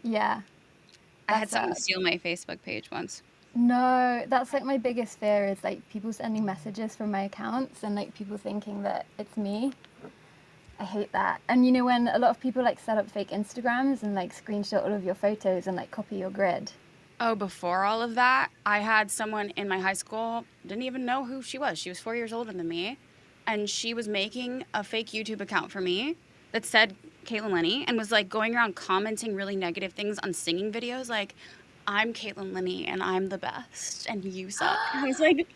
Yeah, I had that's someone steal my Facebook page once. no, that's like my biggest fear is like people sending messages from my accounts and like people thinking that it's me. I hate that. And you know when a lot of people like set up fake Instagrams and like screenshot all of your photos and like copy your grid. Oh, before all of that, I had someone in my high school, didn't even know who she was. She was 4 years older than me. And she was making a fake YouTube account for me that said Caitlin Linney and was like going around commenting really negative things on singing videos. Like, I'm Caitlin Linney and I'm the best and you suck. And I was like,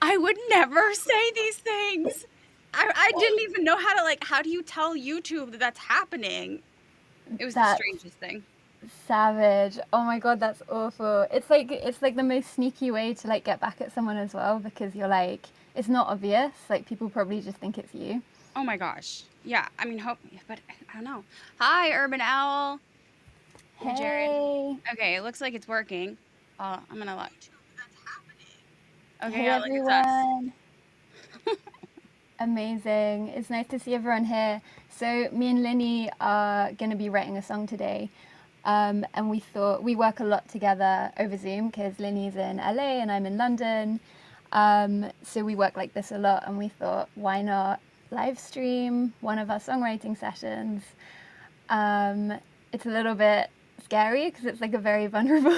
I would never say these things. I didn't even know how to, like, how do you tell YouTube that that's happening? It was the That's strangest thing. savage. Oh my god, that's awful. It's like the most sneaky way to like get back at someone as well because you're like it's not obvious. Like people probably just think it's you. Oh my gosh. Yeah, I mean, hope, but I don't know. Hi, Urban Owl. Hi, Jared. Hey. Okay, it looks like it's working. I'm gonna look. Okay, Hey yeah, look, it's us. everyone. Amazing. It's nice to see everyone here. So me and Linney are going to be writing a song today. And we thought we work a lot together over Zoom because Linney's in LA and I'm in London. So we work like this a lot, and we thought, why not live stream one of our songwriting sessions? It's a little bit scary because it's like a very vulnerable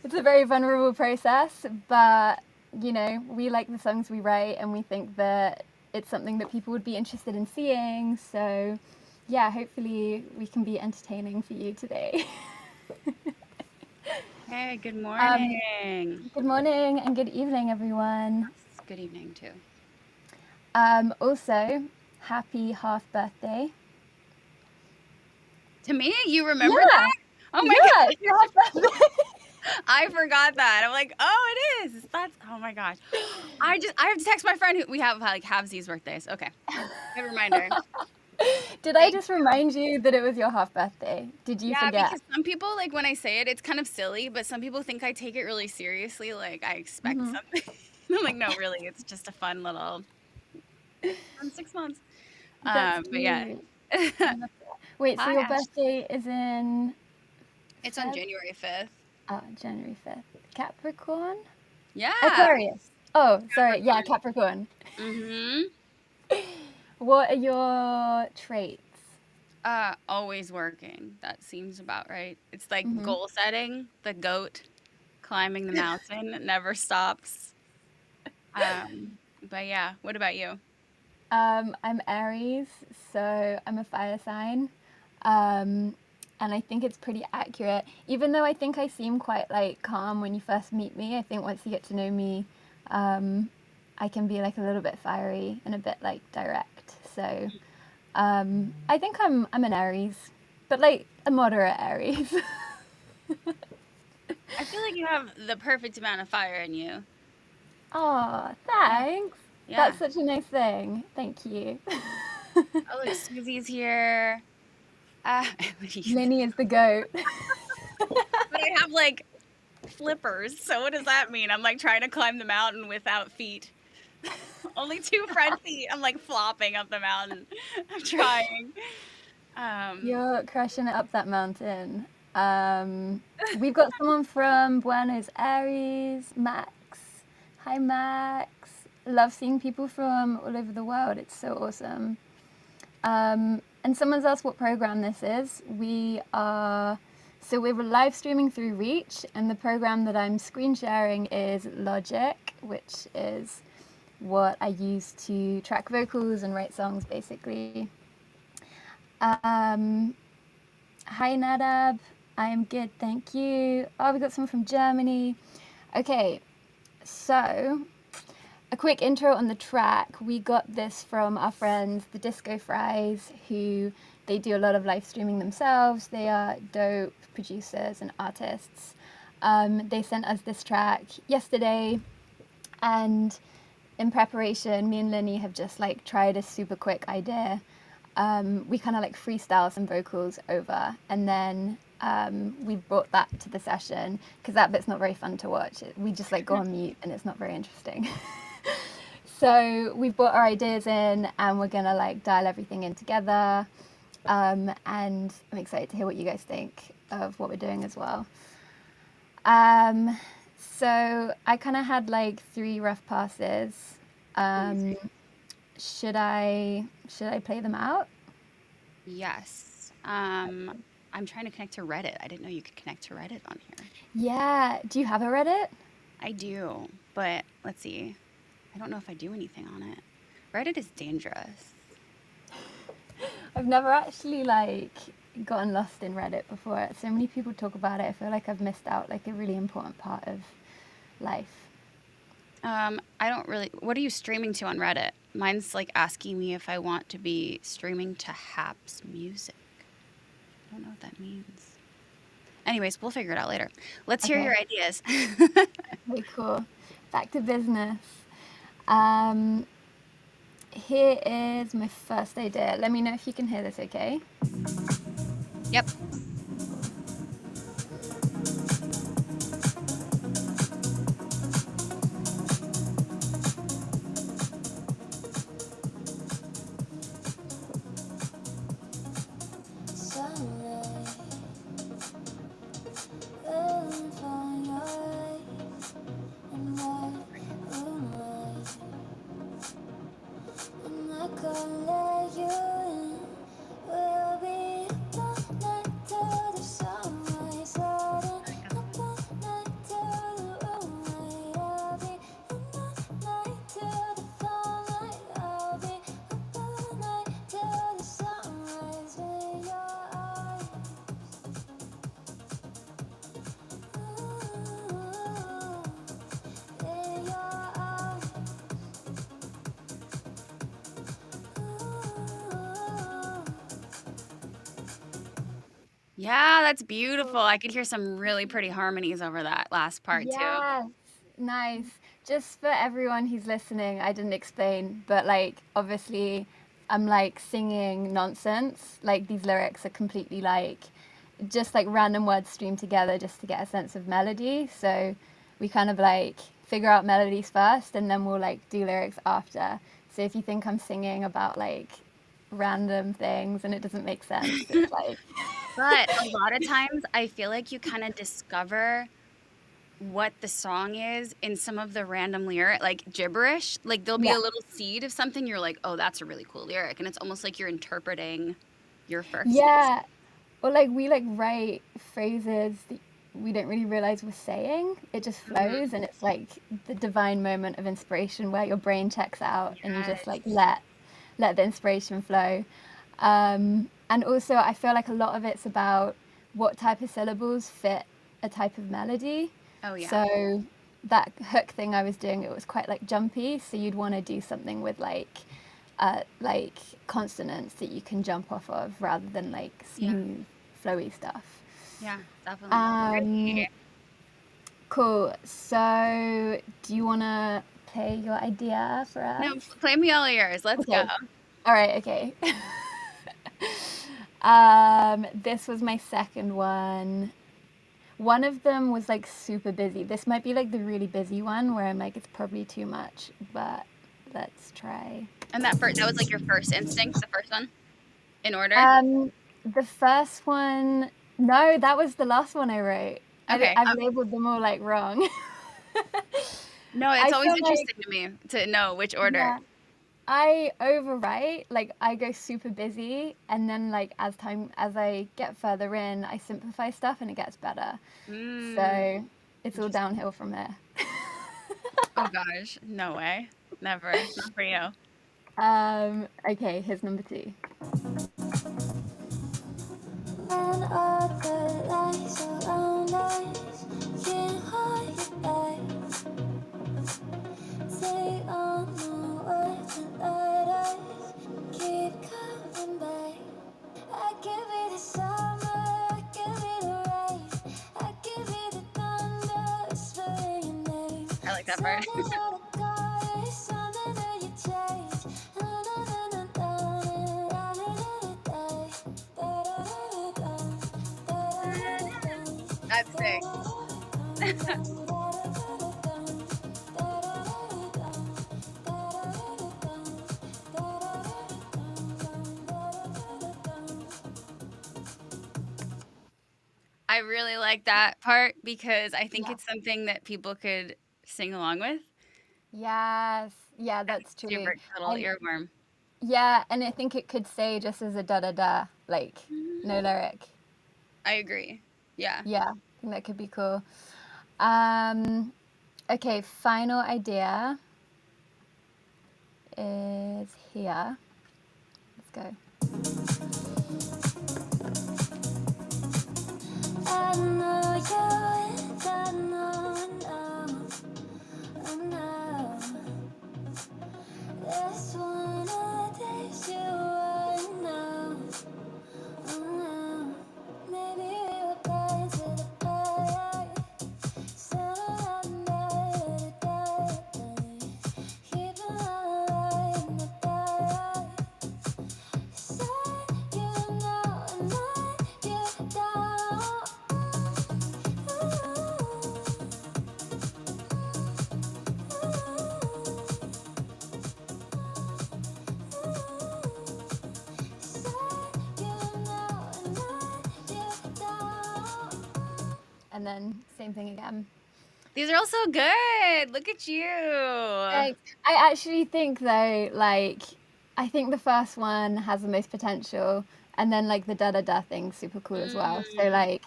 it's a very vulnerable process, but you know, we like the songs we write and we think that it's something that people would be interested in seeing. So, yeah, hopefully we can be entertaining for you today. Hey, good um, morning. Good morning and good evening, everyone. Good evening, too. Also, happy half birthday. To me, you remember Yeah, that? Oh my yeah, gosh. it's your half birthday. I forgot that. I'm like, oh, it is. That's, oh my gosh. I have to text my friend who we have like halvesies birthdays. Okay. Good reminder. Did I Thank just you. remind you that it was your half birthday? Did you Yeah, forget? because some people, like when I say it, it's kind of silly, but some people think I take it really seriously. Like I expect Mm-hmm. something. I'm like, no, really, it's just a fun little fun 6 months. That's But yeah. cute. I love that. Wait, so Hi, your Ash. birthday is in It's on Feb? January 5th. Oh, January 5th. Capricorn? Yeah. Aquarius. Oh, sorry. Yeah, Capricorn. Capricorn. Mm-hmm. What are your traits? Always working. That seems about right. It's like Mm-hmm. goal setting, the goat climbing the mountain, it never stops. But yeah, what about you? I'm Aries, so I'm a fire sign. Um, and I think it's pretty accurate. Even though I think I seem quite like calm when you first meet me, I think once you get to know me, um, I can be like a little bit fiery and a bit like direct. So I think I'm an Aries, but like a moderate Aries. I feel like you have the perfect amount of fire in you. Oh, Yeah. thanks. Yeah. That's such a nice thing. Thank you. Oh, look, Susie's here. Emily's. Linney is the goat. But I have like flippers. So what does that mean? I'm like trying to climb the mountain without feet. Only two front feet. I'm like flopping up the mountain. I'm trying. Um, You're crushing it up that mountain. We've got someone from Buenos Aires, Max. Hi, Max. Love seeing people from all over the world. It's so awesome. And someone's asked what program this is. So we're live streaming through Reach, and the program that I'm screen sharing is Logic, which is what I use to track vocals and write songs, basically. Hi, Nadab. I am good, thank you. Oh, we got someone from Germany. Okay, so a quick intro on the track. We got this from our friends, the Disco Fries, who they do a lot of live streaming themselves. They are dope producers and artists. They sent us this track yesterday, and in preparation, me and Linney have just like tried a super quick idea. We kind of like freestyle some vocals over, and then we brought that to the session because that bit's not very fun to watch. We just like go on mute and it's not very interesting. So we've brought our ideas in and we're gonna like dial everything in together. And I'm excited to hear what you guys think of what we're doing as well. Um, so I kind of had like 3 rough passes. Um, should I play them out? Yes. I'm trying to connect to Reddit. I didn't know you could connect to Reddit on here. Yeah. Do you have a Reddit? I do, but let's see. I don't know if I do anything on it. Reddit is dangerous. I've never actually like gotten lost in Reddit before. So many people talk about it. I feel like I've missed out like a really important part of life. I don't really. What are you streaming to on Reddit? Mine's like asking me if I want to be streaming to Haps Music. I don't know what that means. Anyways, we'll figure it out later. Let's hear Okay. your ideas. Very cool. Back to business. Um, Here is my first idea. Let me know if you can hear this, okay? Yep. Yeah, that's beautiful. I could hear some really pretty harmonies over that last part too. Yes, nice. Just for everyone who's listening, I didn't explain, but like obviously I'm like singing nonsense. Like these lyrics are completely like just like random words streamed together just to get a sense of melody. So we kind of like figure out melodies first and then we'll like do lyrics after. So if you think I'm singing about like random things and it doesn't make sense, it's like But a lot of times I feel like you kind of discover what the song is in some of the random lyric, like gibberish. Like there'll be yeah. a little seed of something you're like, "Oh, that's a really cool lyric." And it's almost like you're interpreting your verses. Yeah, or like we like write phrases that we don't really realize we're saying. It just Mhm. flows and it's like the divine moment of inspiration where your brain checks out and you just like Yes. let the inspiration flow. And also I feel like a lot of it's about what type of syllables fit a type of melody. Oh yeah. So that hook thing I was doing, it was quite like jumpy, so you'd want to do something with like consonants that you can jump off of rather than like Yeah. smooth, flowy stuff. Yeah, definitely. Um, Great. cool. So, do you want to play your idea for No, us? play me all yours. Let's go. Okay. All right. Okay. This was my second one. One of them was like super busy. This might be like the really busy one where I'm like, it's probably too much, but let's try. And that was like your first instinct, the first one in order. Um, the first one, no, that was the last one I wrote. Okay. I've labeled them all like wrong. No, it's I always feel like, interesting to me to know which order. yeah, I overwrite, like I go super busy, and then like as I get further in, I simplify stuff and it gets better. Mm, So it's all interesting. downhill from there. Oh gosh, no way. Never. Not for you. Okay, here's number 2. And all the lights around us can't hold you back. Stay on the words and let us keep coming back. I give it the summer, I give it the rain, I give it the thunder, spelling your name. I like that part. Something out of God, something that you change. Na na na na na na na na That's sick. I really like that part because I think Yeah. it's something that people could sing along with. Yes. Yeah, that's true. Super total And earworm. yeah, and I think it could say just as a da da da, like no lyric. I agree. Yeah. Yeah, I think that could be cool. Okay, final idea is here. Let's go. I know you and I know, I know. This one of these you I know, I know. Maybe we were blind to the fire. Sun under the darkness, keeping our light in the dark. Said you know and let you down. And then same thing again. These are all so good. Look at you. Thanks. I actually think though, like, I think the first one has the most potential, and then like the da da da thing's super cool as well. So like,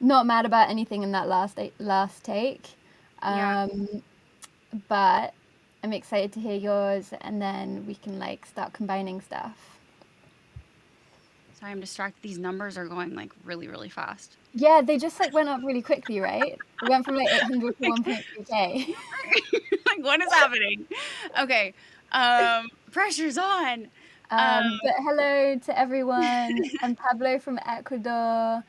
not mad about anything in that last take. Yeah. But I'm excited to hear yours, and then we can like start combining stuff. Sorry, I'm distracted. These numbers are going like really, really fast. Yeah, they just like went up really quickly, right? We went from like 800 to 1.2K. Like, what is happening? Okay. Pressure's on. But hello to everyone. I'm Pablo from Ecuador.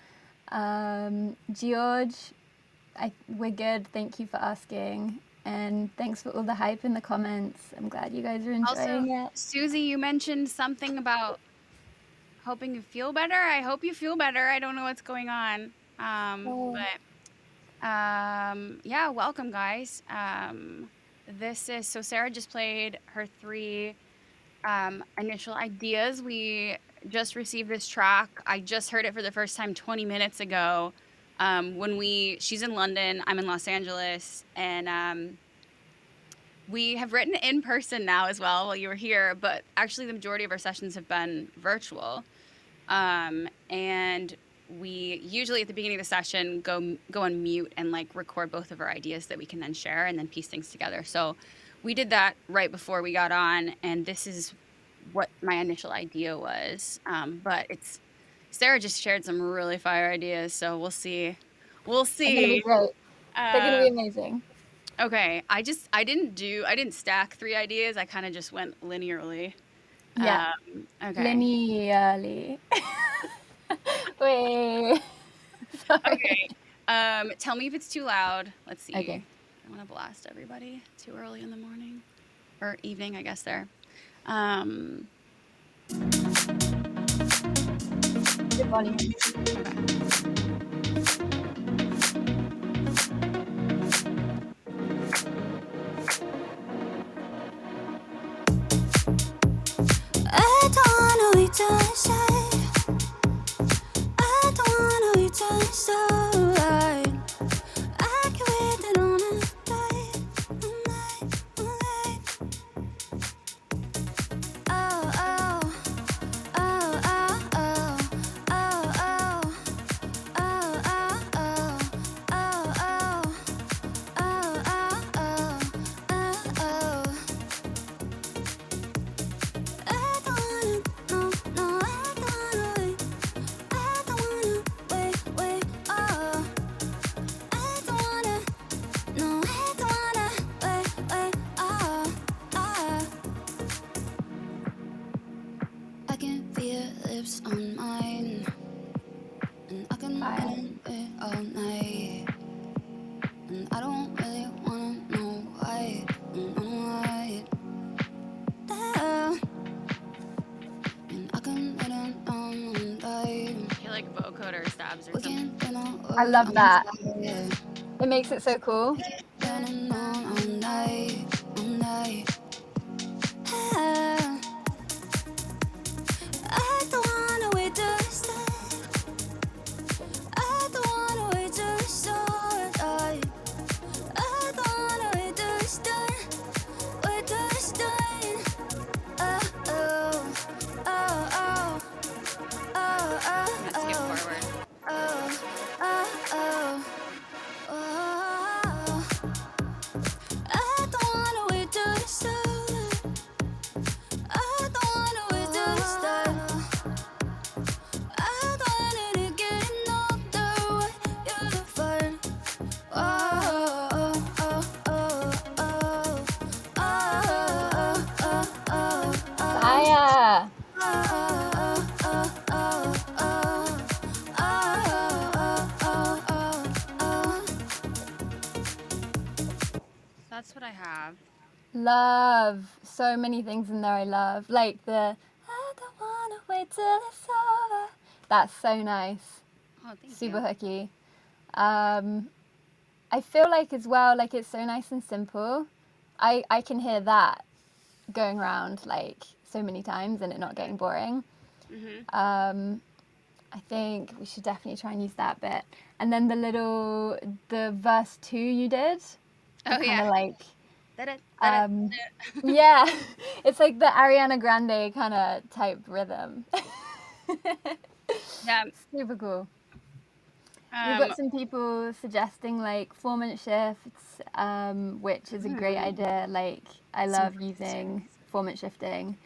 George, we're good. Thank you for asking. And thanks for all the hype in the comments. I'm glad you guys are enjoying it. Susie, you mentioned something about hoping you feel better. I hope you feel better. I don't know what's going on. Yeah, welcome guys. So Sarah just played her 3 initial ideas. We just received this track. I just heard it for the first time 20 minutes ago. She's in London, I'm in Los Angeles, and we have written in person now as well while you were here, but actually the majority of our sessions have been virtual. And we usually at the beginning of the session go on mute and like record both of our ideas that we can then share and then piece things together. So we did that right before we got on, and this is what my initial idea was. But Sarah just shared some really fire ideas, so we'll see. We'll They're gonna be see. great. They're gonna be amazing. Okay, I didn't stack 3 ideas. I kind of just went linearly. Yeah. Okay. Linearly. Wait. Sorry. Okay. Tell me if it's too loud. Let's see. Okay. I want to blast everybody too early in the morning or evening, I guess there. Good volume. I don't wanna wait till I say. I don't wanna wait till it's alright. I can wait it on a night. Oh, oh, oh, oh, oh, oh, oh, oh, oh, oh, oh, I don't wanna, no, I don't wanna wait. I don't wanna wait, oh. I don't wanna, no, I don't wanna wait, oh. I can feel your lips on mine, and I can wait all night. And I don't really wanna know why, and I can let it on and die. I feel like vocoder stabs or something. I love that. It makes it so cool. Running on all night. I don't wanna wait to stay. I don't Love. So many things in there I love. Like the I don't wanna wait till it's over. That's so nice. Oh, thank Super you. hooky. I feel like as well, like it's so nice and simple. I can hear that going around like so many times and it not getting boring. Mm-hmm. I think we should definitely try and use that bit. And then the verse 2 you did, Oh, kind yeah. of like, Da-da, da-da, um, da-da. yeah, it's like the Ariana Grande kind of type rhythm. Yeah. Super cool. We've got some people suggesting like 4-minute shifts, which is a great idea. Like I Some love using 4-minute shifting.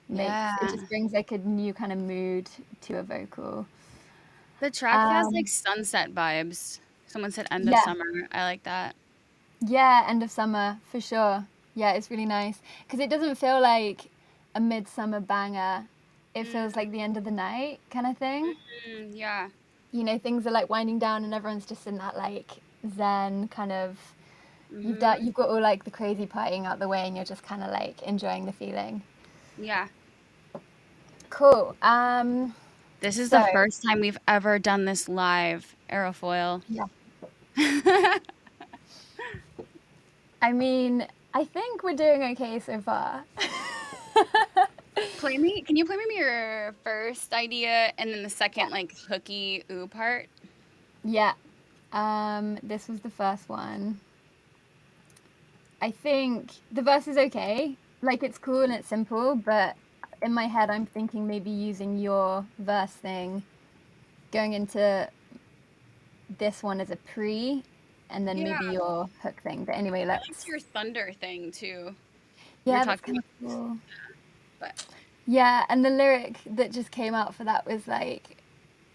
Yeah. It just brings like a new kind of mood to a vocal. The track has like Um, sunset vibes. Someone said end of yeah, summer. I like that. yeah, end of summer for sure. Yeah, it's really nice because it doesn't feel like a midsummer banger. It feels like the end of the night kind of thing. Yeah. You know, things are like winding down and everyone's just in that like zen kind of. Mm-hmm. You've got all like the crazy partying out the way and you're just kind of like enjoying the feeling. Yeah. Cool. This is the So first time we've ever done this live, Aerofoil. yeah, I mean, I think we're doing okay so far. Can you play me your first idea and then the second like hooky ooh part? Yeah. This was the first one. I think the verse is okay. Like it's cool and it's simple, but in my head I'm thinking maybe using your verse thing, going into this one as a pre, and then Yeah. maybe your hook thing. But anyway, I liked let's. your thunder thing too. You were Yeah, that's talking kind about of cool. but Yeah, and the lyric that just came out for that was like,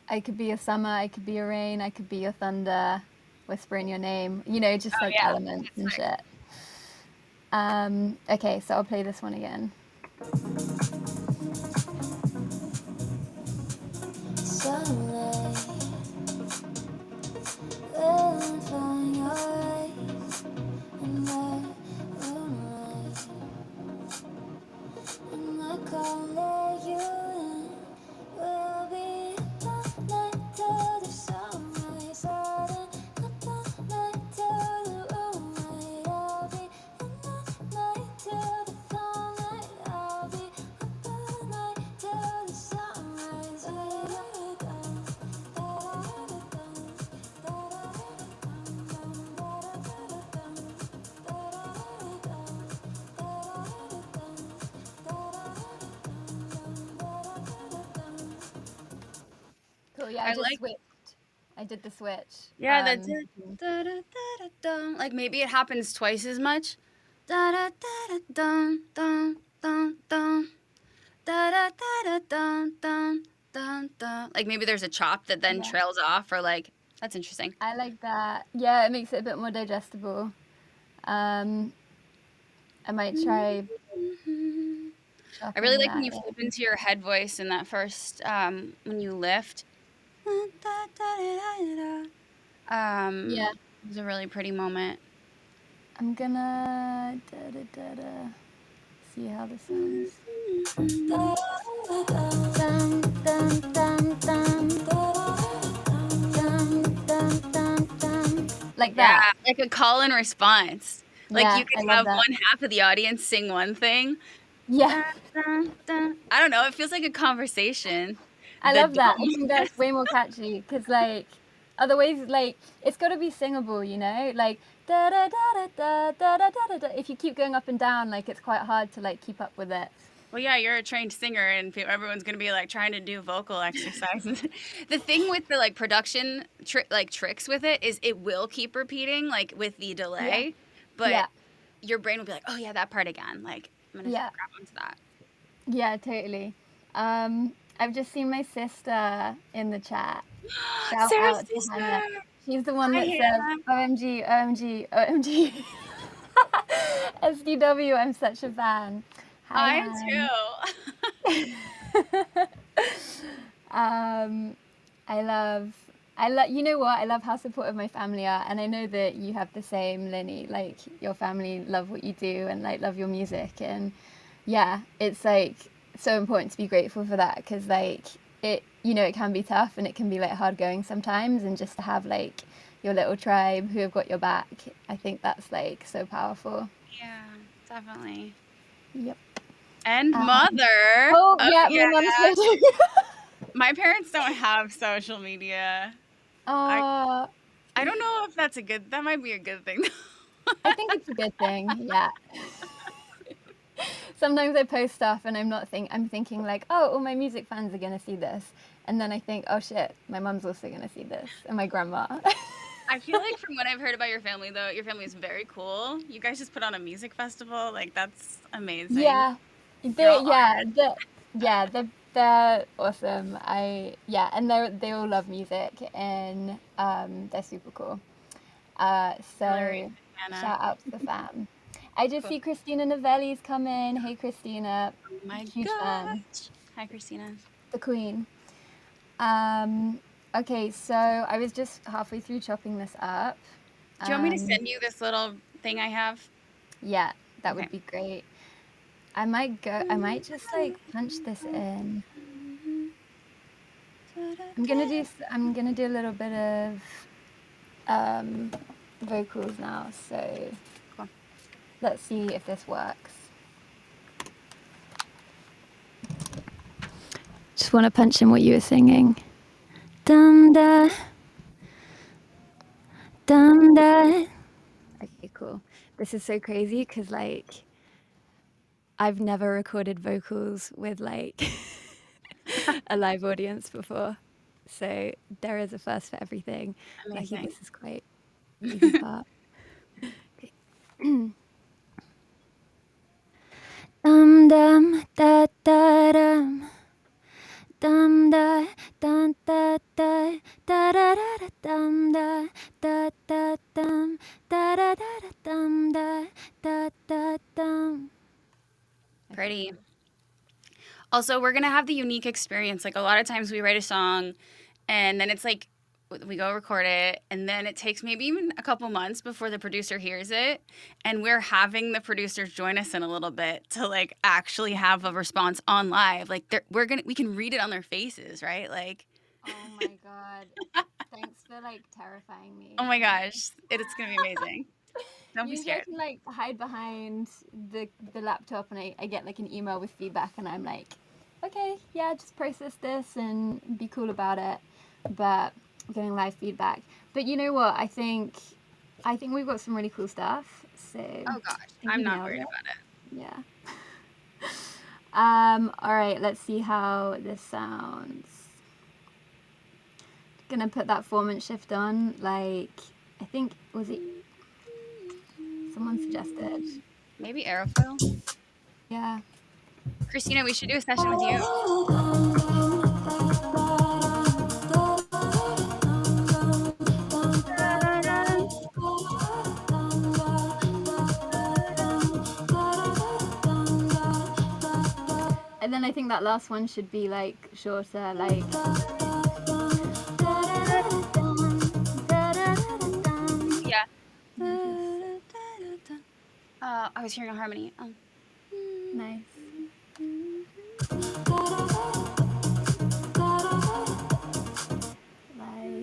I could be your summer, I could be your rain, I could be your thunder, whispering your name, you know, just oh like yeah. elements It's and like shit. Okay, so I'll play this one again. Sunlight, then find your eyes in the moonlight, and I can't let you in. We'll be up all night till the sunrise, up all night till the moonlight. I'll be up all night till the sunlight. I'll be up all night till the sunrise. Cool, yeah, I I just like switched. I did the switch. yeah, that's it. Da, da, da, da, dum. Like maybe it happens twice as much. Da da da da dum dum dum dum. Da da da da dum dum dum dum. Like maybe there's a chop that then Yeah, trails off, or like that's interesting. I like that. Yeah, it makes it a bit more digestible. Um, I might try I really chopping like when that you flip in. into your head voice in that first when you lift. Yeah, It was a really pretty moment. I'm gonna see how this sounds. Dun, dun, dun, dun. Dun, dun, dun, dun. Like Yeah, that. like a call and response. Like Yeah, you could I love have that. one half of the audience sing one thing. Yeah, Dun, dun, dun. I don't know. It feels like a conversation. I The love that. I dum. think that's way more catchy because, like, otherwise, like, it's got to be singable, you know? Like, da da da da da da da da da. If you keep going up and down, like, it's quite hard to, like, keep up with it. Well, yeah, you're a trained singer, and everyone's gonna be like trying to do vocal exercises. The thing with the like production tricks with it is it will keep repeating like with the Yeah, delay, but yeah, your brain will be like, oh yeah, that part again. Like I'm gonna yeah, grab onto that. yeah, totally. I've just seen my sister in the chat. Shout Sarah's out to sister. Hannah. She's the one Hi, that says, Hannah. OMG, OMG, OMG. SDW, I'm such a fan. Hi, I am Han. too. Um, I love You know what? I love how supportive my family are, and I know that you have the same, Linney. Like your family love what you do and like love your music, and yeah, it's like so important to be grateful for that because like it can be tough and it can be like hard going sometimes, and just to have like your little tribe who have got your back, I think that's like so powerful. Yeah, definitely. Yep. And Um, mother. oh Oh yeah, my yeah. mum's here too. My parents don't have social media. I uh, I don't know if that's a good. That might be a good thing. I think it's a good thing. Yeah. Sometimes I post stuff and I'm thinking like, oh, all my music fans are gonna see this, and then I think, oh shit, my mum's also gonna see this, and my grandma. I feel like from what I've heard about your family, though, your family is very cool. You guys just put on a music festival. Like that's amazing. Yeah, You're they all yeah artists. the yeah they're awesome. And they all love music, and they're super cool. Hillary So and Hannah. shout out to the fam. I just Cool. see Christina Novelli's come in. Hey Christina, Oh my huge fan, gosh. Hi, Christina. the queen. Okay, so I was just halfway through chopping this up. Do you want me to Um, send you this little thing I have? yeah, that Okay. would be great. I might just like punch this in. I'm gonna do a little bit of vocals now, so Cool. let's see if this works. Just want to punch in what you were singing. Dum da, dum da. Okay, cool. This is so crazy because like I've never recorded vocals with like a live audience before, so there is a first for everything. Lucky Amazing. this is quite the easy part. Dum dum da da dum. Dum da dum da da da da da dum da da da dum da da da dum da da da dum. Pretty. Also, we're gonna have the unique experience. Like a lot of times we write a song and then it's like we go record it and then it takes maybe even a couple months before the producer hears it, and we're having the producers join us in a little bit to like actually have a response on live. Like we can read it on their faces, right? Like Oh my god. Thanks for like terrifying me. oh my gosh, it's gonna be amazing. Don't be Usually I scared. can like hide behind the laptop and I get like an email with feedback and I'm like, okay, yeah, just process this and be cool about it. But getting live feedback. But you know what? I think we've got some really cool stuff. So Oh gosh, I think I'm we not nailed worried it. about it. Yeah. All right, let's see how this sounds. Gonna put that formant shift on, like, I think, was it someone suggested? Maybe aerofoil. Yeah. Christina, we should do a session with you. And then I think that last one should be like shorter, like. Yeah. I was hearing a harmony. Nice. Like,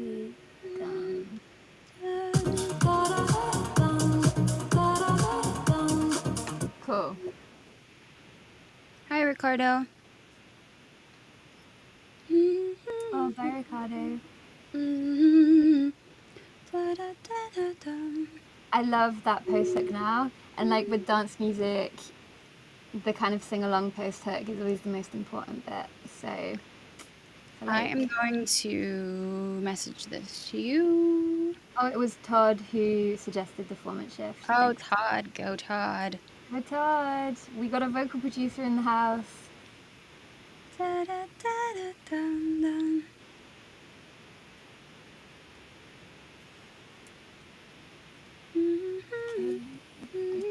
cool. Hi, Ricardo. Oh, bye, Ricardo. I love that post hook now, and like with dance music, the kind of sing along post hook is always the most important bit. So, I like, am going to message this to you. oh, it was Todd who suggested the format shift. Oh, Thanks. Todd. Go, Todd. Hi, Todd. We got a vocal producer in the house.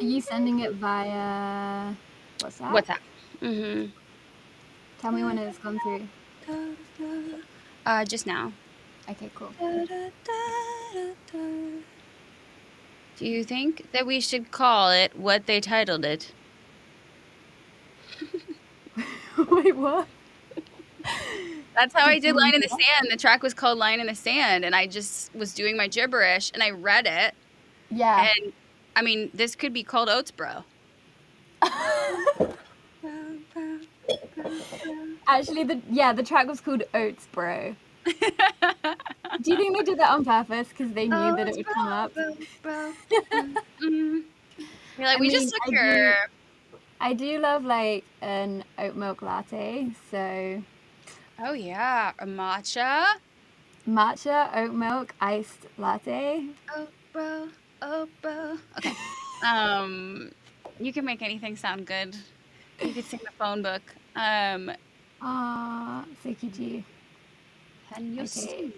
Are you sending it via WhatsApp? What's that? Mm-hmm. Tell me when it's gone through. Just now. Okay, cool. Do you think that we should call it what they titled it? Wait, what? That's how I did Someone Line in the do Sand. The track was called Line in the Sand, and I just was doing my gibberish, and I read it. Yeah. And I mean, this could be called Oats Bro. Actually, the track was called Oats, bro. Do you think they did that on purpose because they knew that it Oats would Bro, come up? bro. You're like, I we just mean, took your. I do love like an oat milk latte. So Oh yeah, a matcha. matcha oat milk iced latte. Oh bro, oh bro. Okay. You can make anything sound good. You could sing the phone book. Ah, so could you? Can you Okay, sing?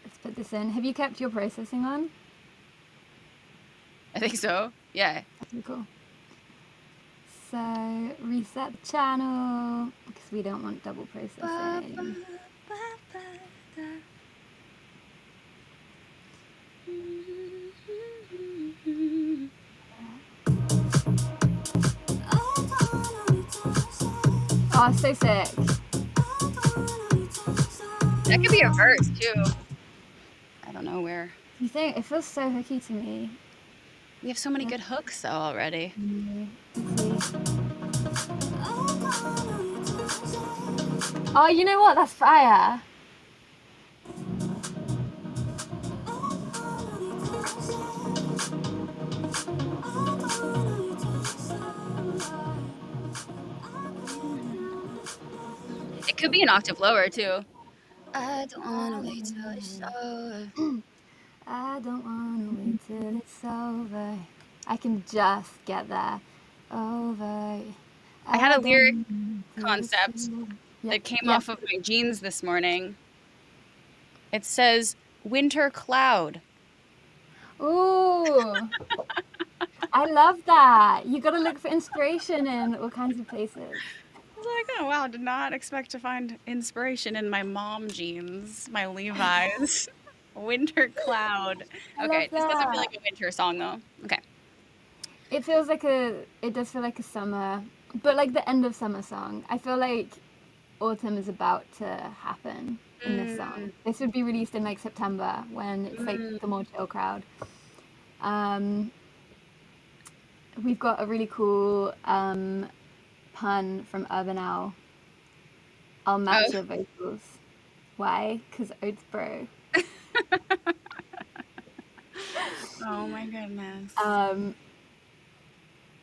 let's put this in. Have you kept your processing on? I think so. Yeah. Okay, cool. So reset the channel because we don't want double processing. Oh, so sick. That could be a verse too. I don't know where. You think it feels so hooky to me? We have so many good hooks though already. Let's see. Oh, you know what? That's fire. It could be an octave lower too. I don't wanna wait till it's over. I don't wanna wait till it's over. I can just get there. Over. I had a lyric don't want till it's concept over. that came Yeah. off of my jeans this morning. It says winter cloud. Ooh. I love that. You gotta look for inspiration in all kinds of places. I was like, oh wow, did not expect to find inspiration in my mom jeans, my Levi's. Winter cloud. I Okay, love this doesn't feel that. like a winter song though. Okay. It feels like it does feel like a summer, but like the end of summer song. I feel like autumn is about to happen in this song. This would be released in like September when it's like the more chill crowd. We've got a really cool pun from Urban Owl. I'll match your vocals. Why? Because Oats Bro. Oh my goodness.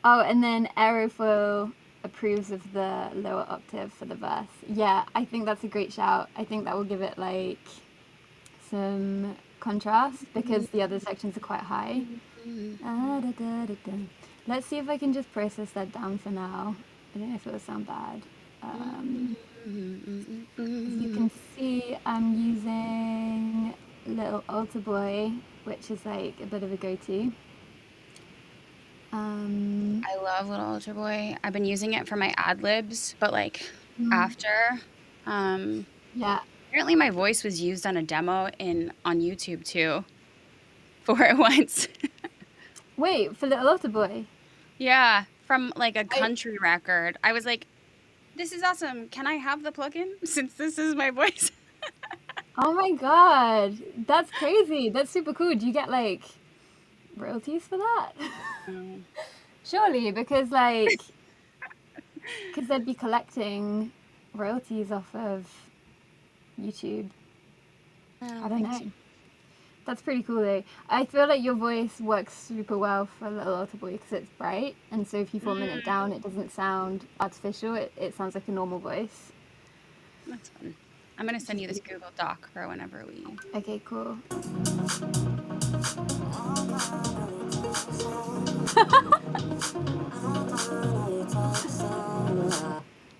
Oh, and then Aerofoil approves of the lower octave for the verse. Yeah, I think that's a great shout. I think that will give it like some contrast because the other sections are quite high. Let's see if I can just process that down for now. I don't know if it will sound bad. As you can see, I'm using Little Altar Boy, which is like a bit of a go-to. I love Little Ultra Boy. I've been using it for my ad libs, but like after. Yeah. Apparently my voice was used on a demo on YouTube too. For it once. Wait, for Little Altar Boy? Yeah, from like a country record. I was like, this is awesome. Can I have the plugin since this is my voice? Oh my god, that's crazy. That's super cool. Do you get like royalties for that? No. Surely, because like, because they'd be collecting royalties off of YouTube. I don't know. That's pretty cool though. I feel like your voice works super well for Little Altar Boy because it's bright, and so if you form it down, it doesn't sound artificial. It sounds like a normal voice. That's fun. I'm gonna send you this Google Doc for whenever we. Okay, cool.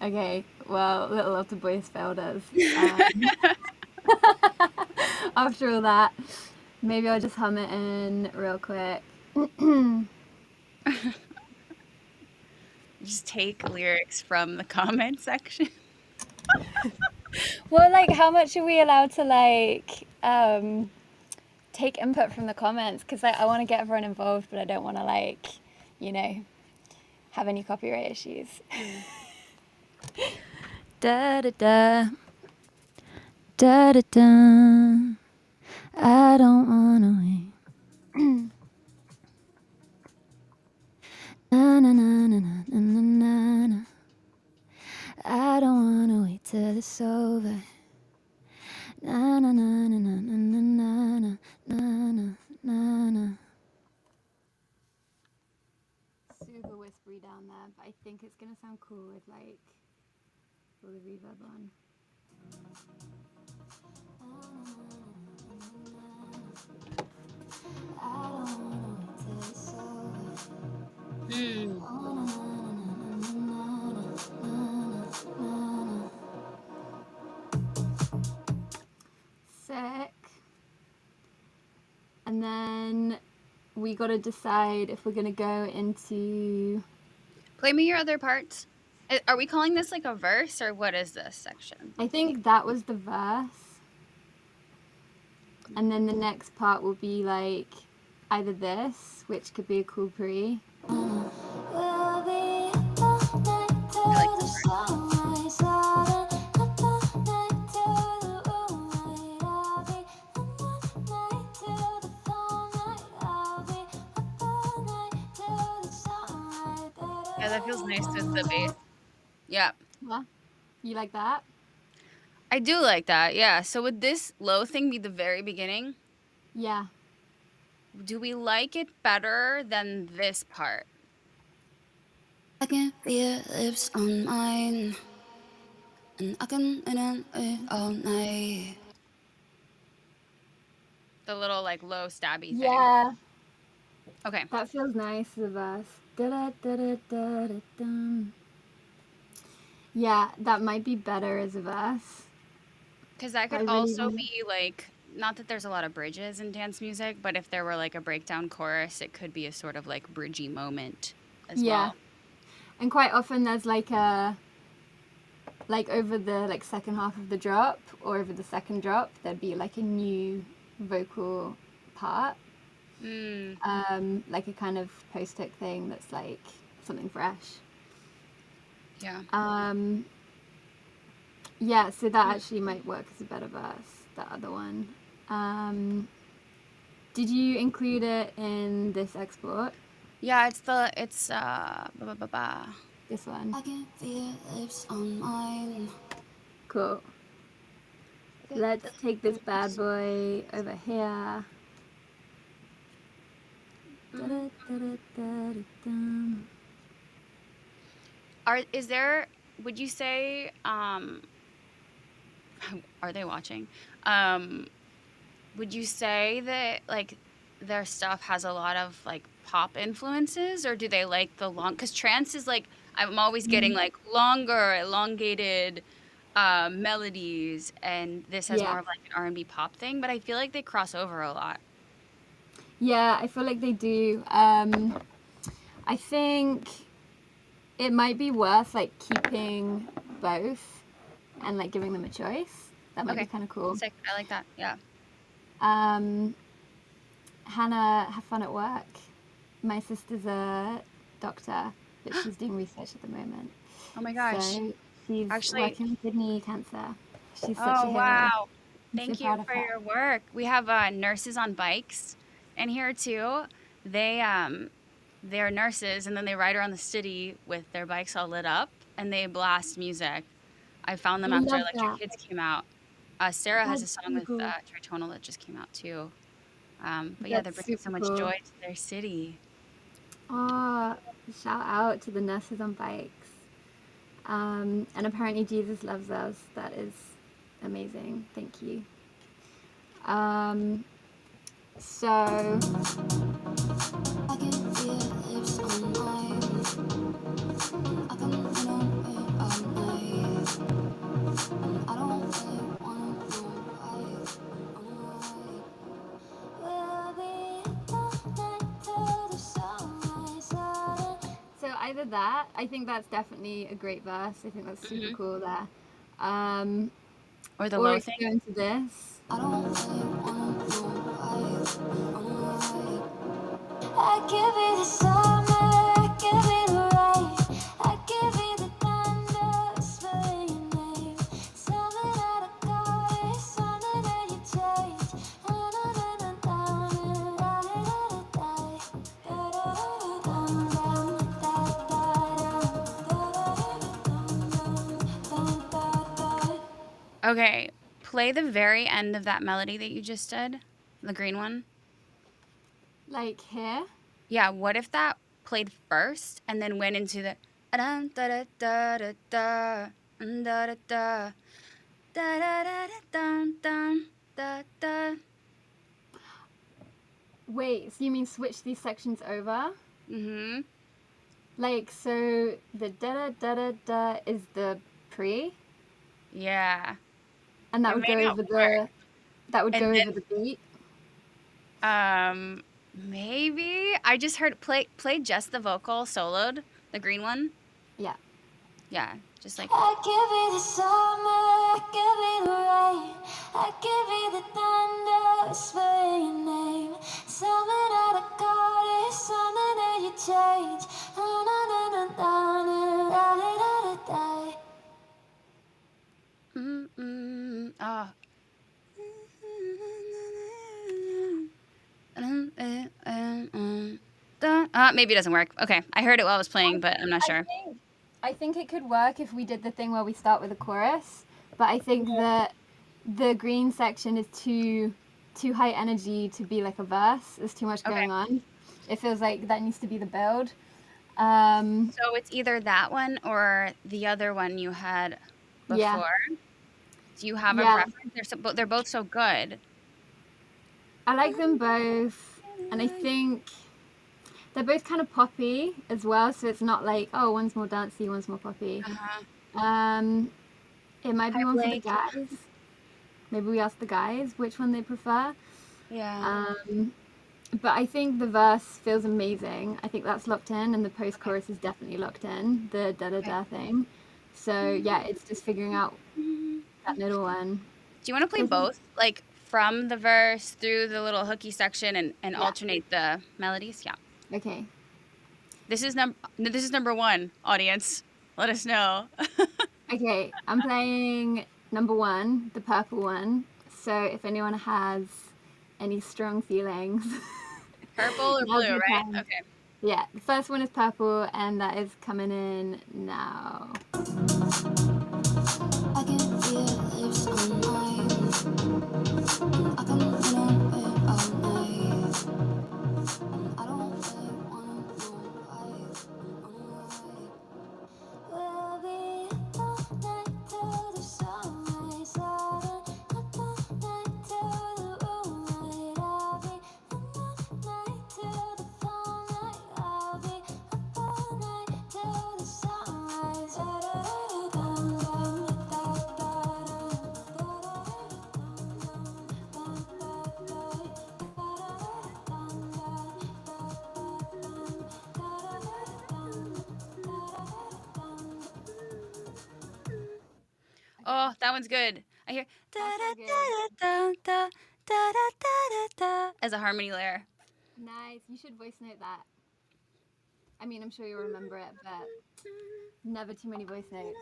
Okay, well, Little Altar Boy has failed us. After all that, maybe I'll just hum it in real quick. Just take lyrics from the comment section. Well, like, how much are we allowed to like take input from the comments? Because I want to get everyone involved, but I don't want to like, you know, have any copyright issues. Da da da da da da. I don't wanna wait. Na na na na na na na na. I don't wanna wait till it's over. Na na na na na na na na na na na na. Super whispery down there, but I think it's gonna sound cool with like all the reverb on. Sick. And then we gotta decide if we're gonna go into. Play me your other parts. Are we calling this like a verse or what is this section? I think that was the verse. And then the next part will be like either this, which could be a cool pre. We'll be up all night till the sunrise, up all night till the moonlight. I'll be up all night till the phone light. I'll be up all night till the sunrise. Yeah, that feels nice with the bass. Yeah. Yeah. You like that? I do like that. Yeah. So would this low thing be the very beginning? Yeah. Do we like it better than this part? I can feel your lips on mine, and I can in it all night. The little like low stabby thing. Yeah. Okay. That feels nice as a verse. Da-da-da-da-da-da-dum. Yeah, that might be better as a verse. Because that could also be like, not that there's a lot of bridges in dance music, but if there were like a breakdown chorus, it could be a sort of like bridgy moment as well. And quite often there's like a, like over the like second half of the drop or over the second drop, there'd be like a new vocal part. Like a kind of post-hook thing that's like something fresh. Yeah. Yeah, so that actually might work as a better verse, that other one. Did you include it in this export? Yeah, it's This one. I can feel your lips on mine. Cool. Let's take this bad boy over here. Would you say, are they watching? Would you say that like their stuff has a lot of like pop influences, or do they like the long, because trance is like, I'm always getting like longer, elongated melodies, and this has more of like an R&B pop thing, but I feel like they cross over a lot. Yeah, I feel like they do. I think it might be worth like keeping both and like giving them a choice. That might be kind of cool. Sick. I like that. Yeah. Hannah, have fun at work. My sister's a doctor, but she's doing research at the moment. Oh my gosh. So she's working with kidney cancer. She's such a hero. Wow. I'm Thank so you proud of for her. your work. We have nurses on bikes in here too. They're nurses, and then they ride around the city with their bikes all lit up, and they blast music. I found them after Electric Kids came out. Sarah has a song with Tritonal that just came out too. But yeah, they're bringing so much joy to their city. Oh, shout out to the nurses on bikes. And apparently Jesus loves us. That is amazing. Thank you. So I can feel your lips on mine. I can it all night. And I don't really wanna know why. We'll be up all night till the sunrise. so either that, I think that's definitely a great verse. I think that's super cool there. Or the Or low it could thing? go into this. I don't really wanna know why. I give it the summer, I give it the rain, I give it the thunder, spell your name. Something that I got is something that you change. Okay, play the very end of that melody that you just did, the green one. Like here. Yeah, what if that played first and then went into the da da da da da da da da da da da da da. Wait, so you mean switch these sections over? Mhm. Like, so the da da da da da is the pre, Yeah. and that It would may go not over work. the And the beat. maybe I just heard play just the vocal soloed, the green one. Yeah. Yeah, just like I give it the summer, I give it the rain, I give it the thunder, spell your name. Something that I got is something that you change. oh. Maybe it doesn't work. Okay, I heard it while I was playing, but I'm not sure. I think it could work if we did the thing where we start with a chorus, but I think that the green section is too high energy to be like a verse. There's too much Okay. going on. It feels like that needs to be the build. So it's either that one or the other one you had Yeah. before. Do you have a Yeah. preference? They're both so good. I like them both, and I think they're both kind of poppy as well, so it's not like, oh, one's more dancey, one's more poppy. Um, it might be Hi, one for the Blake. guys. Maybe we ask the guys which one they prefer. Yeah. But I think the verse feels amazing. I think that's locked in, and the post chorus is definitely locked in, the da da da thing. So yeah, it's just figuring out that middle one. Do you want to play both? Like from the verse through the little hooky section and Yeah. alternate the melodies? Yeah. Okay. This is number one, audience. Let us know. Okay, I'm playing number one, the purple one. So if anyone has any strong feelings, Purple or now's blue, your right? time. Okay. Yeah, the first one is purple, and that is coming in now. I can feel your lips on mine. I can run away all night. And I don't really wanna know why. We'll be up all night till the sunrise. Up all night till the moonlight. I'll be up all night till the fall night. I'll be up all night till the sunrise. Oh, that one's good. I hear da That's da so good. da da da da da da as a harmony layer. Nice. You should voice note that. I mean, I'm sure you'll remember it, but never too many voice notes.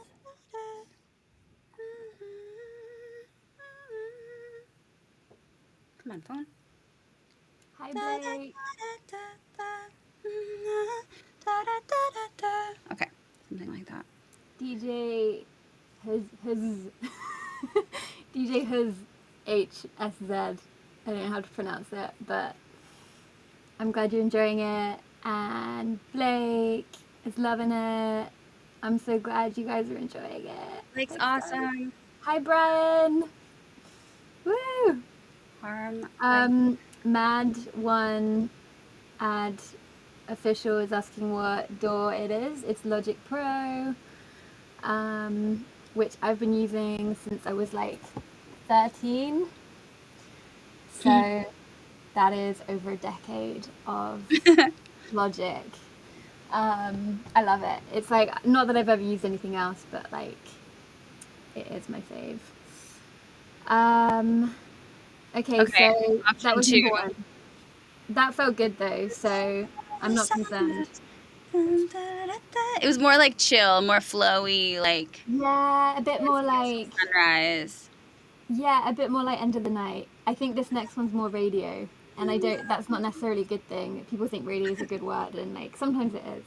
Come on, phone. Hi, Blake. Okay, something like that. DJ his DJ his HSZ. I don't know how to pronounce it, but I'm glad you're enjoying it. And Blake is loving it. I'm so glad you guys are enjoying it. Blake's Thanks, guys. awesome. Hi, Brian. Woo! Mad one ad official is asking what DAW it is. It's Logic Pro, which I've been using since I was like 13. So that is over a decade of Logic. I love it. It's like, not that I've ever used anything else, but like, it is my fave. Okay, Okay, so that option was 2. important. That felt good though, so I'm not concerned. It was more like chill, more flowy, like Yeah, a bit more like, sunrise. yeah, a bit more like end of the night. I think this next one's more radio, and I don't. That's not necessarily a good thing. People think radio is a good word, and like sometimes it is.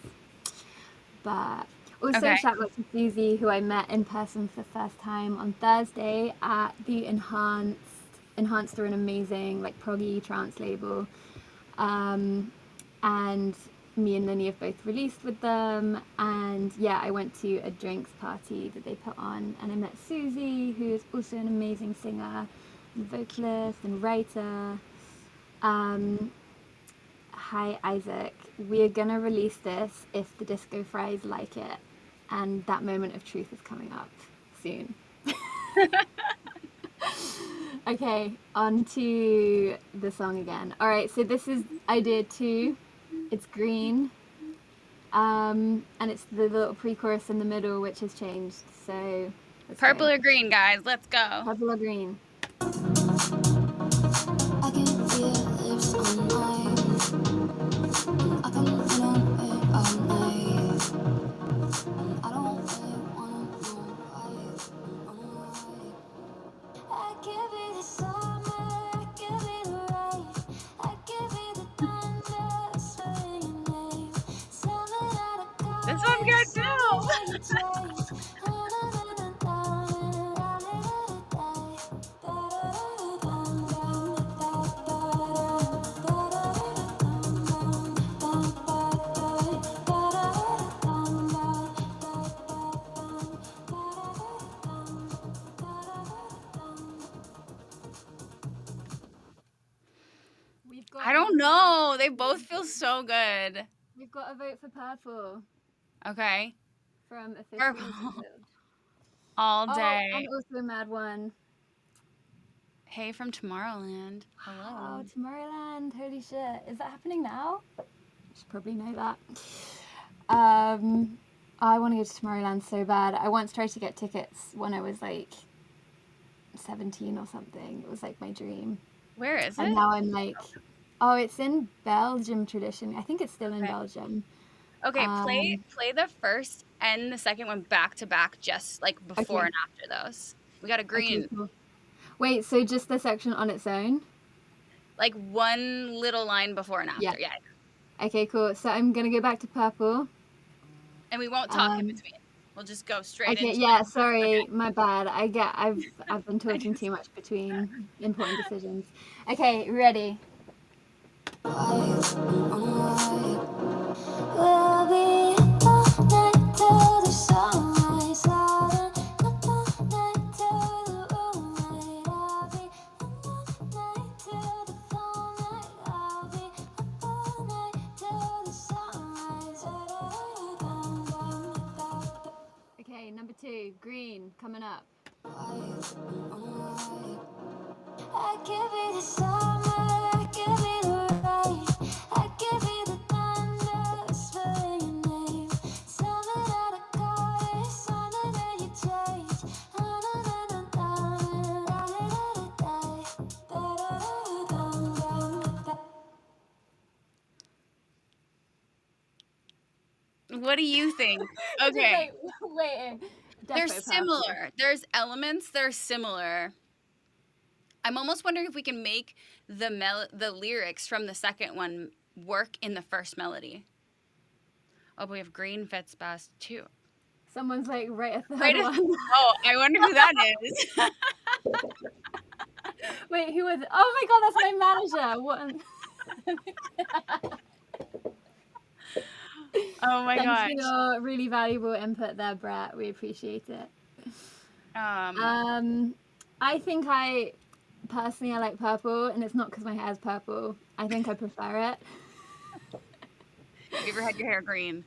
But also Okay. shout out to Susie, who I met in person for the first time on Thursday at the Enhanced. Enhanced are an amazing like proggy trance label, and me and Linney have both released with them. And yeah, I went to a drinks party that they put on, and I met Susie, who is also an amazing singer, and vocalist, and writer. Um, Hi Isaac, we're gonna release this if the Disco Fries like it, and that moment of truth is coming up soon. Okay, on to the song again. All right, so this is idea 2. It's green, and it's the little pre-chorus in the middle which has changed. So let's Purple go. or green, guys? Let's go. Purple or green? I can feel lips on mine. I can lean on it all night. I don't really wanna know why. I give it the summer, I give it the rain, I give it the thunder, swearing your name. Something out of This color, one's good something too. that you change. We've got I don't know. They both feel so good. We've got a vote for purple Okay. from officially Purple voted. all Oh, day. and also a mad one. Hey from Tomorrowland. Oh, Hello. Tomorrowland! Holy shit! Is that happening now? Should probably know that. I want to go to Tomorrowland so bad. I once tried to get tickets when I was like 17 or something. It was like my dream. Where is And it? now I'm like, oh, it's in Belgium tradition. I think it's still in Okay. Belgium. Okay, play the first and the second one back to back, just like before Okay. and after those. We got a Okay, green, cool. Wait, so just the section on its own? like one little line before and after. Yeah. Okay, cool. So I'm gonna go back to purple. And we won't talk in between. We'll just go straight Okay, into yeah, it. sorry, Okay. my bad. I've been talking too much between important decisions. Okay, ready. We'll be up all night till the sunrise, up all night till the moonlight. I'll be up all night till the full night. I'll be up all night till the sunrise. Okay, number 2, green, coming up. I give it the summer, I give it the rain, I give it the thunder, swearing your name. Something out of color, something that you change. What do you think? Just Okay. like waiting. They're Defo purple. similar. There's elements that are similar. I'm almost wondering if we can make the lyrics from the second one work in the first melody. Oh, but we have green fits best too. Someone's like, write a third Wait a, one. oh, I wonder who that is. Wait, who was it? Oh my god, that's my manager. What? Oh my Thanks gosh. for your really valuable input there, Brett. We appreciate it. I think personally I like purple, and it's not because my hair is purple. I think I prefer it. Have you ever had your hair green?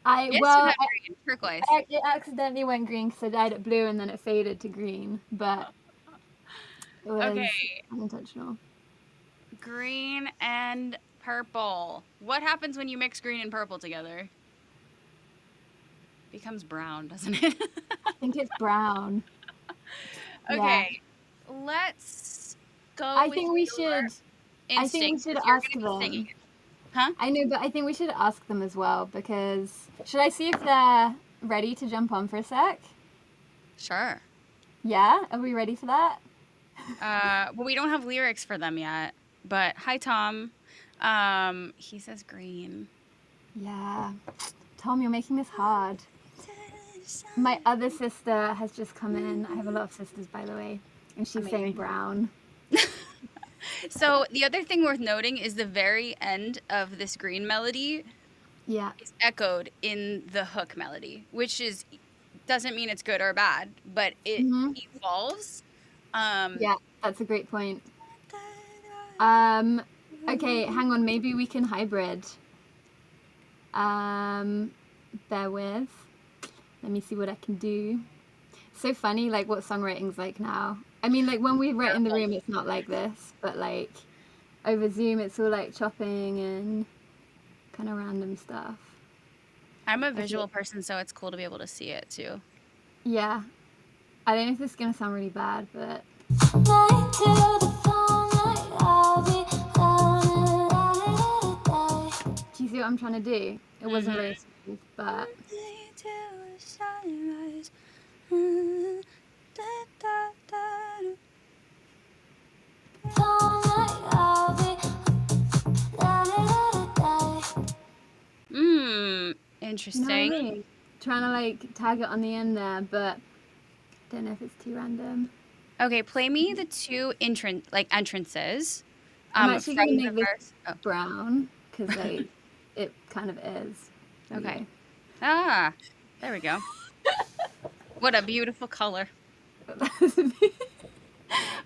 Yes, you had green, turquoise. It accidentally went green because I dyed it blue and then it faded to green, but it was unintentional. Green and purple. What happens when you mix green and purple together? Becomes brown, doesn't it? I think it's brown. Okay. let's go I with think we your should. I think we instinct, should 'cause you're ask going to be singing them. it. Huh? I know, but I think we should ask them as well because should I see if they're ready to jump on for a sec? Sure. Yeah, are we ready for that? Well, we don't have lyrics for them yet, but hi, Tom. He says green. Yeah. Tom, you're making this hard. My other sister has just come in. I have a lot of sisters, by the way, and she's saying Amazing. brown. So the other thing worth noting is the very end of this green melody Yeah. is echoed in the hook melody, which doesn't mean it's good or bad, but it evolves. Yeah, that's a great point. Okay, hang on. Maybe we can hybrid. Bear with. Let me see what I can do. So funny, like what songwriting's like now. I mean, like when we write in the room, it's not like this, but like over Zoom, it's all like chopping and kind of random stuff. I'm a visual person, so it's cool to be able to see it too. Yeah. I don't know if this is going to sound really bad, but... Night to the phone, like I'll be Do you see what I'm trying to do? It wasn't very smooth, but... Interesting. You know what I mean? Trying to like tag it on the end there, but don't know if it's too random. Okay, play me the two entrances. I'm actually from gonna the make this verse. Oh. brown because like it kind of is. Okay. Ah, there we go. What a beautiful color.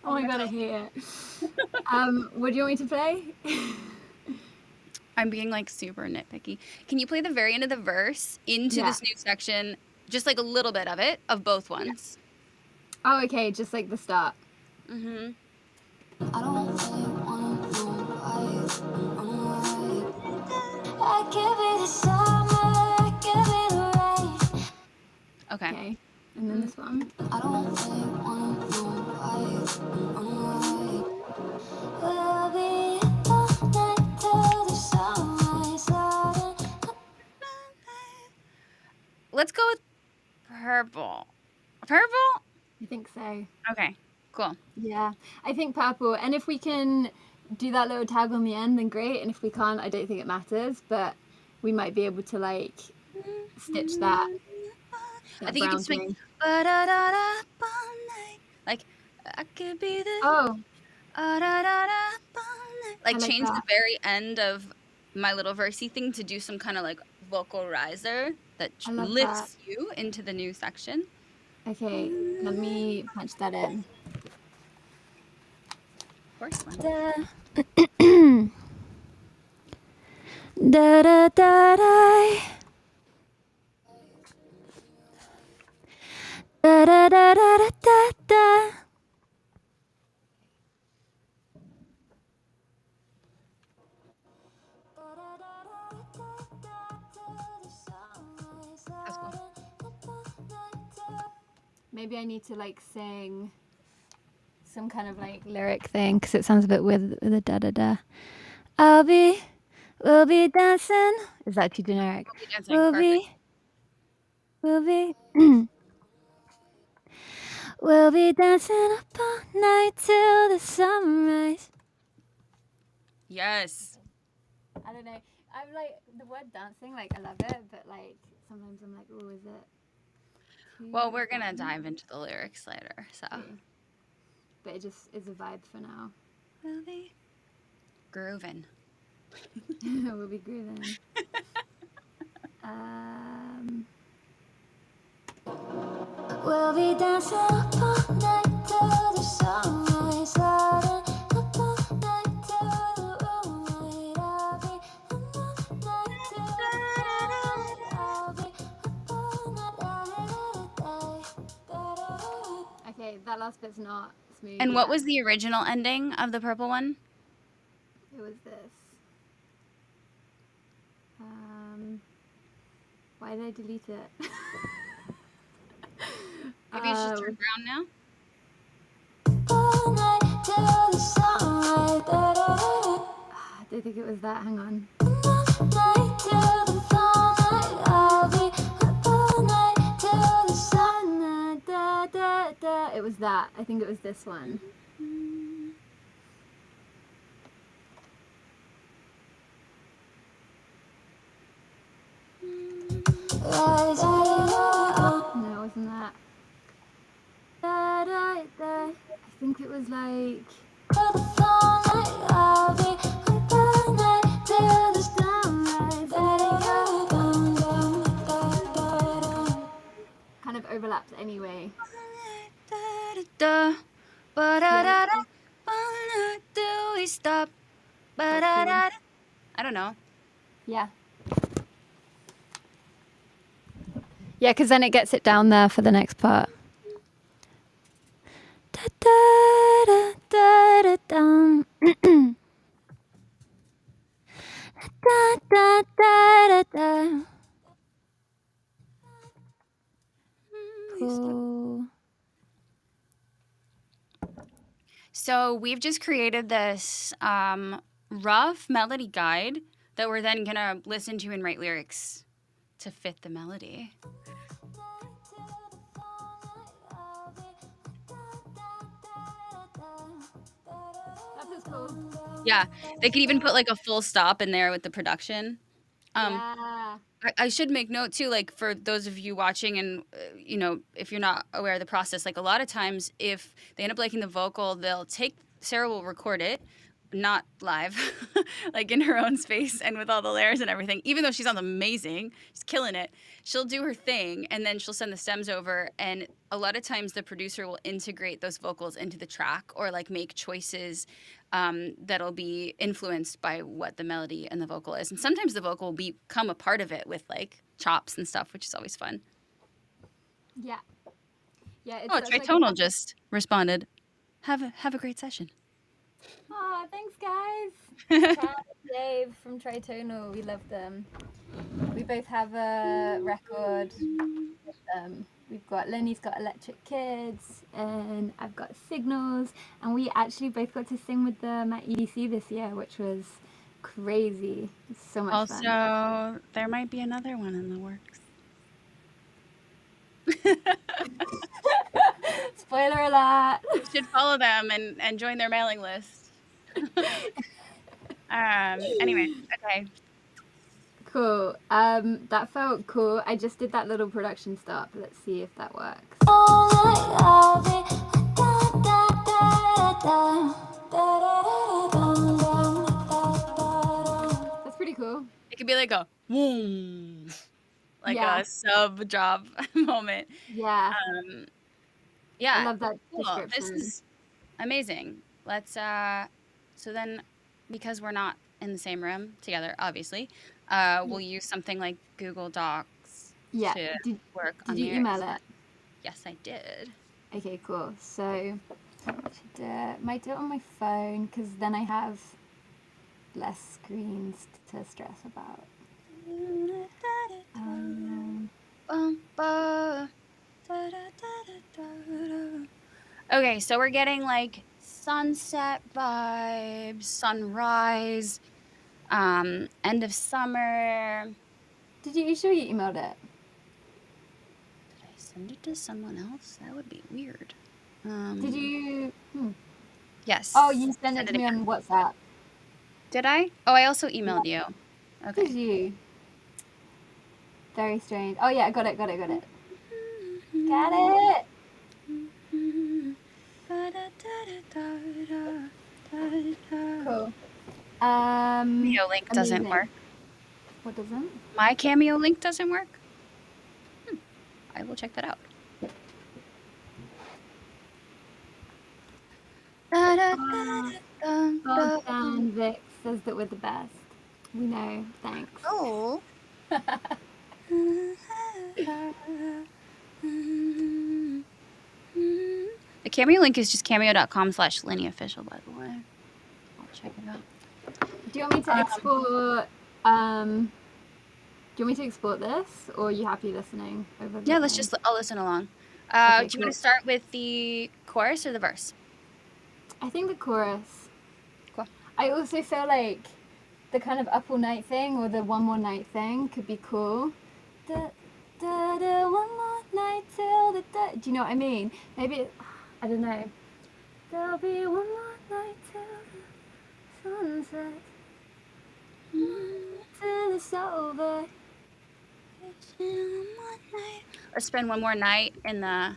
Oh my god, I hate it. What do you want me to play? I'm being like super nitpicky. Can you play the very end of the verse into this new section? Just like a little bit of it, of both ones. Oh, okay, just like the start. Mm-hmm. I don't really wanna know why I give it the summer, I give it the rain. Okay, and then this one. I don't really wanna know why we'll be up all night till the sunrise. Let's go with purple. Purple? I think so. Okay, cool. Yeah, I think purple. And if we can do that little tag on the end, then great. And if we can't, I don't think it matters. But we might be able to like stitch that. I think you can swing. Like I could be the. Oh. Like like change the that. very end of my little versey thing to do some kind of like vocal riser that I love lifts you into the new section. Okay, let me punch that in. Of course. Da da da da. Da da da da da da. That's cool. Maybe I need to like sing some kind of like lyric thing because it sounds a bit weird with a da da da. We'll be dancing. Is that too generic? We'll be We'll be dancing up all night till the sunrise. Yes. I don't know. I'm like the word dancing, like I love it, but like sometimes I'm like, oh, is it? Well, we're gonna dive into the lyrics later, so. Okay. But it just is a vibe for now. We'll be grooving. We'll be grooving. We'll be dancing up all night till the sunrise. Sliding up all night till the moonlight. I'll be up all night till the sunrise. I'll be up all night. Okay, that last bit's not smooth. And what yet. was the original ending of the purple one? It was this. Why did I delete it? Maybe you should turn brown now. All till the sunlight. I don't think it was that. Hang on. Night till the sunlight. I'll be up all night till the sun. Da, da, da. It was that. I think it was this one. Rise up. No, it wasn't that. Da, da, da. I think it was like. Till the sunlight. I'll be up all night till the sunrise. Kind of overlapped anyway. Da, ba-da-da-da, do we stop? Ba-da-da-da. I don't know. Yeah. Yeah, because then it gets it down there for the next part. Da, da, da, da, da, dum. Da, da, da, da, da. Cool. So we've just created this rough melody guide that we're then gonna listen to and write lyrics to fit the melody. That feels cool. Yeah, they could even put like a full stop in there with the production. Yeah. I should make note too, like for those of you watching and, you know, if you're not aware of the process, like a lot of times if they end up liking the vocal, Sarah will record it, not live, like in her own space and with all the layers and everything. Even though she sounds amazing, she's killing it, she'll do her thing and then she'll send the stems over. And a lot of times the producer will integrate those vocals into the track or like make choices that'll be influenced by what the melody and the vocal is. And sometimes the vocal will become a part of it with like chops and stuff, which is always fun. Yeah. Yeah. Oh, Tritonal just responded. Have a great session. Oh, thanks, guys. Chad, Dave from Tritonal, we love them. We both have a record with them. We've got Linney's got Electric Kids, and I've got Signals, and we actually both got to sing with them at EDC this year, which was crazy. It's so much fun. Also, there might be another one in the works. Spoiler alert. You should follow them and join their mailing list. Anyway, okay. Cool. That felt cool. I just did that little production stop. Let's see if that works. That's pretty cool. It could be like a boom, like Yeah. a sub drop moment. Yeah. Yeah. I love that Cool. description. This is amazing. Let's so then, because we're not in the same room together, obviously, we'll use something like Google Docs Yeah. to Did work on you the email lyrics. it? Yes, I did. Okay, cool. So might do it on my phone because then I have less screens to stress about. Okay, so we're getting like sunset vibes, sunrise, end of summer. Are you sure you emailed it? Did I send it to someone else? That would be weird. Did you? Yes. Oh, you sent it Send to it me on WhatsApp. Did I? Oh, I also emailed you. Did Okay. you? Very strange. Oh yeah, got it. Got it. Cool. Cameo link doesn't amazing. work. What doesn't? My Cameo link doesn't work. I will check that out. God damn, Vic says that we're the best. We know. Thanks. Oh. The Cameo link is just cameo.com/LinneyOfficial, by the way. I'll check it out. Do you want me to export? Do you want me to export this, or are you happy listening over? Yeah, I'll listen along. Do you want cool. to start with the chorus or the verse? I think the chorus. Cool. I also feel like the kind of up all night thing or the one more night thing could be cool. Da, da, da, one more night till the da. Do you know what I mean? Maybe, I don't know. There'll be one more night till the sunset. Till it's over. Or spend one more night in the.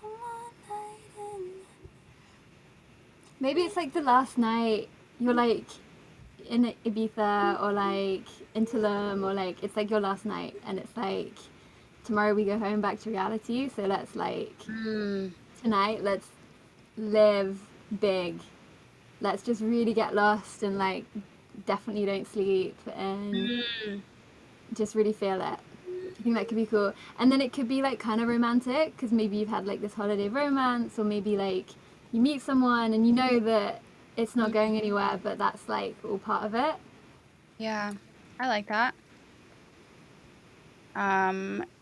One more night in. Maybe it's like the last night you're like in Ibiza or like in Tulum or like it's like your last night and it's like tomorrow we go home back to reality. So let's like tonight let's live big. Let's just really get lost and like definitely don't sleep and just really feel it. I think that could be cool. And then it could be like kind of romantic because maybe you've had like this holiday romance or maybe like you meet someone and you know that it's not going anywhere, but that's like all part of it. Yeah, I like that.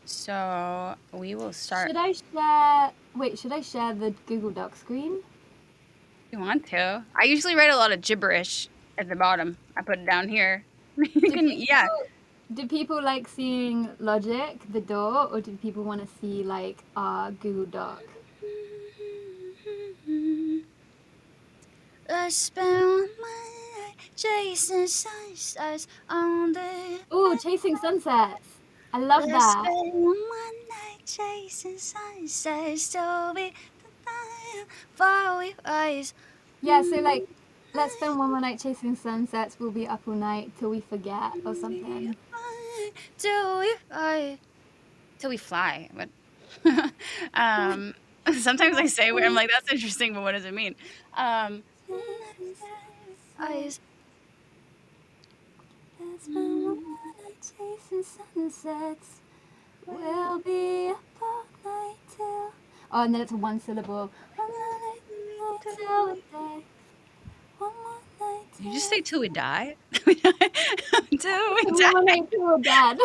So we will start. Should I share the Google Doc screen? If you want to. I usually write a lot of gibberish at the bottom. I put it down here. You can, yeah. Do people like seeing Logic, the door, or do people want to see like our Google Doc? I spend my night chasing sunsets on the. Oh, Chasing Sunsets. I love I that. spend my night chasing sunsets to be far your eyes. Yeah, so like, let's spend one more night chasing sunsets. We'll be up all night till we forget or something. Till we fly. But sometimes I say where I'm like, that's interesting, but what does it mean? Eyes. Let's spend one more night chasing sunsets. We'll be up all night till. Oh, and then it's a one syllable. One more night till we die. One more night. Did you just say till we die? Till we die. One more night till we're dead.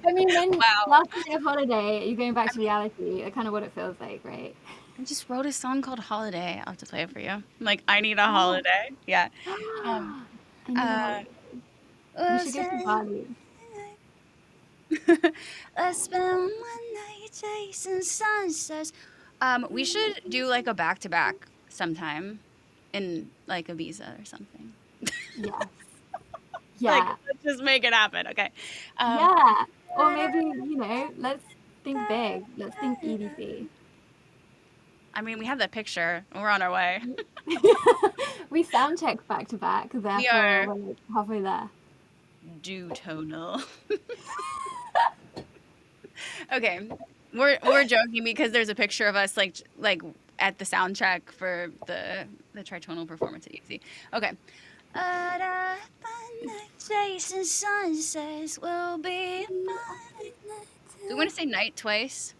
I mean, when Wow. last day of holiday, you're going back to reality. That's kind of what it feels like, right? I just wrote a song called Holiday. I'll have to play it for you. Like, I need a holiday. Yeah. I need a holiday. We should go to Bali. Let's spend one night chasing sunsets. We should do like a back-to-back sometime in like Ibiza or something. Yes. Yeah. Like, let's just make it happen, okay? Yeah. Or maybe, you know, let's think big. Let's think EDC. I mean, we have that picture. We're on our way. We sound check back to back, therefore are. we're like halfway there. Tonal. Okay, we're joking because there's a picture of us like at the soundtrack for the tritonal performance at UC. Okay. Chasing sunsets will be. Do we want to say night twice?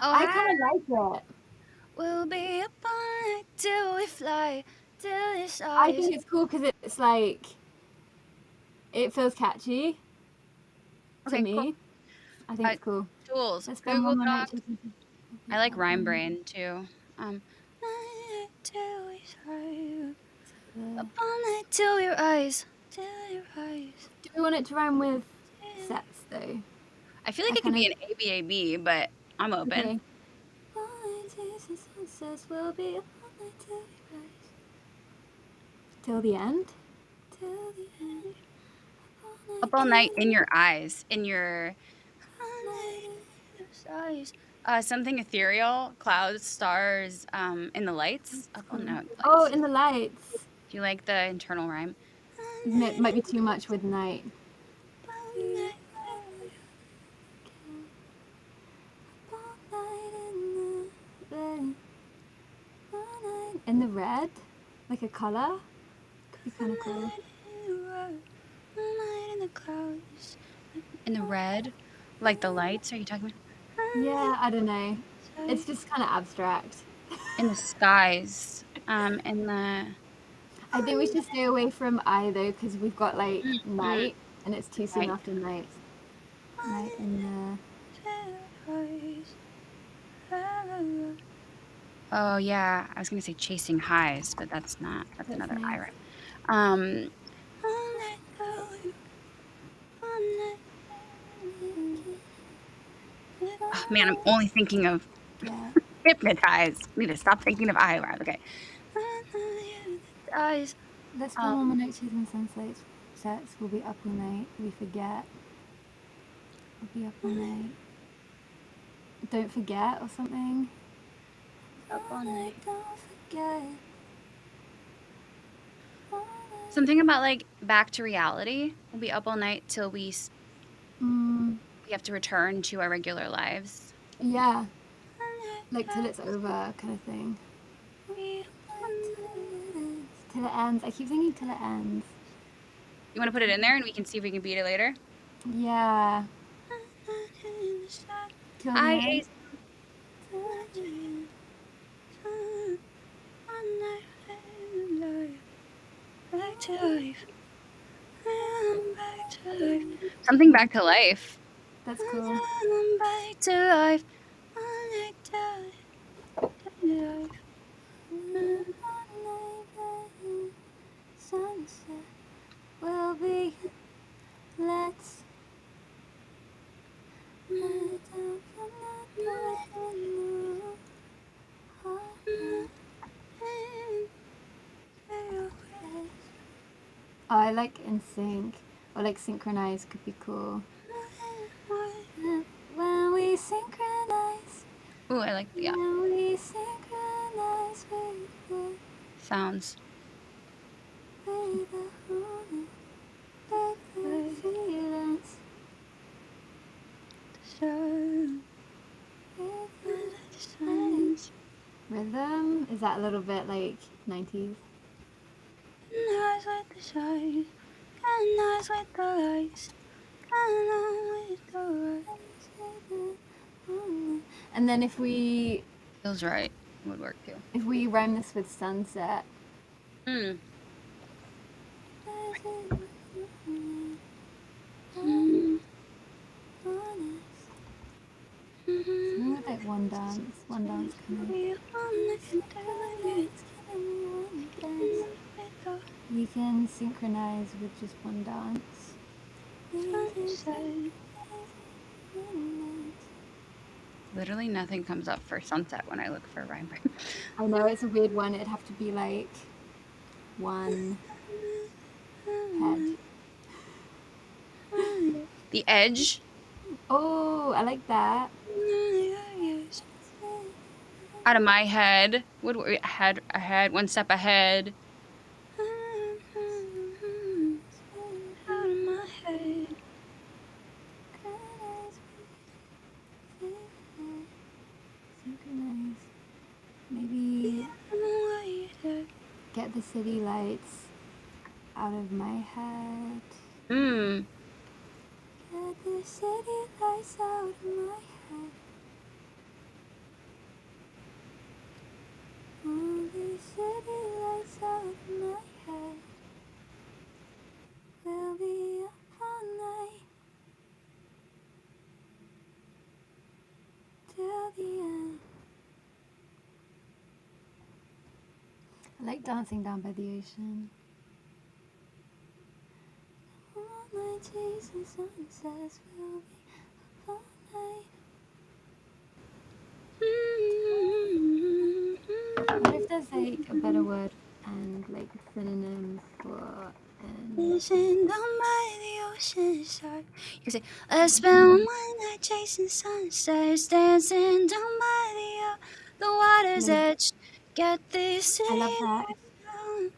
Oh, I kind of like it. We'll be apart till we fly, till it's I think it's cool because it's like, it feels catchy to me. Cool. I think it's cool. Tools. Let's spend Google one more night Doc. chasing- I like Rhyme Brain too. Till we fly, up all night till your eyes, till your eyes. Do we want it to rhyme with sets though? I feel like it could be an ABAB, but I'm open. Okay. All night chasing sunsets will be up all night till we rise. Till the end? Till the end. Up all night in your eyes, in your eyes. Something ethereal, clouds, stars, in the lights. Up all night. Oh, in the lights. Do you like the internal rhyme? It might be too much with night. In the red? Like a color? Could be kind of cool. In the clouds. In the red? Like the lights? Are you talking about? Yeah, I don't know. It's just kind of abstract. In the skies. In the. I think we should stay away from I though, because we've got like night, and it's too soon Night. after night. Night in Oh yeah, I was gonna say chasing highs, but that's not. That's That's another nice. high, right? Um, oh, man, I'm only thinking of Yeah. hypnotized. Need to stop thinking of I. Okay. Eyes. Let's film all my night chasing sunsets. Sets. We'll be up all night. We forget. We'll be up all night. Don't forget or something. Up all night. Don't forget. Something about like back to reality. We'll be up all night till we have to return to our regular lives. Yeah. Like till it's over, kind of thing. Till it ends. I keep thinking till it ends. You want to put it in there and we can see if we can beat it later? Yeah. Till the end. Something back to life. That's cool. Back to life. Sunset will be. Let's lay down from the dark blue. Oh, I like in sync. Or like synchronize could be cool. When we synchronize, Ooh, I like when we synchronize with sounds. the holy, with the feelings, with the signs. Rhythm? Is that a little bit like 90s? Nice with the shine, and nice with the lights, and on with the light. And then if we Feels right. Would work too. rhyme this with sunset, Hmm. something with like one dance kind of. We can synchronize with just one dance. Literally nothing comes up for sunset when I look for rhyme. I know it's a weird one. It'd have to be like one head. The edge. Oh, I like that. Out of my head. Would ahead, one step ahead. Out of my head. Synchronize. Maybe get the city lights out of my head. Hmm. Get the city lights out of my head. All the city lights out of my head. We'll be up all night till the end. I like dancing down by the ocean. All night chasing sunsets. We'll be up all night. What if there's like a better word and like synonyms for and Dancing down by the ocean side. You can say, I spend my night chasing sunsets, dancing down by the water's Amazing. edge. Get this I love city that. down.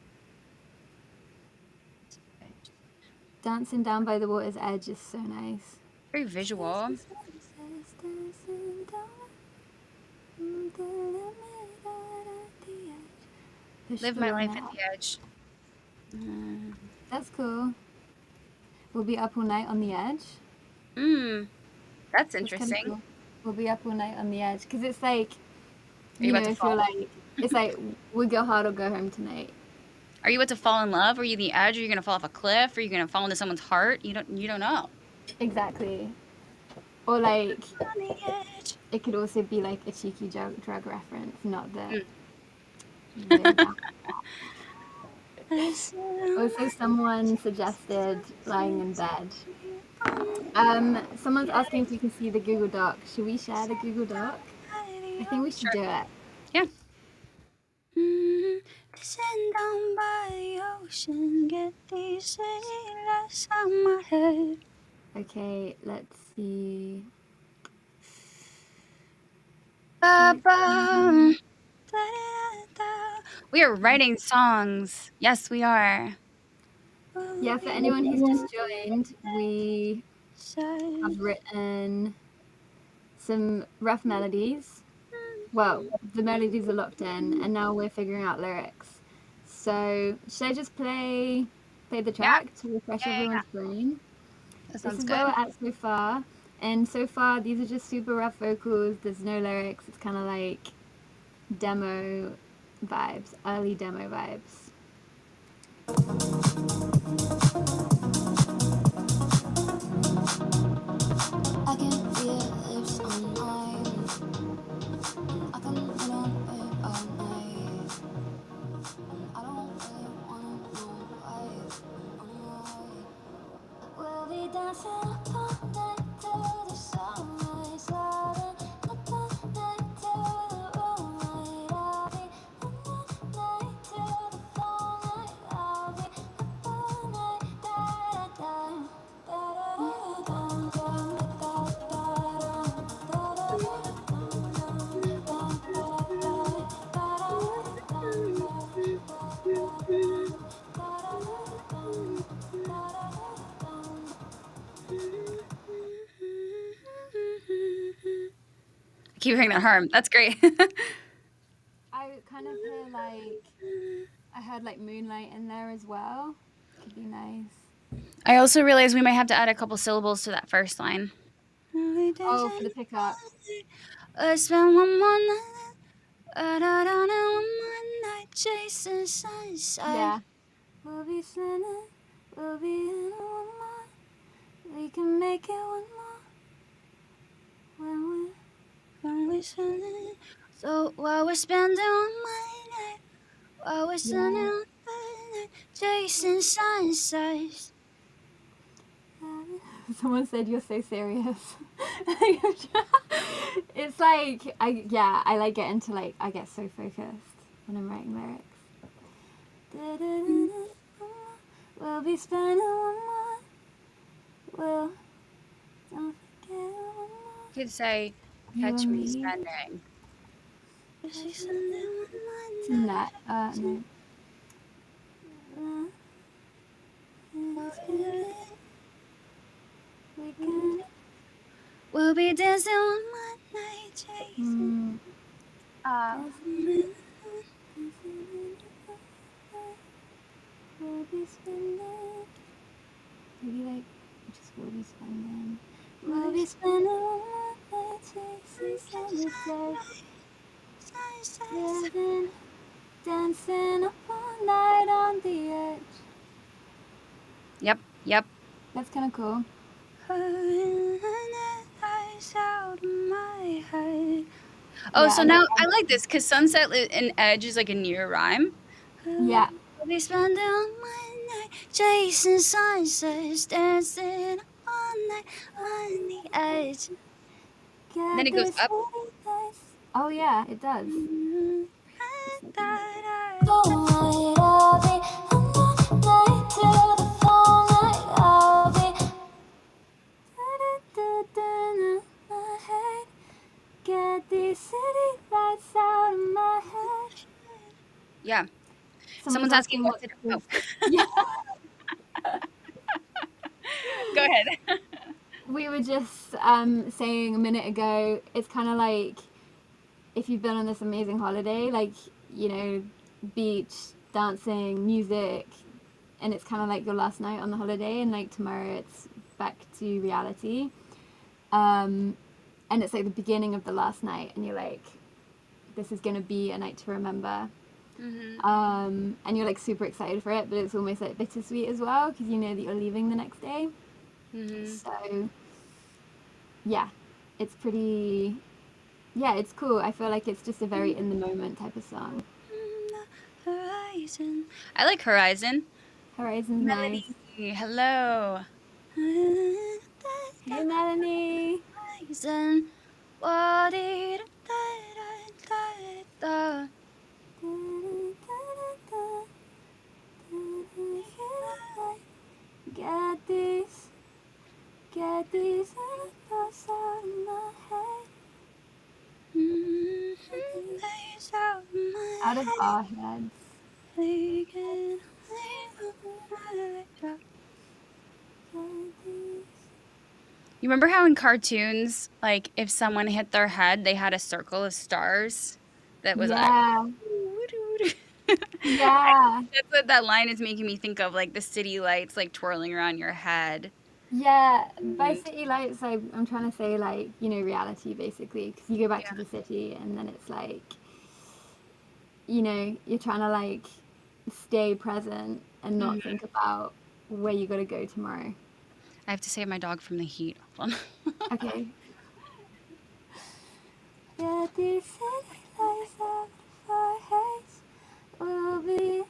Dancing down by the water's edge is so nice. Very visual. Sunsets dancing down the limit at the edge. Push Live the my line life at out. the edge. That's cool. We'll be up all night on the edge. That's That's kinda interesting. cool. We'll be up all night on the edge because it's like, you you know, about to if you're fall? like, it's like we go hard or go home tonight. Are you about to fall in love? Are you the edge? Are you gonna fall off a cliff? Are you gonna fall into someone's heart? You don't know. Exactly. Or like, On the edge. it could also be like a cheeky drug reference, not that Mm. we're about. Also, someone suggested lying in bed. Someone's asking if we can see the Google Doc. Should we share the Google Doc? I think we should Sure. do it. Yeah. Sitting down by the ocean, get these city lights out my head. Okay, let's see. Ba-bum. Da-da-da-da. We are writing songs. Yes, we are. Yeah, for anyone who's just joined, we have written some rough melodies. Well, the melodies are locked in, and now we're figuring out lyrics. So, should I just play the track to refresh everyone's brain? That This sounds is where good. we're at so far. And so far, these are just super rough vocals. There's no lyrics. It's kind of like demo vibes, early demo vibes. I can feel your lips on mine. I can lean on it all night. And I don't really wanna know why. We'll be dancing up all night till the sunrise, darling. Up all night till the moonlight. I'll be up all night till the fall night. I'll be up all night, da da da, da da da I keep hearing that harm. That's great. I kind of hear I heard like moonlight in there as well. Could be nice. I also realized we might have to add a couple syllables to that first line. Oh, for the pickup. I spent one more night, one more night chasing sunshine. Yeah. We'll be spinning, we'll be in one more. We can make it one more. When we're spending, so while we're spending one more night, while we're spending one more night chasing sunshine. Someone said you're so serious. It's like I like get into I get so focused when I'm writing lyrics. We'll be spending one more. We'll don't forget one more. You could say, You catch and me me. spending. No. No. We can. We'll be dancing one more night chasing. We'll be spending. Maybe just we'll be spending. We'll be spending one more night chasing sunset. Living, dancing up all night on the edge. Yep. That's kind of cool. Oh, Yeah, so I now like I like this because sunset and edge is like a near rhyme. Yeah. We'll be spending one night chasing sunsets, dancing all night on the edge. Then it goes up. Oh yeah, it does. Get these city lights out of my head. Yeah. Someone's asking what to do. Yeah. Go ahead. We were just saying a minute ago, it's kind of like if you've been on this amazing holiday, beach, dancing, music, and it's kind of like your last night on the holiday, and tomorrow it's back to reality. And it's like the beginning of the last night, and you're like, this is going to be a night to remember. Mm-hmm. And you're super excited for it, but it's almost bittersweet as well, because you know that you're leaving the next day. Mm-hmm. So yeah, it's pretty Yeah, it's cool. I feel like it's just a very in the moment type of song. Horizon. I like Horizon. Horizon's nice. Melody, hello. Hey, Melanie. Horizon. What did Get these thoughts out of my head. Out of our heads. You remember how in cartoons, like if someone hit their head, they had a circle of stars that was like, Yeah. that's Yeah. what that line is making me think of, like the city lights like twirling around your head. Yeah. By And city lights, I'm trying to say, like, you know, reality basically. Because you go back yeah. to the city and then it's like, you know, you're trying to like stay present and not Mhm. think about where you got to go tomorrow. I have to save my dog from the heat. Hold on. Okay. Get these city lights out of our heads. We'll be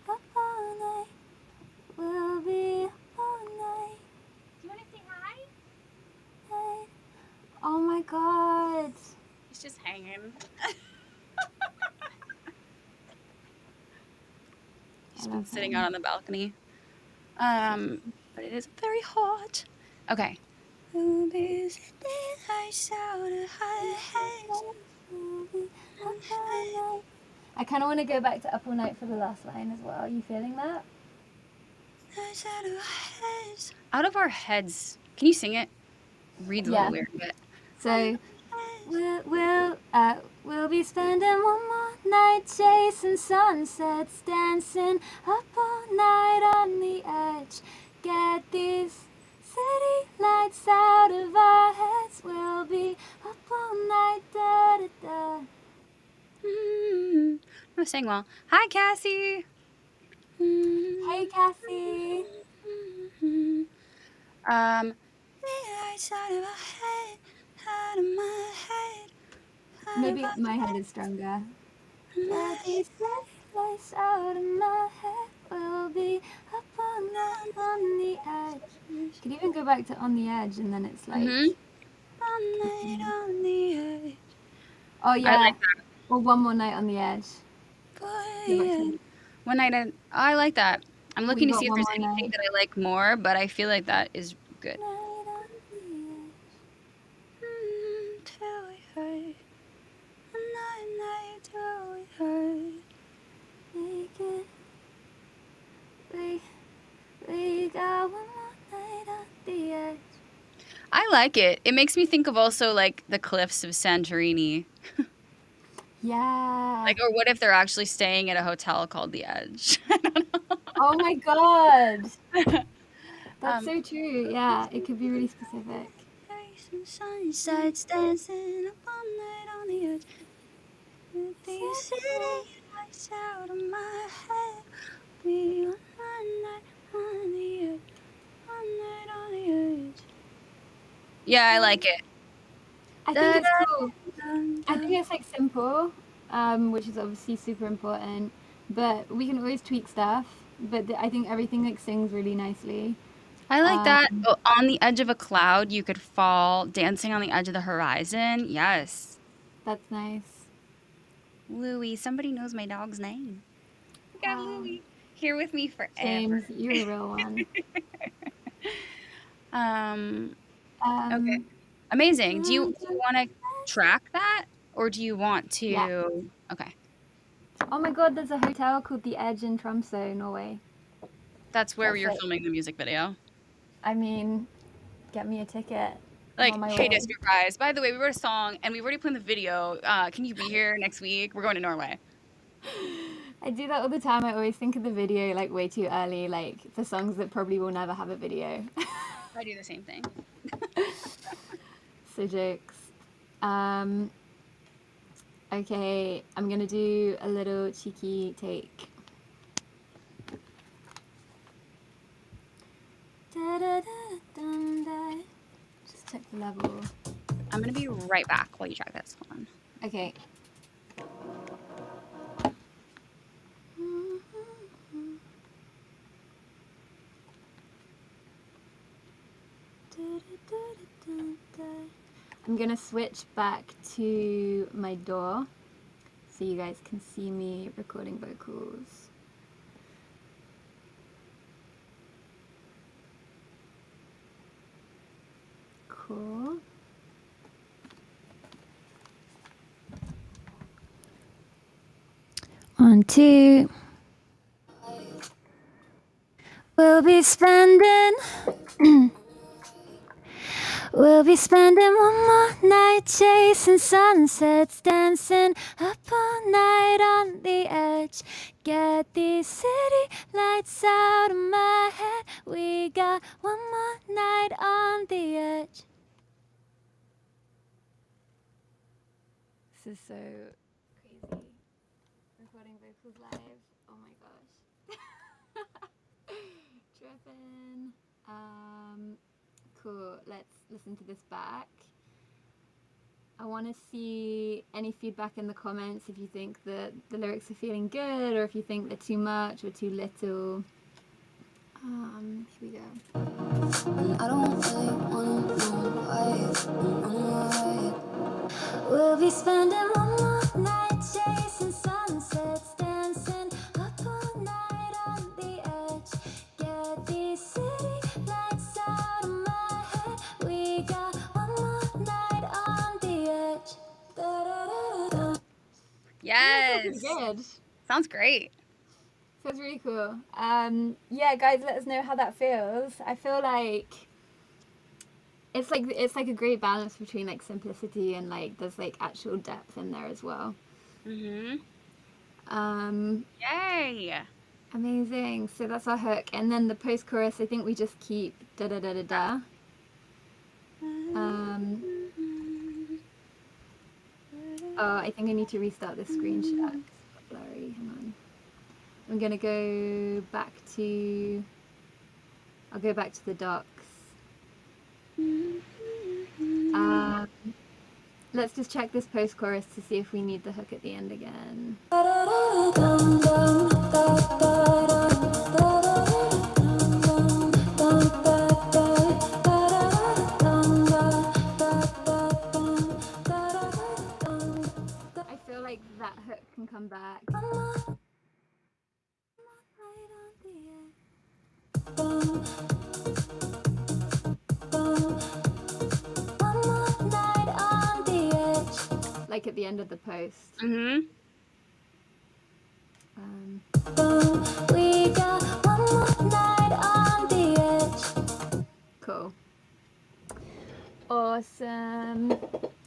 up all night. We'll be up all night. Do you want to say hi? Night. Oh my god. He's just hanging. I He's been love sitting him. out on the balcony. But it is very hot. Okay. We'll be sitting lights out of our heads. We'll be up all night. I kind of want to go back to Up All Night for the last line as well. Are you feeling that? Out of our heads. Can you sing it? Reads a little Yeah. weird, but So we'll be spending one more night chasing sunsets, dancing up all night on the edge. Get these city lights out of our heads. We'll be up all night, da da da. I'm not saying well. Hi, Cassie. Hey, Cassie. Lights out of my head, out of my head, out of Maybe my my head is stronger. Get these city lights out of my head. We'll be up all night on the edge. Could even go back to On the Edge and then it's like, One night on the edge. oh I yeah, like that. or One More Night on the Edge. Go back Boy, to one night, I like that. I'm We looking to Got see if One there's More anything Night. that I like more, but I feel like that is good. Night on the edge. Till we hurt. Night till we hurt. We got one more night on the edge. I like it. It makes me think of also like the cliffs of Santorini. Yeah. Like, or what if they're actually staying at a hotel called The Edge? I don't know. Oh my god. That's Um, so true. Yeah, it could be really specific. Sunsets dancing up all night on the edge. With these city lights out of my head. We one night on the edge. One night on the edge. Yeah, I like it. I think it's cool. I think it's like simple, which is obviously super important. But we can always tweak stuff. But I think everything like sings really nicely. I like that. Um, Oh, on the edge of a cloud, you could fall dancing on the edge of the horizon. Yes. That's nice. Louie, somebody knows my dog's name. We got Wow. Louie here with me forever. James, you're a real one. Okay. Um, Amazing. Do you want to track that or do you want yeah. to? Okay. Oh my god, there's a hotel called The Edge in Tromsø, Norway. That's where That's you're it. filming the music video. I mean, get me a ticket. I'm Like, on my hey, way. Disco Guys, by the way, we wrote a song and we've already put in the video. Can you be here next week? We're going to Norway. I do that all the time. I always think of the video like way too early, like for songs that probably will never have a video. I do the same thing. So jokes. Okay, I'm gonna do a little cheeky take. Da, da, da, dum, da. Just check the level. I'm gonna be right back while you track this. Hold on. Okay. I'm gonna switch back to my DAW so you guys can see me recording vocals. Cool. One, two. We'll be spending We'll be spending one more night chasing sunsets, dancing up all night on the edge. Get these city lights out of my head. We got one more night on the edge. This is so crazy. Recording vocals live. Oh my gosh. Tripping. Cool. Let's listen to this back. I want to see any feedback in the comments if you think that the lyrics are feeling good or if you think they're too much or too little. Here we go. I don't really wanna know why. We'll be spending one more night chasing sunsets, dancing up all night on the edge. Get these city lights out of my head. We got one more night on the edge. Da-da-da-da-da. Yes. Pretty good. Sounds great. Sounds really cool. Yeah, guys, let us know how that feels. I feel like it's like a great balance between like simplicity and like there's like actual depth in there as well. Yay. Amazing. So that's our hook, and then the post chorus. I think we just keep da da da da da. Oh, I think I need to restart this screenshot. It's blurry. Hang on. I'm gonna go back to. I'll go back to the docs. Let's just check this post-chorus to see if we need the hook at the end again. I feel like that hook can come back. Like at the end of the post. We got one more night on the edge. Cool. Awesome.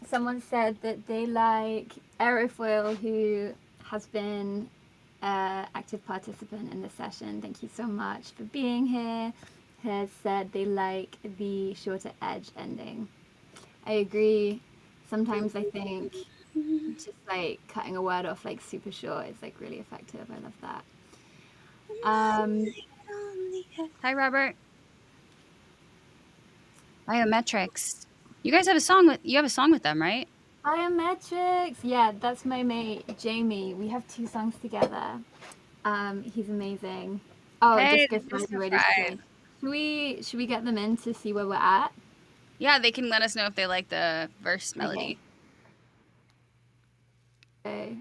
Someone said that they like Aerofoil, who has been an active participant in the session. Thank you so much for being here. Has said they like the shorter edge ending. I agree. Sometimes I think just like cutting a word off like super short is like really effective. I love that. Hi, Robert. Biometrics. You guys have a song with them, right? Biometrics. Yeah, that's my mate Jamie. We have 2 songs together. He's amazing. Oh, Hey, Disco Fry's already played. Should we get them in to see where we're at? Yeah, they can let us know if they like the verse melody. Okay.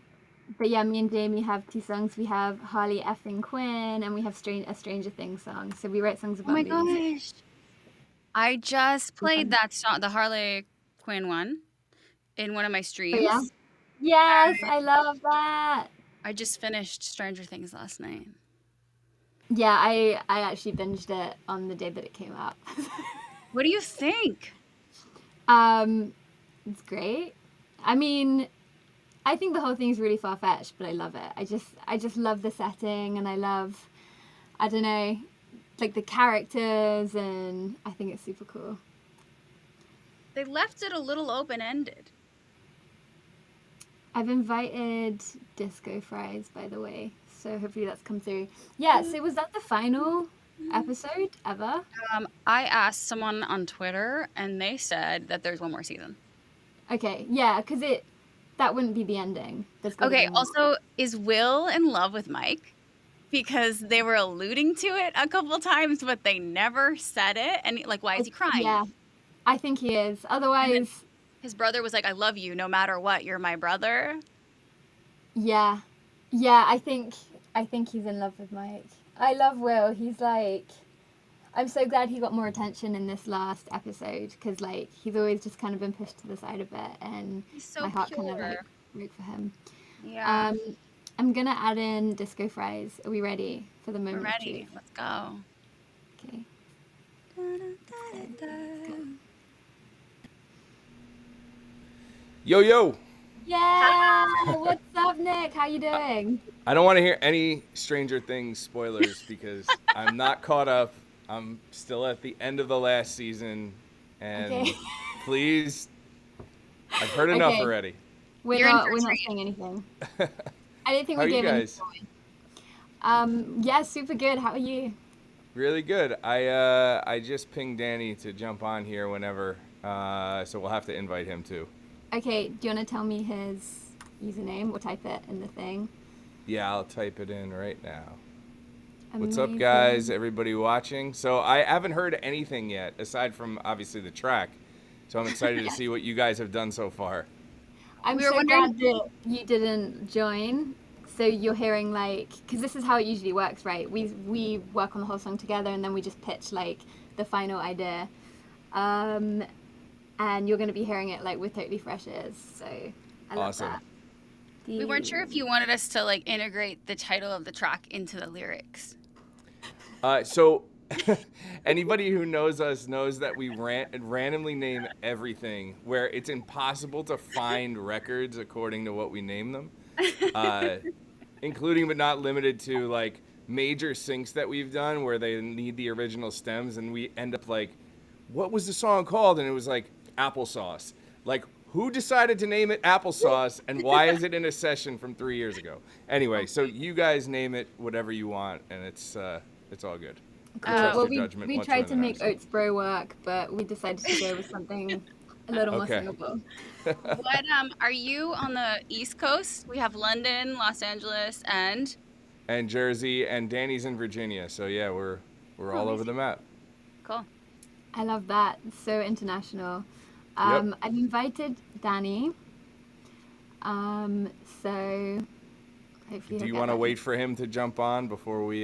But yeah, me and Jamie have 2 songs. We have Harley effing Quinn, and we have a Stranger Things song. So we write songs about movies. Oh my gosh. I just played that song, the Harley Quinn one, in one of my streams. Oh, yeah? Yes, I love that. I just finished Stranger Things last night. Yeah, I actually binged it on the day that it came out. What do you think? It's great. I mean, I think the whole thing is really far-fetched, but I love it. I just love the setting, and I love, I don't know, like the characters, and I think it's super cool. They left it a little open-ended. I've invited Disco Fries, by the way, so hopefully that's come through. Yeah, so was that the final episode ever? I asked someone on Twitter, and they said that there's one more season. Okay, yeah, because that wouldn't be the ending. There's gotta Okay, be more. also, is Will in love with Mike? Because they were alluding to it a couple times, but they never said it. And like, why is he crying? Yeah, I think he is. And then Otherwise, his brother was like, I love you no matter what. You're my brother. yeah, I think he's in love with Mike. I love Will. He's like, I'm so glad he got more attention in this last episode because like he's always just kind of been pushed to the side a bit, and He's so my heart pure. kind of like broke for him. Yeah. I'm gonna add in disco fries. Are we ready for the We're moment? ready. Let's go. Okay. Yo, yo. Yeah. What's up, Nick? How you doing? I don't want to hear any Stranger Things spoilers because I'm not caught up. I'm still at the end of the last season. And Okay. please, I've heard enough Okay. already. We're You're in not for a treat. saying anything. I didn't think How we are you gave any guys? Yeah, super good. How are you? Really good. I just pinged Danny to jump on here whenever, so we'll have to invite him too. Okay, do you want to tell me his username? We'll type it in the thing. Yeah, I'll type it in right now. What's up, Amazing. guys? Everybody watching? So I haven't heard anything yet, aside from obviously the track. So I'm excited to see what you guys have done so far. I'm We were so wondering- glad that you didn't join. So you're hearing like, because this is how it usually works, right? We work on the whole song together, and then we just pitch like the final idea. And you're going to be hearing it like with totally fresh ears. So I love Awesome. that. We weren't sure if you wanted us to like integrate the title of the track into the lyrics. So anybody who knows us knows that we randomly name everything where it's impossible to find records according to what we name them, including but not limited to like major syncs that we've done where they need the original stems and we end up like, what was the song called? And it was like applesauce. Like, who decided to name it applesauce and why is it in a session from 3 years ago? Anyway, so you guys name it whatever you want and it's all good. Trust Well, your judgment we once tried to we're in make the Oats Bro work, but we decided to go with something a little more Okay. singable. What are you on the East Coast? We have London, Los Angeles, and and Jersey, and Danny's in Virginia. So yeah, we're all over the map. cool. I love that. It's so international. Yep. I've invited Danny. So hopefully Do he'll you get want to back. wait for him to jump on before we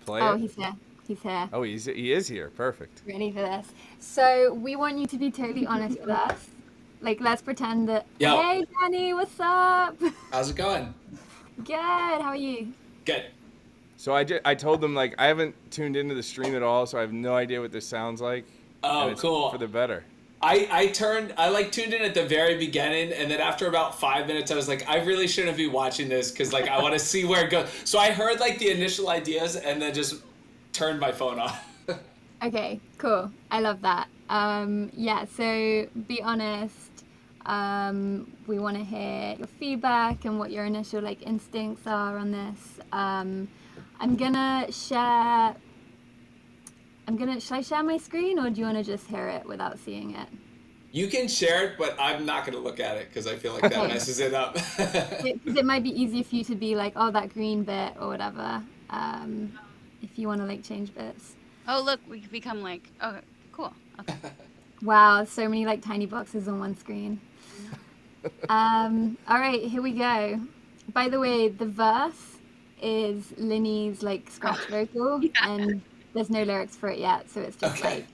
play Oh, it? he's here. He's here. Oh, he is here. Perfect. Ready for this. So we want you to be totally honest with us. Like, let's pretend that. Yo. Hey, Danny, what's up? How's it going? Good. How are you? Good. So I told them like I haven't tuned into the stream at all, so I have no idea what this sounds like. Oh, and it's cool. For the better. I tuned in at the very beginning, and then after about 5 minutes, I was like, I really shouldn't be watching this because like I want to see where it goes. So I heard like the initial ideas, and then just turned my phone off. Okay, cool. I love that. Yeah, so be honest. We want to hear your feedback and what your initial like instincts are on this. I'm gonna share. Should I share my screen, or do you want to just hear it without seeing it? You can share it, but I'm not going to look at it because I feel like that Okay. messes it up. It might be easier for you to be like, oh, that green bit or whatever. If you want to like change bits. Oh, look, we could become like, oh, cool. Okay. Wow, so many like tiny boxes on one screen. All right, here we go. By the way, the verse is Linney's like scratch vocal, and there's no lyrics for it yet, so it's just Okay. like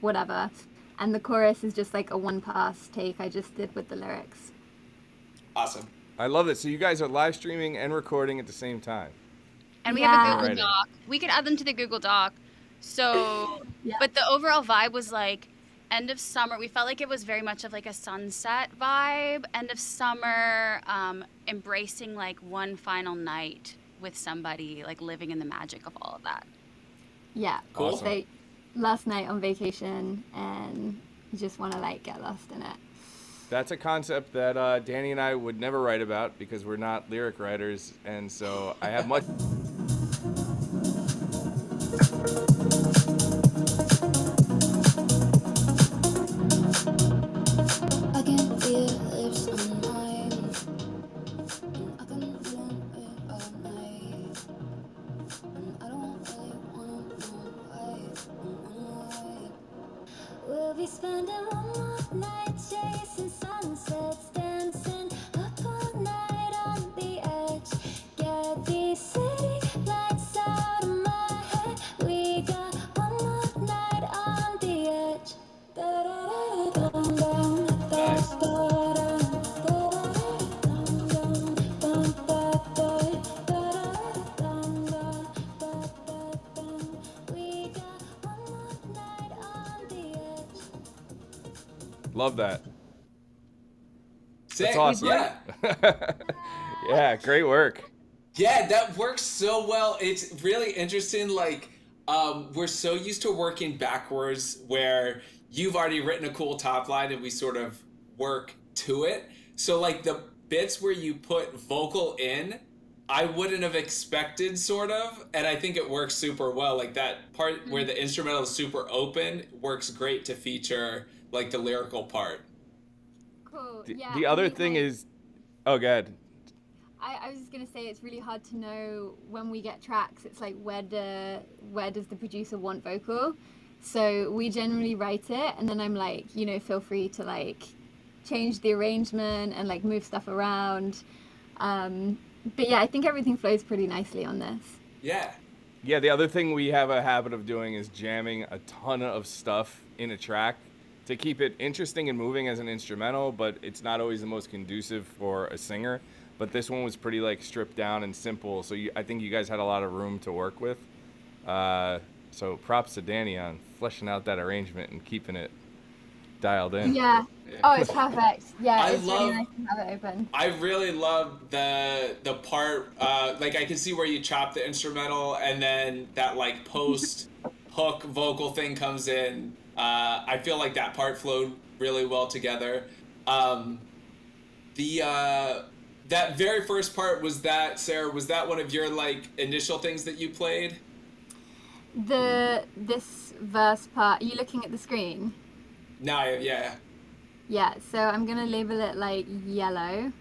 whatever. And the chorus is just like a one pass take I just did with the lyrics. Awesome. I love it. So you guys are live streaming and recording at the same time. And we have a Yeah. Google Right. Doc. We could add them to the Google Doc. So, Yeah. but the overall vibe was like end of summer. We felt like it was very much of like a sunset vibe. End of summer, embracing like one final night with somebody, like living in the magic of all of that. Yeah. Cool. It's like last night on vacation, and you just want to like get lost in it. That's a concept that Danny and I would never write about because we're not lyric writers, and so I have much. I can Love that. Sick. That's awesome. Yeah. Yeah, great work. Yeah, that works so well. It's really interesting. Like, we're so used to working backwards where you've already written a cool top line and we sort of work to it. So, like, the bits where you put vocal in, I wouldn't have expected, sort of. And I think it works super well. Like, that part where the instrumental is super open works great to feature, like, the lyrical part. Cool. The, Yeah. the I other think, thing like, is, oh, God. I was just gonna say it's really hard to know when we get tracks. It's like where does the producer want vocal? So we generally write it, and then I'm like, feel free to like change the arrangement and like move stuff around. But yeah, I think everything flows pretty nicely on this. Yeah. Yeah, the other thing we have a habit of doing is jamming a ton of stuff in a track to keep it interesting and moving as an instrumental, but it's not always the most conducive for a singer. But this one was pretty like stripped down and simple, so I think you guys had a lot of room to work with. So props to Danny on fleshing out that arrangement and keeping it dialed in. Yeah. Oh, it's perfect. Yeah, I it's really love- nice to have it open. I really love the part, like I can see where you chop the instrumental and then that like post hook vocal thing comes in. I feel like that part flowed really well together. That very first part, was that, Sarah, was that one of your like initial things that you played? This verse part. Are you looking at the screen? No, yeah. Yeah. So I'm gonna label it like yellow.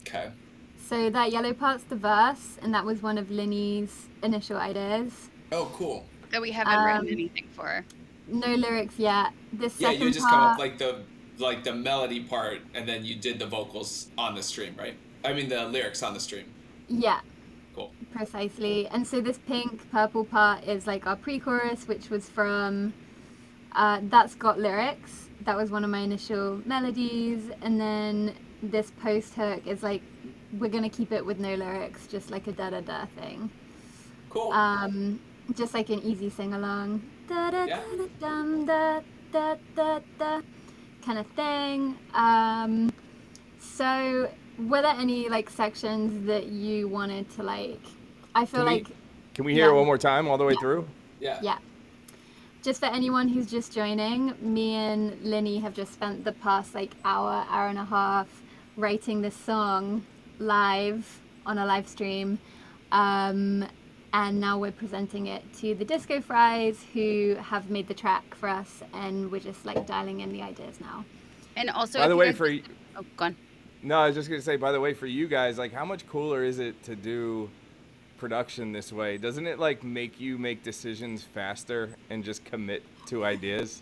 Okay. So that yellow part's the verse, and that was one of Linney's initial ideas. Oh, cool. That we haven't written anything for. No lyrics yet. This Yeah, second you just part, come up like the melody part, and then you did the vocals on the stream, right? I mean the lyrics on the stream. yeah, Cool. precisely. And so this pink purple part is like our pre-chorus, which was from That's Got Lyrics. That was one of my initial melodies. And then this post hook is like, we're gonna keep it with no lyrics, just like a da da da thing. Cool. Just like an easy sing along, da da Yeah. da dum da da da da kind of thing. So were there any like sections that you wanted to like? I feel like Can we hear it Yeah. one more time all the way through? Yeah. yeah. Just for anyone who's just joining, me and Linney have just spent the past like hour and a half writing this song live on a live stream. And now we're presenting it to the Disco Fries, who have made the track for us, and we're just like dialing in the ideas now. And also, By if the you way, guys- oh, go on. No, I was just gonna say, by the way, for you guys, like, how much cooler is it to do production this way? Doesn't it like make you make decisions faster and just commit to ideas?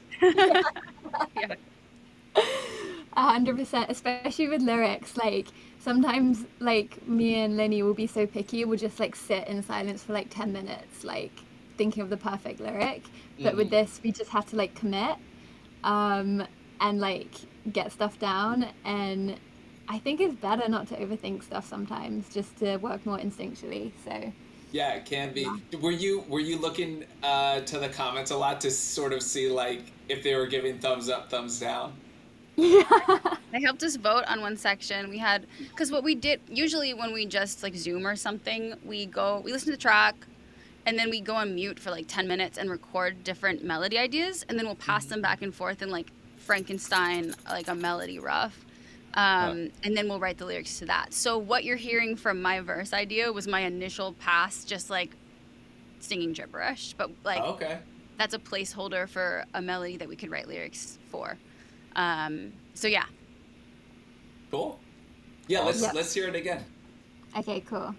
100%, especially with lyrics. Like sometimes, like me and Linney will be so picky, we'll just like sit in silence for like 10 minutes, like thinking of the perfect lyric. But with this, we just had to like commit, and like get stuff down. And I think it's better not to overthink stuff sometimes, just to work more instinctually. So Yeah, it can be. Were you looking to the comments a lot to sort of see like if they were giving thumbs up, thumbs down? They helped us vote on one section. We had, because what we did usually when we just like Zoom or something, we listen to the track, and then we go on mute for like 10 minutes and record different melody ideas, and then we'll pass them back and forth in like Frankenstein, like a melody rough. And then we'll write the lyrics to that. So what you're hearing from my verse idea was my initial pass, just like singing gibberish, but like Oh, okay. that's a placeholder for a melody that we could write lyrics for. So yeah. Cool. Yeah, Yep. let's hear it again. okay, cool.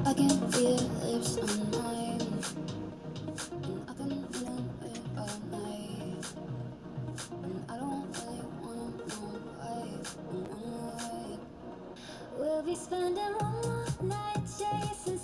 I can feel your lips on mine, and I can feel it all night. And I don't really wanna know why. We'll be spending one more night chasing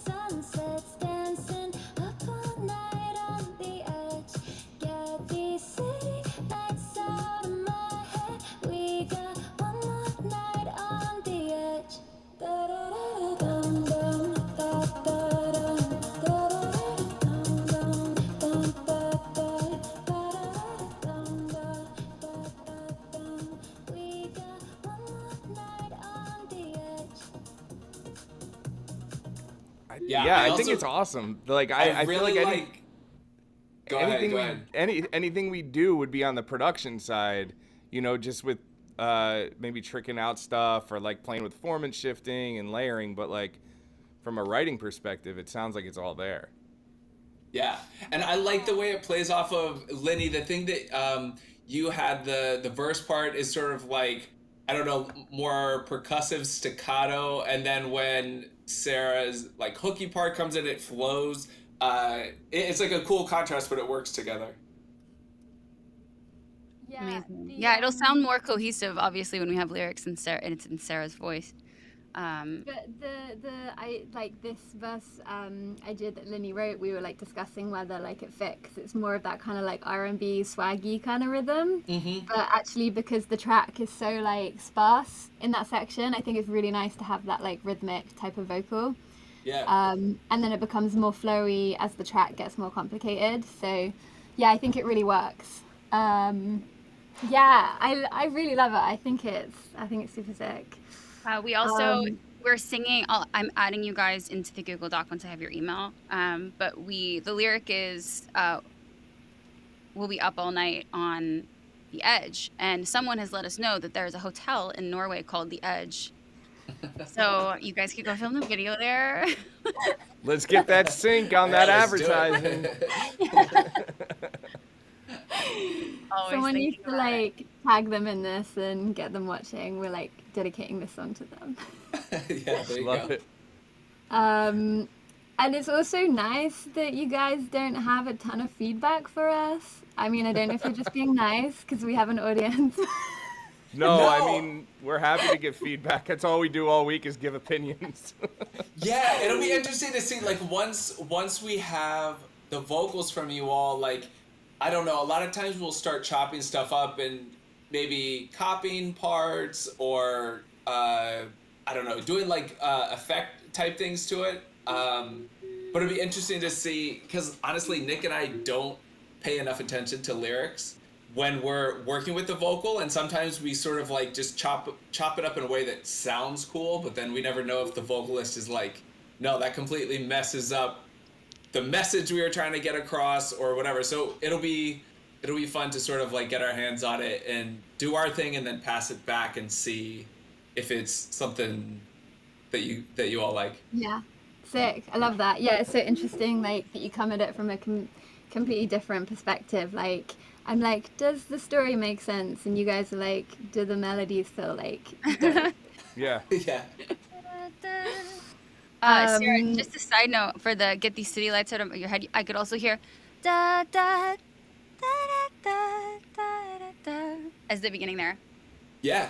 Yeah, I think also, it's awesome. Like I I feel really like like. Go ahead. Go ahead. anything we do would be on the production side, just with maybe tricking out stuff or like playing with form and shifting and layering, but like from a writing perspective, it sounds like it's all there. Yeah, and I like the way it plays off of Linney. The thing that you had the verse part is sort of like, I don't know, more percussive staccato, and then when Sarah's like hooky part comes in, it flows. It's like a cool contrast, but it works together. Yeah, Amazing. the Yeah, it'll sound more cohesive, obviously, when we have lyrics and it's in Sarah's voice. but I like this verse I did that Linney wrote. We were like discussing whether like it fit, 'cause it's more of that kind of like R&B swaggy kind of rhythm. But actually, because the track is so like sparse in that section, I think it's really nice to have that like rhythmic type of vocal. Yeah. And then it becomes more flowy as the track gets more complicated. So yeah, I think it really works. Yeah, I really love it. I think it's super sick. We also we're singing. I'm adding you guys into the Google Doc once I have your email. But the lyric is we'll be up all night on the Edge, and someone has let us know that there's a hotel in Norway called the Edge. So you guys could go film the video there. Let's get that sync on that Let's do it. advertising. Always Someone thinking needs to about it. like tag them in this and get them watching. We're like dedicating this song to them. Yeah, there you Love go. it. And it's also nice that you guys don't have a ton of feedback for us. I mean, I don't know if you're just being nice because we have an audience. No, I No. mean, we're happy to give feedback. That's all we do all week is give opinions. Yeah, it'll be interesting to see, like, once we have the vocals from you all, like, I don't know, a lot of times we'll start chopping stuff up and maybe copying parts or I don't know, doing like effect type things to it. But it'll be interesting to see, because honestly, Nick and I don't pay enough attention to lyrics when we're working with the vocal, and sometimes we sort of like just chop it up in a way that sounds cool, but then we never know if the vocalist is like, no, that completely messes up the message we were trying to get across or whatever. So it'll be fun to sort of like get our hands on it and do our thing and then pass it back and see if it's something that you all like. Yeah, sick. I love that. Yeah, it's so interesting, like that you come at it from a completely different perspective. Like I'm like, does the story make sense? And you guys are like, do the melodies feel like? Yeah. Yeah. Sarah, just a side note for the get these city lights out of your head. I could also hear da da da da da da da da as the beginning there. Yeah.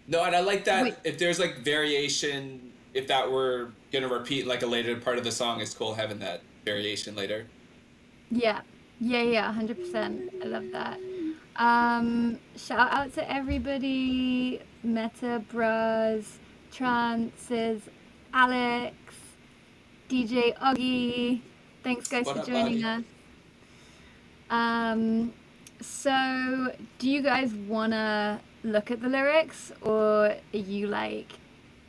No, and I like that. Wait. If there's like variation, if that were gonna repeat like a later part of the song, it's cool having that variation later. Yeah, 100%. I love that. Shout out to everybody, Meta Bros, Trances, Alex, DJ Oggy. Thanks guys What for up, joining Oggy? us. So do you guys wanna look at the lyrics, or are you like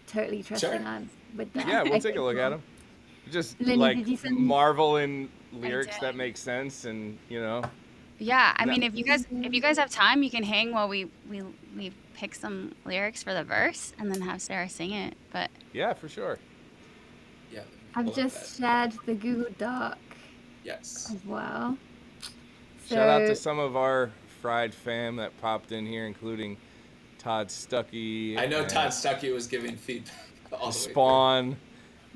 totally trusting Sure. us with that? Yeah, we'll take Okay, a look cool. at them. Just Linney, like did you send- marvel in lyrics did. that make sense, and Yeah, I No. mean, if you guys have time, you can hang while we pick some lyrics for the verse and then have Sarah sing it. But yeah, for sure. Yeah. I've pull up just that. shared the Google Doc Yes. as well. Shout out to So- some of our fried fam that popped in here, including Todd Stuckey. I know and Todd Stuckey was giving feedback all the way through. Spawn.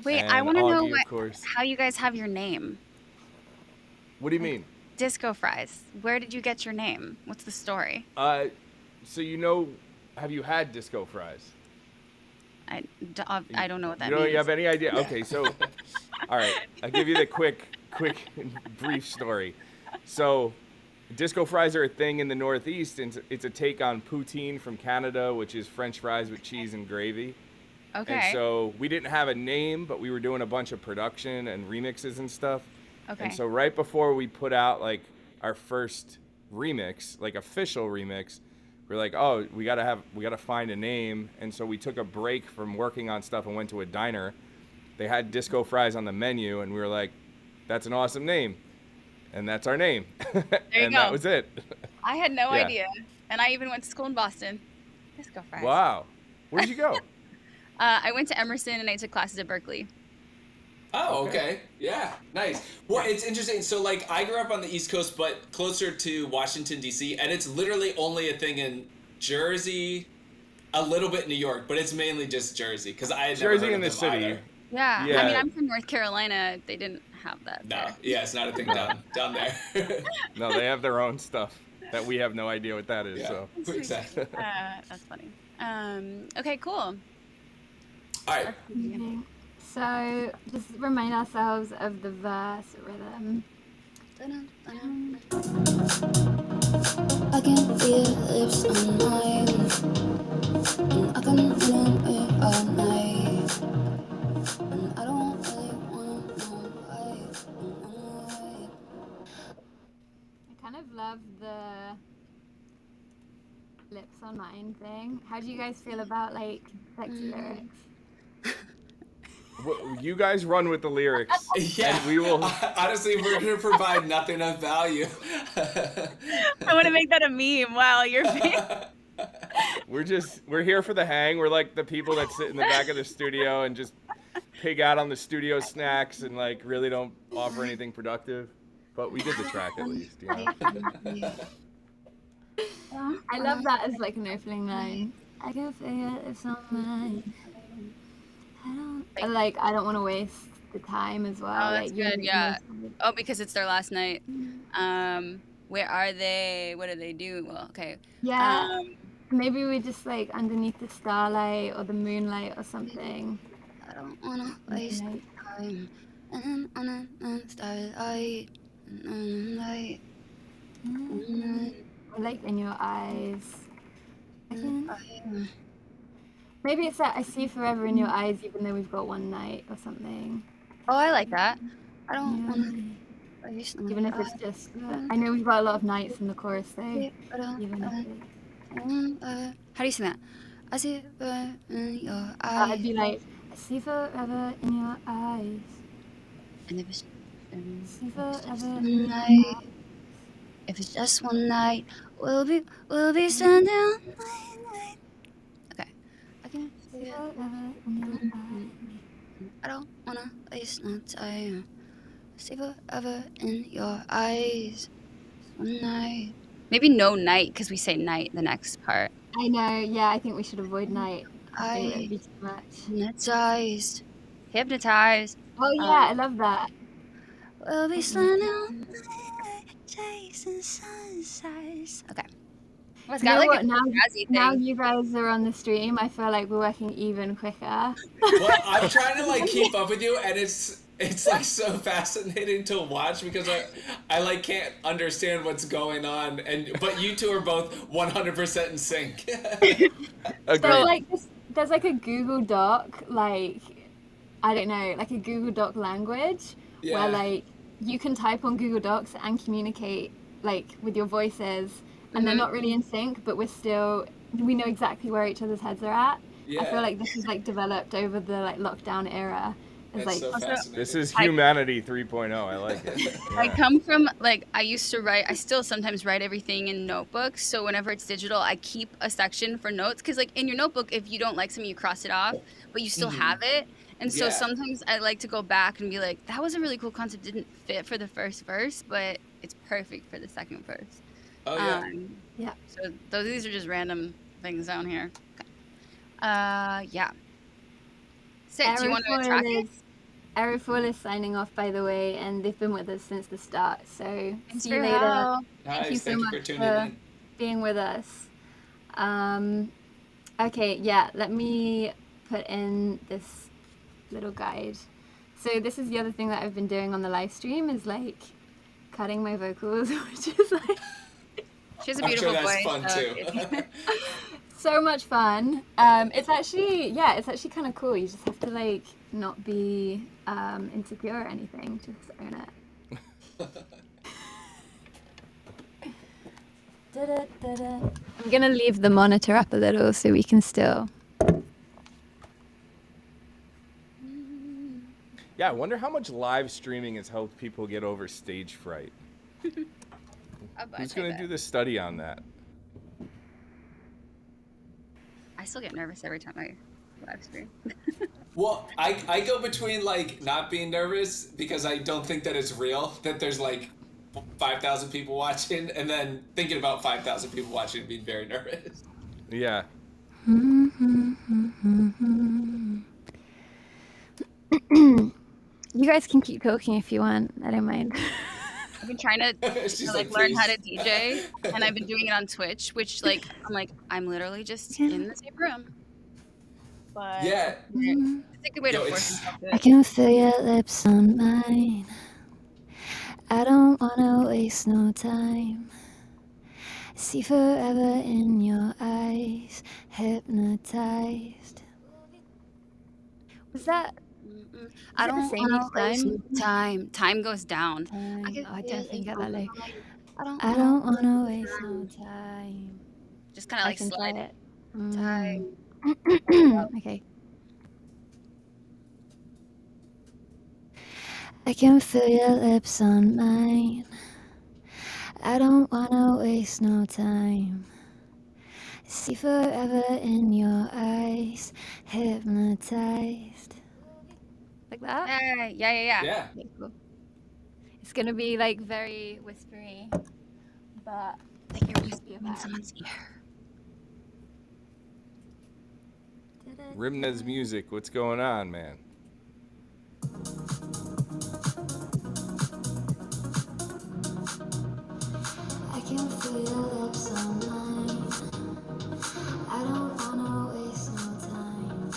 wait, and I want to know Augie, of course. how you guys have your name. What do you mean? Disco Fries. Where did you get your name? What's the story? So have you had disco fries? I don't know what that You don't means. have any idea? Okay, so all right, I'll give you the quick brief story. So disco fries are a thing in the Northeast, and it's a take on poutine from Canada, which is French fries with cheese and gravy. Okay. And so we didn't have a name, but we were doing a bunch of production and remixes and stuff. Okay. And so right before we put out like our first remix, like official remix, we're like, oh, we gotta find a name. And so we took a break from working on stuff and went to a diner. they had disco fries on the menu, and we were like, that's an awesome name. And that's our name. There you and go. that was it. I had no Yeah. idea. And I even went to school in Boston. Disco fries. Wow. Where'd you go? I went to Emerson and I took classes at Berkeley. Oh, okay. Yeah, nice. Well, it's interesting. So, like, I grew up on the East Coast, but closer to Washington, D.C., and it's literally only a thing in Jersey, a little bit in New York, but it's mainly just Jersey, because I had never Jersey heard in of the them city. either. Yeah. Yeah. I mean, I'm from North Carolina. They didn't have that. No, there. yeah, it's not a thing down there. No, they have their own stuff that we have no idea what that is. Yeah, So exactly. That's funny. Okay, cool. All right. Okay. So just remind ourselves of the verse rhythm. I can feel your lips on mine, and I can run it all night. And I don't really wanna know why. I kind of love the lips on mine thing. How do you guys feel about like sexy lyrics? you guys run with the lyrics. Yeah, And we will. Honestly, we're going to provide nothing of value. I want to make that a meme. Wow, you're We're here for the hang. We're like the people that sit in the back of the studio and just pig out on the studio snacks and like really don't offer anything productive. But we did the track at least, you know. I love that as like an opening line. I can feel it if mine. I don't want to waste the time as well. Oh, that's like, you're good, yeah. making this- Oh, because it's their last night. Where are they? What do they do? Well, okay. Yeah. Maybe we just like underneath the starlight or the moonlight or something. I don't wanna waste Like, time. And on a starlight, moonlight, or like in your eyes. I can, I maybe it's that I see forever in your eyes, even though we've got one night or something. Oh, I like that. don't Yeah. wanna waste no Even if it's just, I know we've got a lot of nights in the chorus though. Even if it's, How do you sing that? I see forever in your I'd eyes. be like, I see forever in your eyes. And if it's See forever in one your night, eyes. if it's just one night, we'll be standing. Okay. I can See feel forever in your eyes. I don't wanna waste no time. See forever in your eyes. One night. Maybe no night, because we say night the next part. I know, yeah, I think we should avoid night. I think it would be too much. Hypnotized. Hypnotized. Oh yeah, I love that. We'll be standing. Chasing sunsets. Okay. Well, it's You got know like what, a now, jazzy now thing. you guys are on the stream, I feel like we're working even quicker. Well, I'm trying to like keep up with you, and it's like so fascinating to watch because I like can't understand what's going on, but you two are both 100% in sync. Agreed. There's like a Google Doc, like, I don't know, like a Google Doc language Yeah. where like you can type on Google Docs and communicate like with your voices, and they're not really in sync, but we know exactly where each other's heads are at. Yeah. I feel like this is like developed over the like lockdown era. It's That's like so fascinating. This is humanity 3.0. I like it. I Yeah. come from like I used to write. I still sometimes write everything in notebooks. So whenever it's digital, I keep a section for notes because like in your notebook, if you don't like something, you cross it off, but you still have it. And so Yeah. sometimes I like to go back and be like, that was a really cool concept. Didn't fit for the first verse, but it's perfect for the second verse. Oh yeah. Yeah. So these are just random things down here. Okay. Yeah. Sick. Do you want to track it? Aerofoil is signing off, by the way, and they've been with us since the start. So Thanks see you for later. help. Thank you Nice. so Thank you much for tuning for in. being with us. Okay, yeah, let me put in this little guide. So this is the other thing that I've been doing on the live stream is like cutting my vocals, which is like She has a I'm beautiful sure that's voice. fun so too. so much fun. It's actually kind of cool. You just have to like not be insecure or anything. Just own it. I'm gonna leave the monitor up a little so we can still. Yeah, I wonder how much live streaming has helped people get over stage fright. A bunch, Who's I going to bet. do the study on that? I still get nervous every time I live stream. Well, I go between like not being nervous because I don't think that it's real, that there's like 5,000 people watching, and then thinking about 5,000 people watching and being very nervous. Yeah. You guys can keep talking if you want. I don't mind. I've been trying to She's like like, learn how please. to DJ, and I've been doing it on Twitch, which I'm literally just in the same room. But Yeah. it's a good way to Yo, force it's- yourself to I it. can feel your lips on mine. I don't wanna waste no time. See forever in your eyes, hypnotized. Was that? Mm-mm. I don't wanna waste no time. Time goes down. time. can Oh, I feel don't think it at that low. on I don't wanna waste no time. Just kind of I like can try slide it. time. Okay. I can feel your lips on mine. I don't wanna waste no time. See forever in your eyes, hypnotized. Like that? Yeah. yeah. Okay, cool. It's gonna be like very whispery, but Like you're be whispering in about- someone's ear. Rimnez Music, what's going on, man? I can feel your lips on mine. I don't wanna waste no time.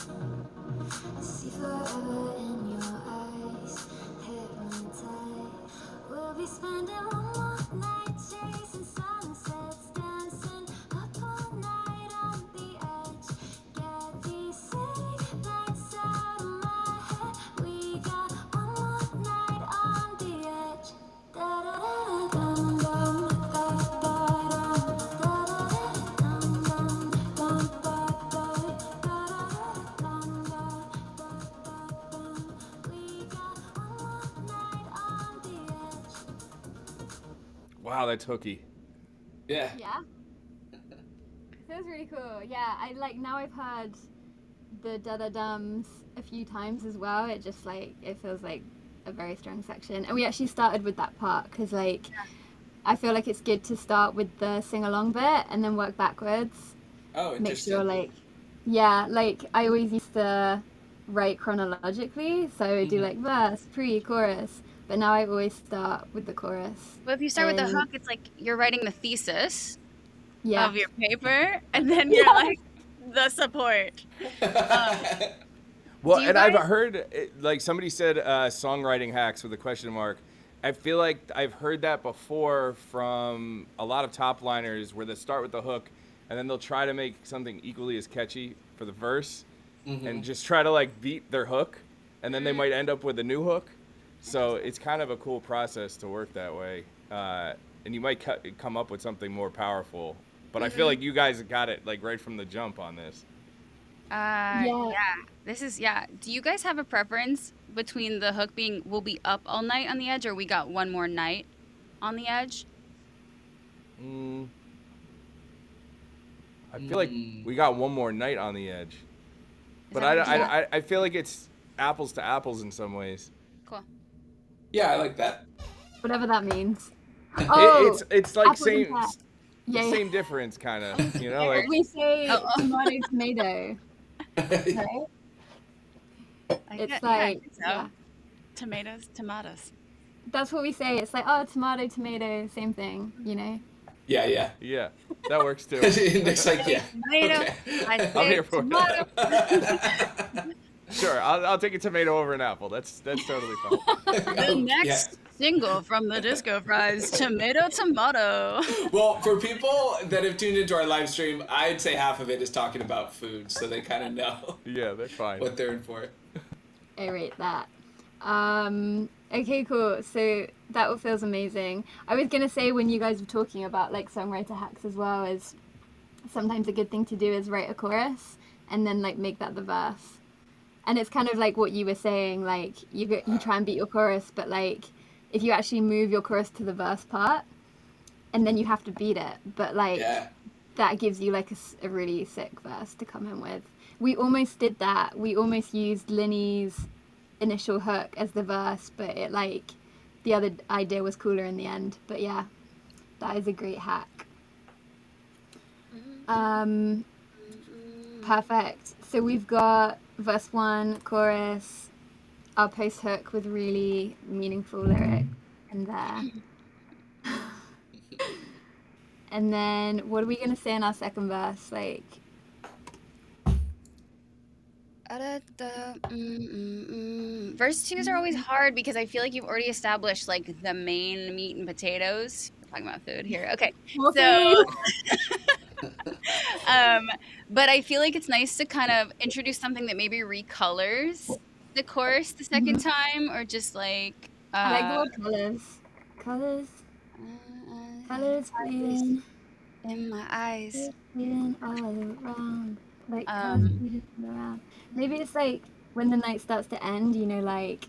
See forever in your eyes, hypnotized. We'll be spending one more night chasing sunsets, dancing up all night on the edge. Get these city lights out of my head. We got one more night on the edge. Da da da dum dum da da dum da da dum dum dum da da da dum da da dum. We got one more night on the edge. Wow, that's hooky. Yeah. Yeah. Feels really cool. Yeah, I like now I've heard the da da dums a few times as well. It just like it feels like a very strong section, and we actually started with that part because like I feel like it's good to start with the sing along bit and then work backwards. Oh, Make interesting. sure like yeah, like I always used to write chronologically, so I would do like verse, pre-chorus, but now I always start with the chorus. But if you start with the And- hook, it's like you're writing the thesis Yeah. of your paper, and then you're like the support. Well, Do you and I've guys- heard, like somebody said, songwriting hacks with a question mark. I feel like I've heard that before from a lot of top liners where they start with the hook and then they'll try to make something equally as catchy for the verse and just try to like beat their hook, and then they might end up with a new hook. So it's kind of a cool process to work that way. And you might come up with something more powerful. But I feel like you guys got it like right from the jump on this. Yeah. This is Do you guys have a preference between the hook being "We'll be up all night on the edge" or "We got one more night on the edge"? I feel like we got one more night on the edge. But that what you I feel like it's apples to apples in some ways. Cool. Yeah, I like that. Whatever that means. Oh, It's like apples and same pears. Yeah, yeah. same difference kind of, you know, like We say tomato, tomato. Right? I It's get- like, I think so. yeah. Tomatoes. That's what we say. It's like, oh, tomato, tomato, same thing, you know? Yeah. yeah, that works too. It's like, yeah. Tomato. Okay. I I'm say here for tomato. it. Sure, I'll take a tomato over an apple. That's totally fine. The next single from the Disco Fries, Tomato. Well, for people that have tuned into our live stream, I'd say half of it is talking about food, so they kind of know Yeah, they're fine. what they're in for. I rate that. Okay, cool. So that all feels amazing. I was gonna say when you guys were talking about like songwriter hacks as well, is sometimes a good thing to do is write a chorus and then like make that the verse. And it's kind of like what you were saying, like you try and beat your chorus, but like if you actually move your chorus to the verse part, and then you have to beat it, but like Yeah. that gives you like a really sick verse to come in with. We almost did that. We almost used Linney's initial hook as the verse, but it like the other idea was cooler in the end. But yeah, that is a great hack. Perfect. So we've got verse 1, chorus, our post hook with really meaningful lyric in there. And then what are we gonna say in our second verse? Like, Verse 2s are always hard because I feel like you've already established like the main meat and potatoes. We're talking about food here. Okay. more So food. but I feel like it's nice to kind of introduce something that maybe recolors the chorus the second time, or just like I like the word colors. Colors, colors bleeding, in my eyes. bleeding all around. Like colors bleeding all around. Maybe it's like when the night starts to end, you know, like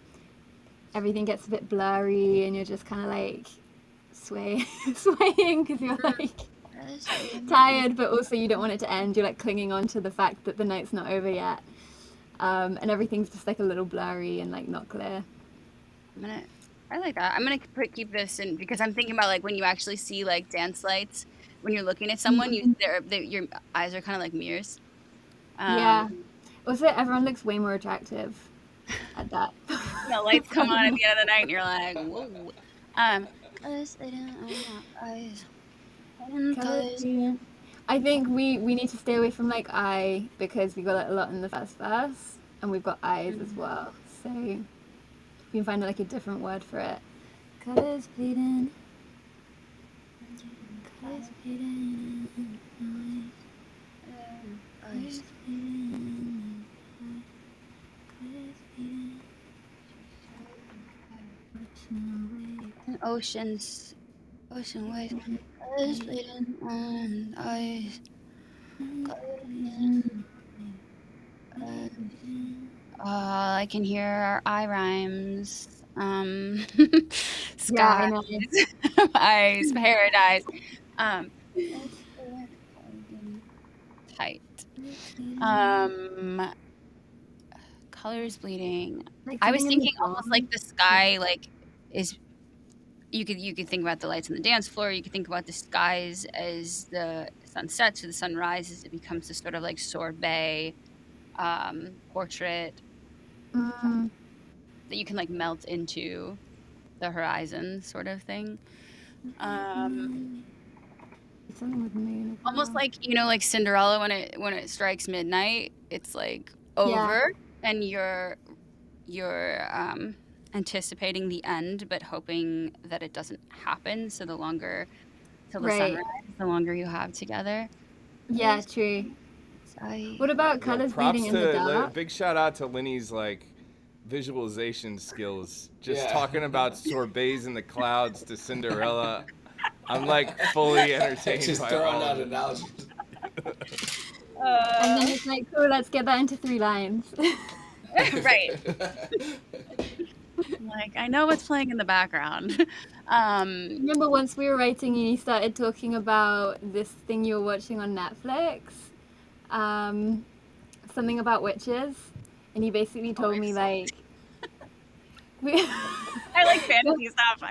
everything gets a bit blurry and you're just kind of like swaying because you're like tired, but also you don't want it to end. You're like clinging on to the fact that the night's not over yet. And everything's just like a little blurry and like not clear. I like that. I'm gonna keep this in because I'm thinking about like when you actually see like dance lights when you're looking at someone, your eyes are kind of like mirrors. Yeah. Also, everyone looks way more attractive at that. The lights come on at the end of the night, and you're like, whoa. Colors bleeding on my eyes. I think we need to stay away from like I because we got it a lot in the first verse, and we've got eyes as well. So we can find like a different word for it. Colors bleeding. Colors bleeding. Eyes. Ocean waves, colors bleeding on eyes. I can hear our eye rhymes. Skies, eyes, paradise. Tight. Colors bleeding. Like I was something in thinking the almost dawn. like the sky, like is. You could think about the lights on the dance floor. You could think about the skies as the sun sets or the sun rises. It becomes this sort of like sorbet portrait that you can like melt into the horizon, sort of thing. Something with moon. Almost like like Cinderella when it strikes midnight, it's like over, and you're anticipating the end, but hoping that it doesn't happen. So the longer till the sunrise, the longer you have together. Yeah, true. What about colors bleeding in the dark? Big shout out to Linney's like visualization skills. Just talking about sorbets in the clouds to Cinderella. I'm like fully entertained. Just by throwing all out of it. analogies. And then it's like, cool, let's get that into 3 lines. Right. Like, I know what's playing in the background. Remember once we were writing and you started talking about this thing you were watching on Netflix? Something about witches. And you basically told me like... I like fantasy stuff.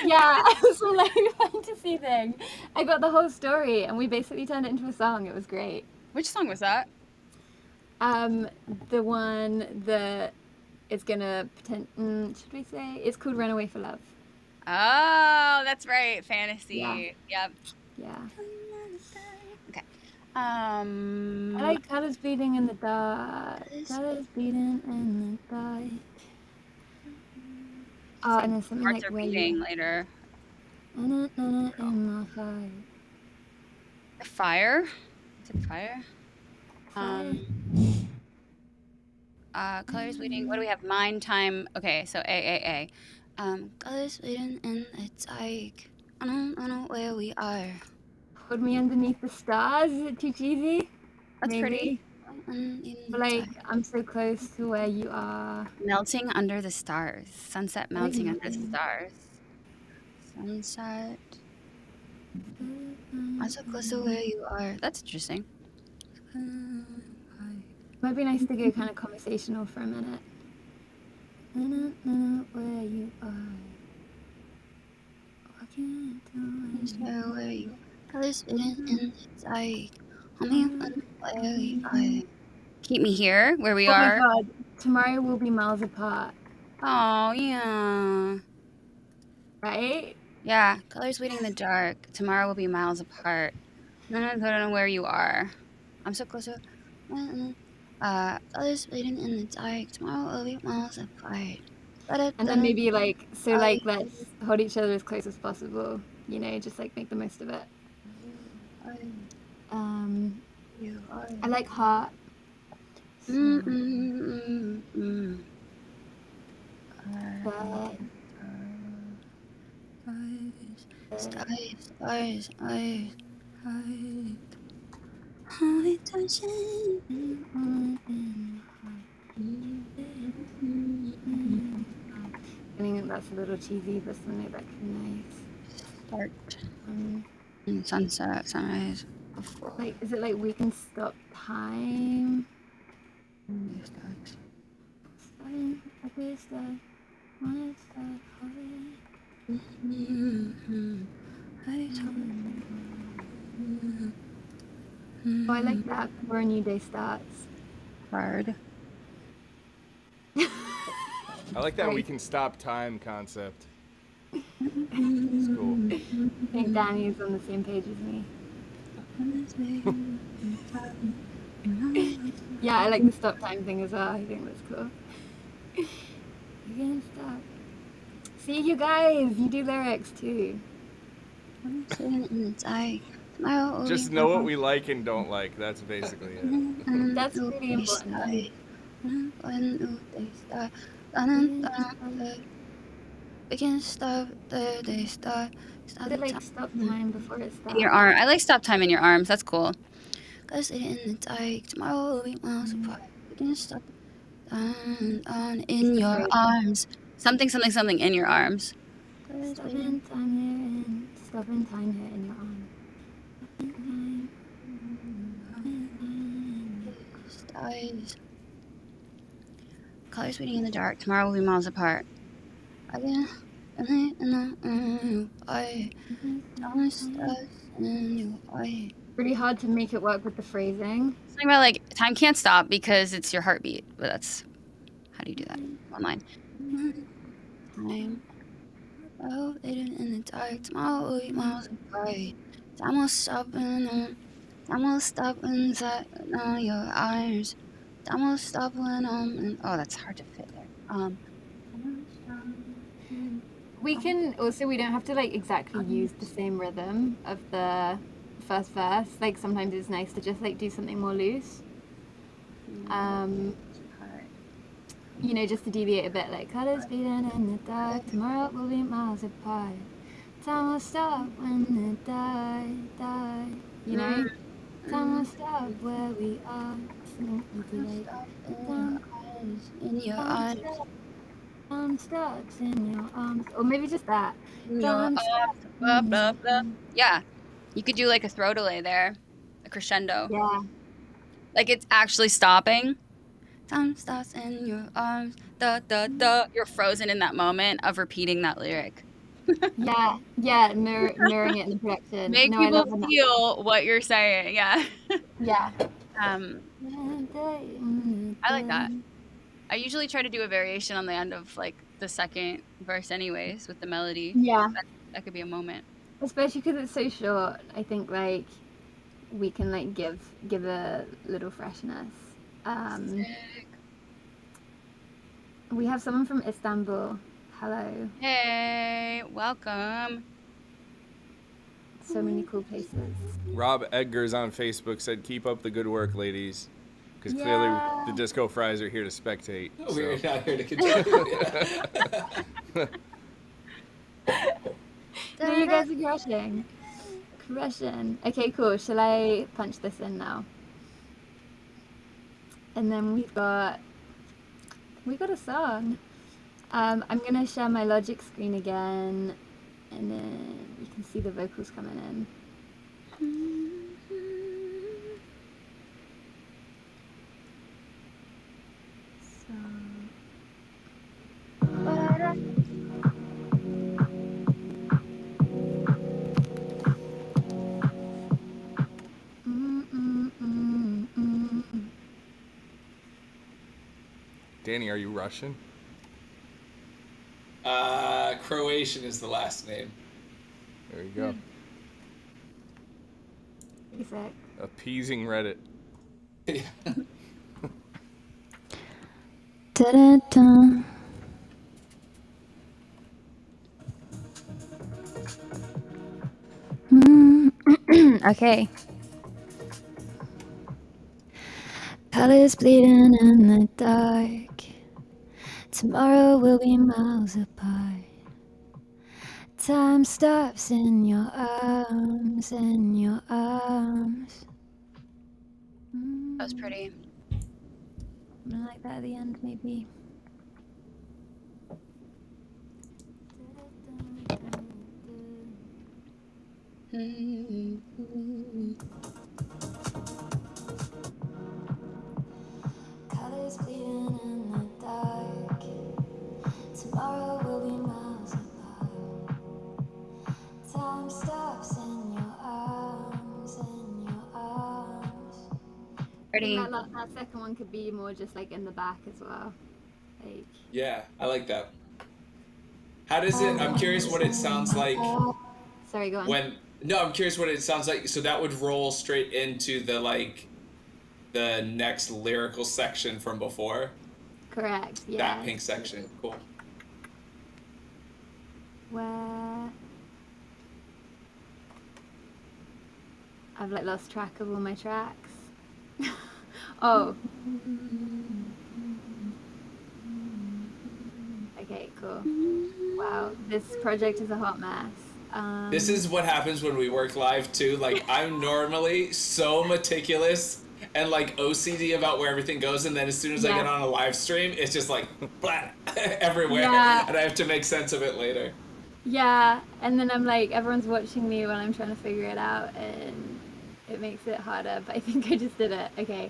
Yeah, some like fantasy thing. I got the whole story and we basically turned it into a song. It was great. Which song was that? The one that is gonna pretend. Should we say it's called "Runaway for Love"? Oh, that's right, fantasy. Yeah. Yep. Yeah. Okay. I like colors bleeding in the dark. Colors bleeding in the dark. Oh, and then something Hearts like are beating later. In my heart. Fire. Is it fire? Colors bleeding. What do we have? Mind, time. Okay, so A. Colors bleeding in the dark. I don't know where we are. Hold me underneath the stars. Is it too cheesy? That's Maybe. pretty. But like, I'm so close to where you are. Melting under the stars. Sunset melting under the stars. Sunset. I'm so close to where you are. That's interesting. Might be nice to go kind of conversational for a minute. I don't know where you are. I can't do it. So where you colors hidden in the dark. Homie, where we are. Keep me here, where we Oh my are. god, tomorrow will be miles apart, Oh yeah. right? Yeah. Colors waiting in the dark. Tomorrow will be miles apart. I don't know where you are. I'm so close to colors waiting in the dark. Tomorrow will be miles apart. And then maybe like, so like, let's hold each other as close as possible, you know, just like make the most of it. You are. I like heart. But Stars, stars, eyes. Only touching. I think that's a little cheesy, but something that could be nice. Start. Sunset, sunrise. Before. Like, is it like we can stop time? Start. Starting at the start, when it's start, Oh, I like that. Where a new day starts. Hard. I like that we can stop time concept. It's cool. I think Danny's on the same page as me. Yeah, I like the stop time thing as well. I think that's cool. You can stop. See, you guys, you do lyrics too. Just know what we like and don't like. That's basically it. That's really important. We can stop the day start. Is it like stop time before it starts? In your arm. I like stop time in your arms. That's cool. Cause it in the dark. Tomorrow will be miles apart. We can stop on in your arms. Something, something, something in your arms. Stopping time here and stopping time here in your arm. Stars. Colors waiting in the dark. Tomorrow will be miles apart. Again. Pretty hard to make it work with the phrasing. Something about like time can't stop because it's your heartbeat. But that's how do you do that online? Time. Oh, waiting in the dark. Tomorrow will be miles apart. Time will stop and time will stop inside your arms. Time will stop when oh, that's hard to fit there. We can also, we don't have to like exactly use the same rhythm of the first verse. Like sometimes it's nice to just like do something more loose. You know, just to deviate a bit, like colors beating in the dark. Tomorrow will be miles apart. Time will stop when the die. You know, time will stop where we are. In your eyes. Time starts in your arms, or maybe just that. Blah, blah, blah. Yeah, you could do like a throw delay there, a crescendo. Yeah. Like it's actually stopping. Time stops in your arms. Da da da. You're frozen in that moment of repeating that lyric. Yeah, mirroring it in the production. Make No, I love people that. feel what you're saying. Yeah. Yeah. I like that. I usually try to do a variation on the end of like the second verse, anyways, with the melody. Yeah. That could be a moment. Especially because it's so short. I think like we can like give a little freshness. We have someone from Istanbul. Hello. Hey, welcome. So many cool places. Rob Edgar's on Facebook said, "Keep up the good work, ladies." Because clearly the Disco Fries are here to spectate. No, we're not here to contribute. No, you guys are crushing. Okay, cool. Shall I punch this in now? And then we got a song. I'm gonna share my Logic screen again, and then you can see the vocals coming in. So. Danny, are you Russian? Croatian is the last name. There you go. Exact. Appeasing Reddit. Yeah. Da-da-da. Okay. Colors bleeding in the dark. Tomorrow will be miles apart. Time stops in your arms, in your arms. That was pretty. I'm gonna like that at the end, maybe. Colors bleeding in the dark. Tomorrow will be miles apart. Time stops in your arms, in your arms. I Pretty. think that second one could be more just like in the back as well. Like. Yeah, I like that. How does it? I'm curious what it sounds like Sorry, go on. when. No, I'm curious what it sounds like. So that would roll straight into the next lyrical section from before. Correct. Yeah. That pink section. Cool. Where I've like lost track of all my tracks. Oh. Okay, cool. Wow, this project is a hot mess. This is what happens when we work live too. Like I'm normally so meticulous and like OCD about where everything goes, and then as soon as I get on a live stream, it's just like blah, everywhere, and I have to make sense of it later. Yeah, and then I'm like, everyone's watching me when I'm trying to figure it out, and it makes it harder, but I think I just did it. Okay.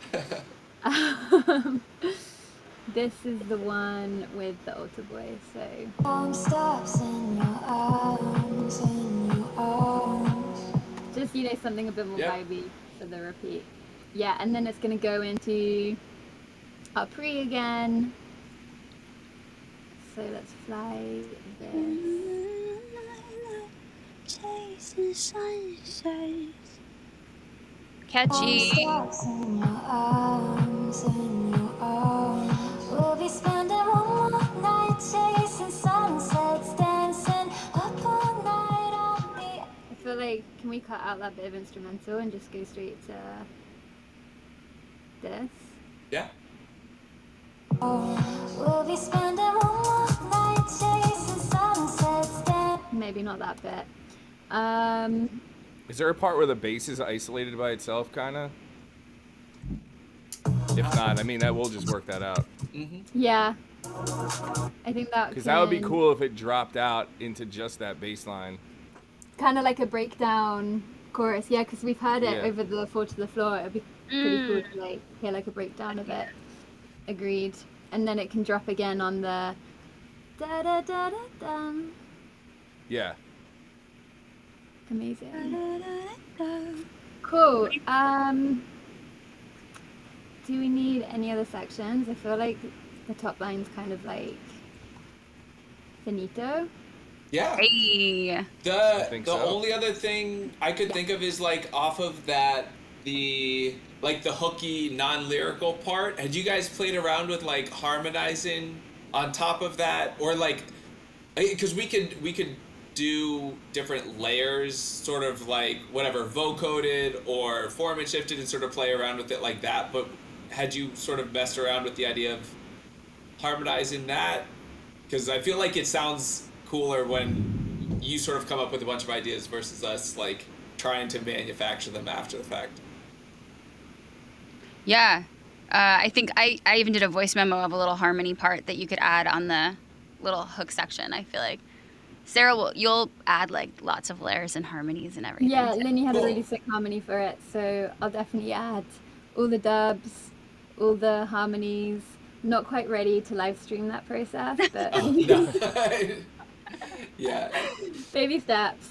This is the one with the altar boy, so. Time stops in your arms, in your arms. Just, you know, something a bit more vibey for the repeat. Yeah, and then it's gonna go into our pre again. So let's fly this. Catchy. We'll be spending one more night chasing sunsets, dancing up all night on the. I feel like, can we cut out that bit of instrumental and just go straight to this? Yeah. We'll be spending one more night chasing sunsets, dancing. Maybe not that bit. Is there a part where the bass is isolated by itself, kind of? If not, I mean, we'll just work that out. Yeah. I think that Because that would be cool if it dropped out into just that bass line. kind of like a breakdown chorus. Yeah, because we've heard it over the Fall to the Floor. It would be pretty cool to like hear like a breakdown of it. Agreed. And then it can drop again on the da da da da da. Yeah. Amazing. Cool. Do we need any other sections? I feel like the top line's kind of like finito. Yeah. Hey. The so. only other thing I could think of is like off of that the hooky non-lyrical part. Had you guys played around with like harmonizing on top of that, or like because we could do different layers, sort of like whatever vocoded or form and shifted, and sort of play around with it like that. But had you sort of messed around with the idea of harmonizing that? Because I feel like it sounds cooler when you sort of come up with a bunch of ideas versus us like trying to manufacture them after the fact. Yeah. I think I even did a voice memo of a little harmony part that you could add on the little hook section. I feel like Sarah you'll add like lots of layers and harmonies and everything. Yeah, too. Linney had a Cool. really sick harmony for it, so I'll definitely add all the dubs, all the harmonies. Not quite ready to live stream that process, but No. Yeah. baby steps.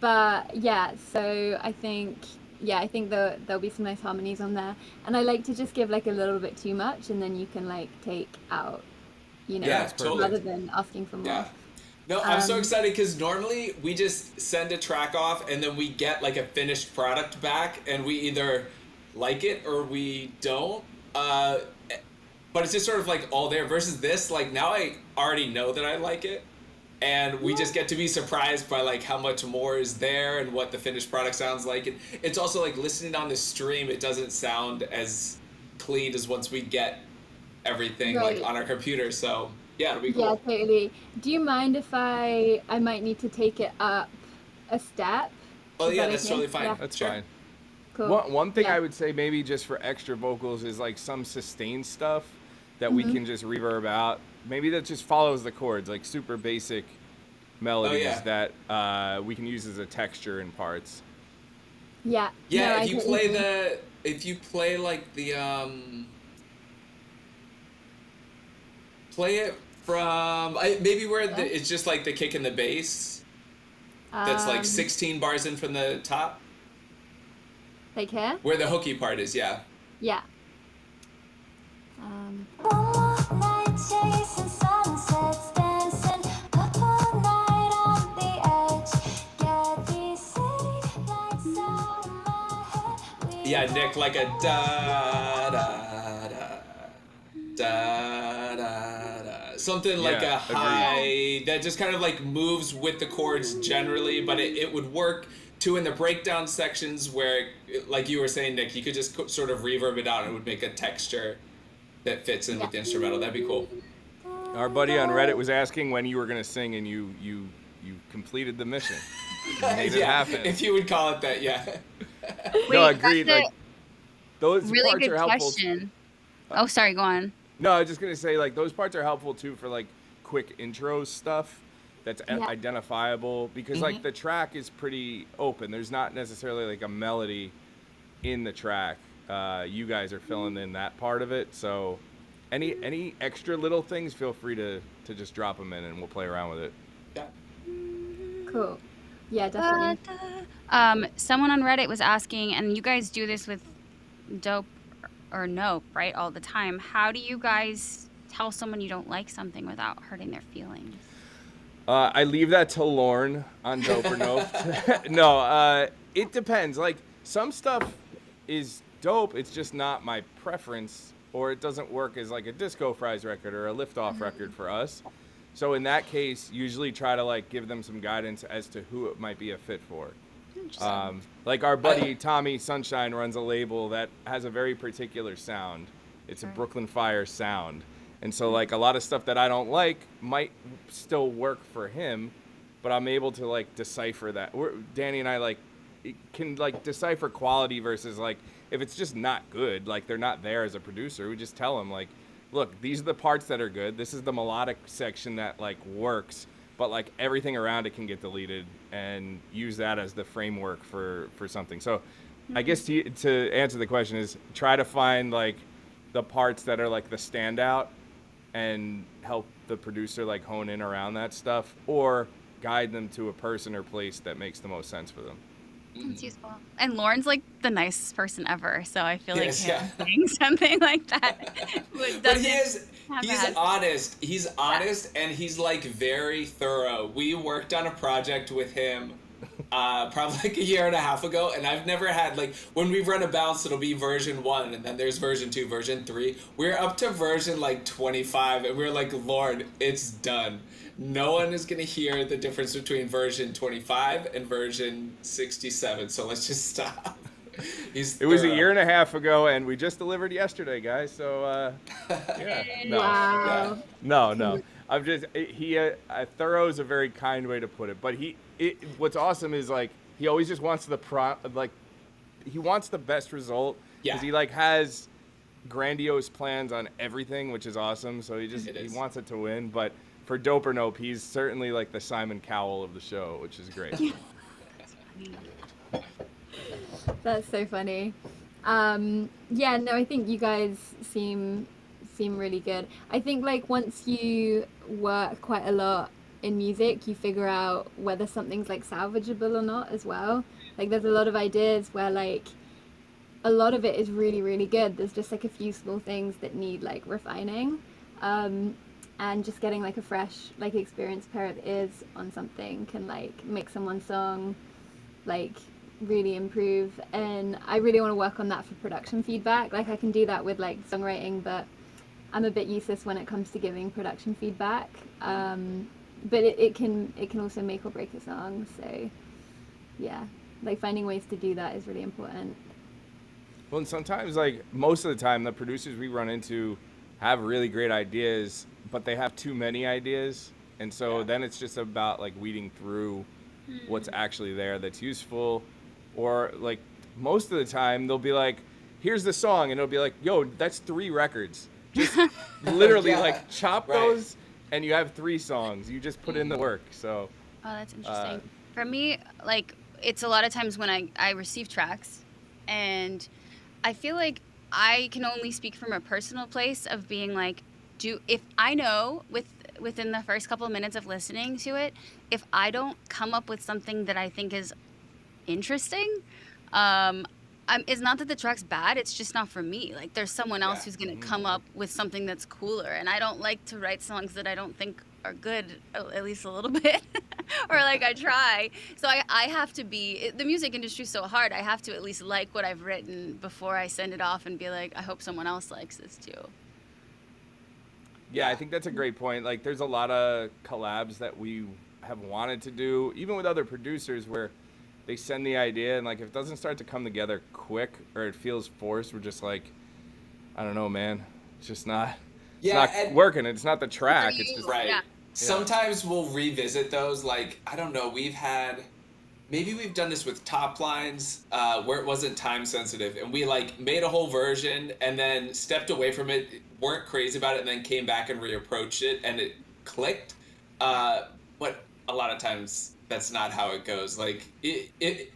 But yeah, so I think there'll be some nice harmonies on there, and I like to just give like a little bit too much, and then you can like take out, Yeah, totally. rather than asking for more. Yeah. No, I'm so Um, excited because normally we just send a track off and then we get like a finished product back and we either like it or we don't. But it's just sort of like all there versus this. Like now I already know that I like it. And we just get to be surprised by like how much more is there and what the finished product sounds like. And it's also like listening on the stream, it doesn't sound as clean as once we get everything Right. like on our computer. So yeah, it'll be cool. Yeah, totally. Do you mind if I might need to take it up a step? Oh Is yeah, that that's okay? totally fine. Yeah. That's Sure. fine. Cool. One thing Yeah. I would say maybe just for extra vocals is like some sustained stuff that we can just reverb out. Maybe that just follows the chords, like super basic melodies yeah. that we can use as a texture in parts. Yeah. Yeah, No, I if you totally play agree. if you play like the play it from maybe where it's just like the kick and the bass that's like 16 bars in from the top Like here? where the hooky part is. Yeah. Yeah. One more night chasing sunsets, dancing up all night on the edge. Get these city lights out of my head. We Yeah, Nick, like a da da da da da da, something like Yeah, a high that just kind of like moves with the chords generally, but it would work too in the breakdown sections where, like you were saying, Nick, you could just sort of reverb it out and it would make a texture that fits in with the instrumental. That'd be cool. Our buddy on Reddit was asking when you were gonna sing, and you completed the mission. You made it Yeah, happen. if you would call it that, yeah. No, Wait, agreed. that's a Like those really parts good are helpful. question. Oh, sorry, go on. No, I was just gonna say like those parts are helpful too for like quick intro stuff that's Yeah. identifiable because like the track is pretty open. There's not necessarily like a melody in the track. You guys are filling in that part of it, so any extra little things, feel free to just drop them in and we'll play around with it. Yeah. Cool. Yeah, definitely. Someone on Reddit was asking, and you guys do this with Dope or Nope, right, all the time. How do you guys tell someone you don't like something without hurting their feelings? I leave that to Lorne on Dope or Nope. No, it depends. Like some stuff is dope, it's just not my preference, or it doesn't work as like a Disco Fries record or a Liftoff record for us. So in that case, usually try to like give them some guidance as to who it might be a fit for. Like our buddy Tommy Sunshine runs a label that has a very particular sound. It's a Brooklyn Fire sound. And so like a lot of stuff that I don't like might still work for him, but I'm able to like decipher that. Danny and I like can like decipher quality versus like if it's just not good, like they're not there as a producer, we just tell him like, look, these are the parts that are good. This is the melodic section that like works, but like everything around it can get deleted, and use that as the framework for something. So I guess to answer the question is try to find like the parts that are like the standout and help the producer like hone in around that stuff, or guide them to a person or place that makes the most sense for them. That's useful. And Lauren's like the nicest person ever, so I feel like Yes, him yeah. saying something like that But he's bad. honest. He's honest and he's like very thorough. We worked on a project with him probably like a year and a half ago, and I've never had like when we run a bounce, it'll be version 1 and then there's version 2, version 3. We're up to version like 25 and we're like, Lord, it's done. No one is gonna hear the difference between version 25 and version 67, so let's just stop. It was a year and a half ago, and we just delivered yesterday, guys. So, yeah. No, Wow. no. I'm just thorough is a very kind way to put it. But what's awesome is like he always just wants he wants the best result. Yeah. Because he like has grandiose plans on everything, which is awesome. So he wants it to win. But for Dope or Nope, he's certainly like the Simon Cowell of the show, which is great. That's so funny. Yeah, no, I think you guys seem really good. I think like once you work quite a lot in music, you figure out whether something's like salvageable or not as well. Like there's a lot of ideas where like a lot of it is really, really good. There's just like a few small things that need like refining. And just getting like a fresh, like experienced pair of ears on something can like make someone's song like really improve. And I really want to work on that for production feedback. Like I can do that with like songwriting, but I'm a bit useless when it comes to giving production feedback. But it can also make or break a song. So yeah, like finding ways to do that is really important. Well, and sometimes, like most of the time, the producers we run into have really great ideas, but they have too many ideas, and so then it's just about like weeding through what's actually there that's useful. Or like most of the time, they'll be like, "Here's the song," and it'll be like, "Yo, that's 3 records." Just literally like chop those, and you have 3 songs. You just put in the work. So. Oh, that's interesting. For me, like it's a lot of times when I receive tracks, and I feel like I can only speak from a personal place of being like, if I know within the first couple of minutes of listening to it, if I don't come up with something that I think is interesting, it's not that the track's bad, it's just not for me. Like there's someone else who's gonna come up with something that's cooler, and I don't like to write songs that I don't think are good, at least a little bit. Or like I try. So I have to be, the music industry's so hard, I have to at least like what I've written before I send it off and be like, I hope someone else likes this too. Yeah, I think that's a great point. Like there's a lot of collabs that we have wanted to do, even with other producers, where they send the idea and like if it doesn't start to come together quick or it feels forced, we're just like, I don't know, man. It's just not working. It's not the track. It's just Yeah. Sometimes we'll revisit those. Like, I don't know, maybe we've done this with top lines where it wasn't time sensitive, and we like made a whole version and then stepped away from it, weren't crazy about it, and then came back and reapproached it and it clicked. But a lot of times that's not how it goes. Like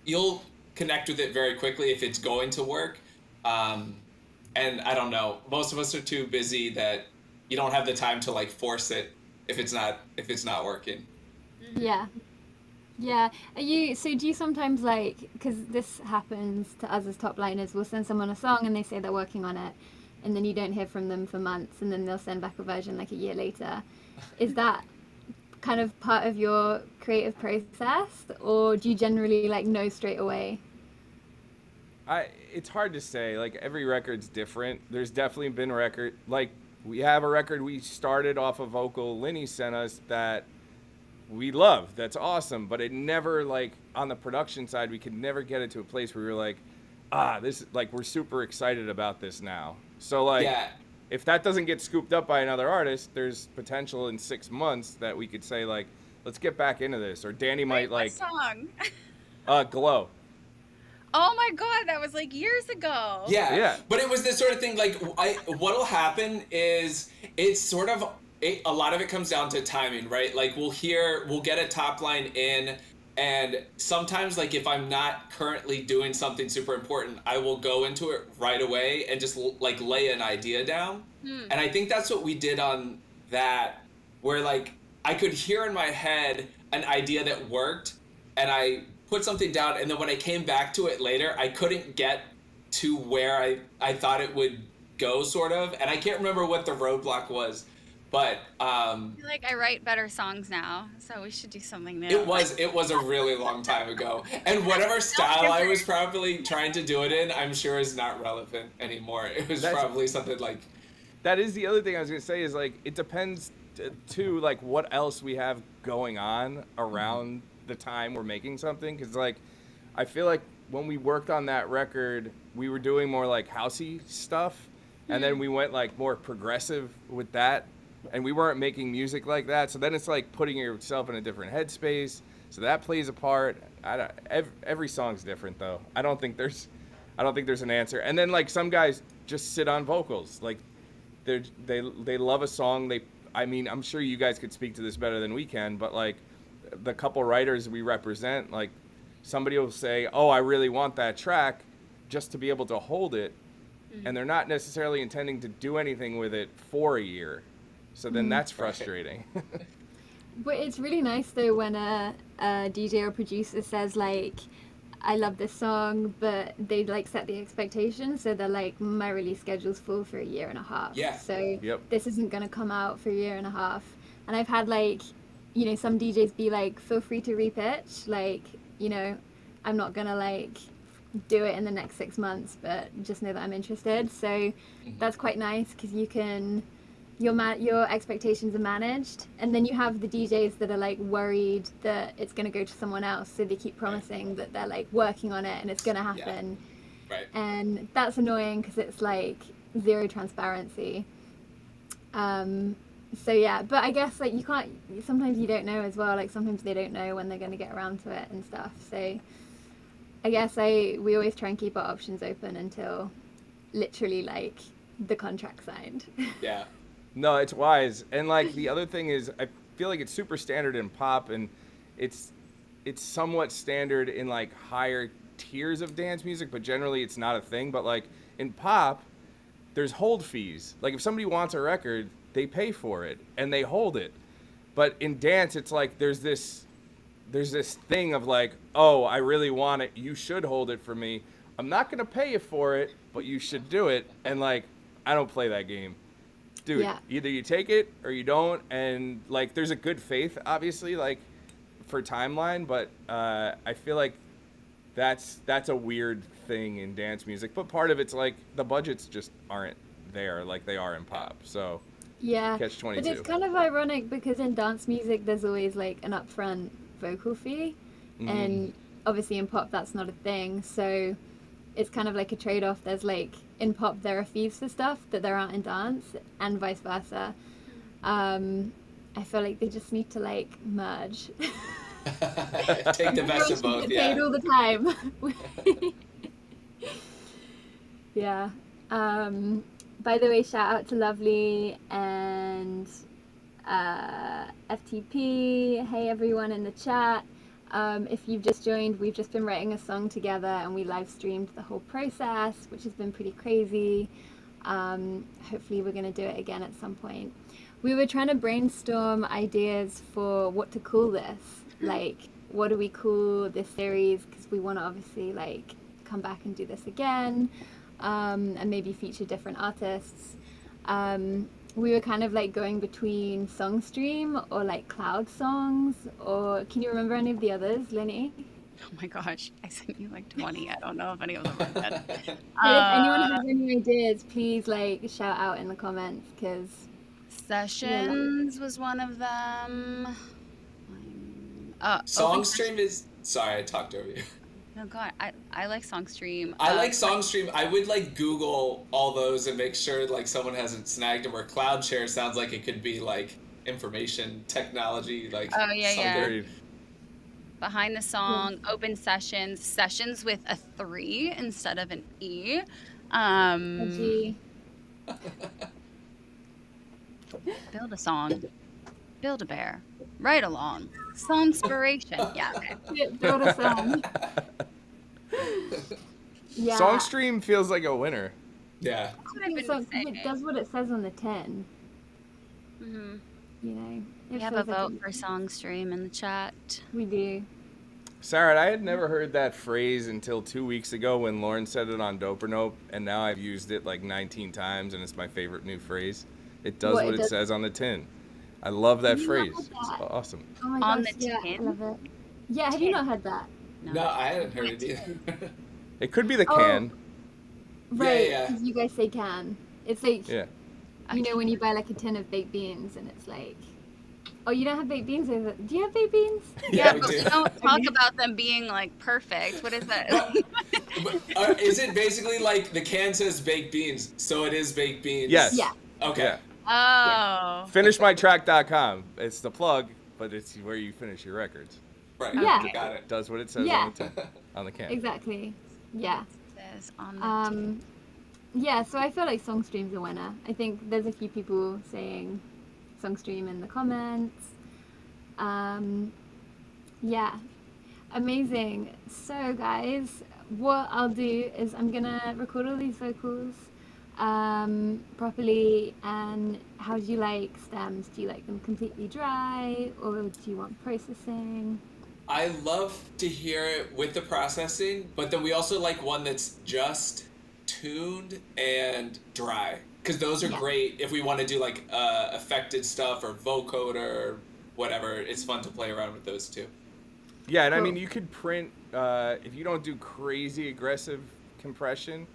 you'll connect with it very quickly if it's going to work. And I don't know, most of us are too busy that you don't have the time to like force it if it's not working. Yeah. Do you sometimes like, because this happens to us as top liners, we'll send someone a song and they say they're working on it, and then you don't hear from them for months, and then they'll send back a version like a year later. Is that kind of part of your creative process, or do you generally like know straight away? It's hard to say. Like every record's different. There's definitely been like we have a record we started off a vocal Linney sent us that we love. That's awesome, but it never, like on the production side, we could never get it to a place where we were like, this, like we're super excited about this now. So like, if that doesn't get scooped up by another artist, there's potential in 6 months that we could say like, let's get back into this. Or Danny might like. What song? Glow. Oh my God, that was like years ago. Yeah. But it was this sort of thing, like, what'll happen is it's sort of, a lot of it comes down to timing, right? Like, we'll get a top line in, and sometimes, like, if I'm not currently doing something super important, I will go into it right away and just, like, lay an idea down. And I think that's what we did on that, where, like, I could hear in my head an idea that worked, and I put something down, and then when I came back to it later, I couldn't get to where I thought it would go, sort of, and I can't remember what the roadblock was, but I feel like I write better songs now, so we should do something new. it was a really long time ago, and whatever style I was probably trying to do it in, I'm sure is not relevant anymore. It was probably something like... That is the other thing I was gonna say is like it depends too, like what else we have going on around the time we're making something, because like I feel like when we worked on that record we were doing more like housey stuff, and then we went like more progressive with that, and we weren't making music like that, so then it's like putting yourself in a different headspace, so that plays a part. Every song's different though. I don't think there's an answer. And then like some guys just sit on vocals. Like they love a song. I mean, I'm sure you guys could speak to this better than we can, but like the couple writers we represent, like somebody will say, "Oh, I really want that track," just to be able to hold it, and they're not necessarily intending to do anything with it for a year. So then that's frustrating. But it's really nice though when a DJ or producer says like, I love this song, but they like set the expectation, so they're like, my release schedule's full for a year and a half. Yeah. So Yep. this isn't gonna come out for a year and a half. And I've had like, you know, some DJs be like, feel free to repitch, like, you know, I'm not gonna like do it in the next 6 months, but just know that I'm interested. So that's quite nice because you can, your expectations are managed, and then you have the DJs that are like worried that it's going to go to someone else, so they keep promising that they're like working on it and it's going to happen. Right. And that's annoying because it's like zero transparency. So yeah, but I guess like you can't, sometimes you don't know as well, like sometimes they don't know when they're going to get around to it and stuff. So I guess we always try and keep our options open until literally like the contract signed. Yeah. No, it's wise. And like the other thing is, I feel like it's super standard in pop, and it's somewhat standard in like higher tiers of dance music, but generally it's not a thing. But like in pop, there's hold fees. Like if somebody wants a record, they pay for it and they hold it. But in dance, it's like there's this thing of like, oh, I really want it, you should hold it for me. I'm not gonna pay you for it, but you should do it. And like, I don't play that game. Dude, Yeah. either you take it or you don't. And like there's a good faith, obviously, like for timeline, but I feel like that's a weird thing in dance music. But part of it's like the budgets just aren't there like they are in pop. So Yeah, Catch 22. but it's kind of ironic because in dance music there's always like an upfront vocal fee, and obviously in pop that's not a thing, so it's kind of like a trade-off. There's like in pop there are fees for stuff that there aren't in dance, and vice versa. I feel like they just need to like merge. Take the best of both. Get Yeah. paid all the time. Yeah. By the way, shout out to Lovely and FTP. Hey everyone in the chat. If you've just joined, we've just been writing a song together and we live streamed the whole process, which has been pretty crazy. Hopefully we're going to do it again at some point. We were trying to brainstorm ideas for what to call this. Like, what do we call this series? Because we want to obviously like come back and do this again, and maybe feature different artists. We were kind of like going between SongStream or like Cloud Songs, or can you remember any of the others, Linney? Oh my gosh, I sent you like 20. I don't know if any of them are good. If anyone has any ideas, please like shout out in the comments, because Sessions was one of them. SongStream is. Sorry, I talked over you. Oh god, I like SongStream. I like SongStream. I would like Google all those and make sure like someone hasn't snagged them. Or CloudShare sounds like it could be like information technology. Like Oh, yeah, yeah. Agreed. Behind the Song, Open Sessions with a 3 instead of an E. Gee. Build a song. Build a bear. Right along. Songspiration. Yeah, okay. Build a song. Yeah. SongStream feels like a winner. Yeah. I've been So saying it it. does what it says on the tin, Mhm. you know. We It have a feels like vote for SongStream in the chat. We do. Sarah, I had never heard that phrase until 2 weeks ago when Lauren said it on Dope or Nope, and now I've used it like 19 times, and it's my favorite new phrase. It does What what it it does? says on the tin. I love that You phrase. love It's that. awesome. Oh my On gosh, the yeah, I tin? love it. Yeah, have you not heard that? No, I hadn't heard it either. It could be the Oh. can. Right, yeah. because you guys say can. It's like, Yeah. you know, when you buy like a tin of baked beans and it's like, oh, you don't have baked beans? Do you have baked beans? Yeah, we but do. we don't talk about them being like perfect. What is that? But, is it basically like the can says baked beans, so it is baked beans? Yes. Yeah. Okay. Oh. Finishmytrack.com. It's the plug, but it's where you finish your records. Right. Yeah. Got It it. does what it says Yeah. on the tin, on the can. Exactly. Yeah. Says on the tin. Yeah, so I feel like SongStream's a winner. I think there's a few people saying SongStream in the comments. Yeah, amazing. So guys, what I'll do is I'm gonna record all these vocals properly. And how do you like stems? Do you like them completely dry, or do you want processing? I love to hear it with the processing, but then we also like one that's just tuned and dry, because those are Yeah. great if we want to do like affected stuff or vocoder or whatever. It's fun to play around with those too. Yeah, and I Cool. mean, you could print, if you don't do crazy aggressive compression,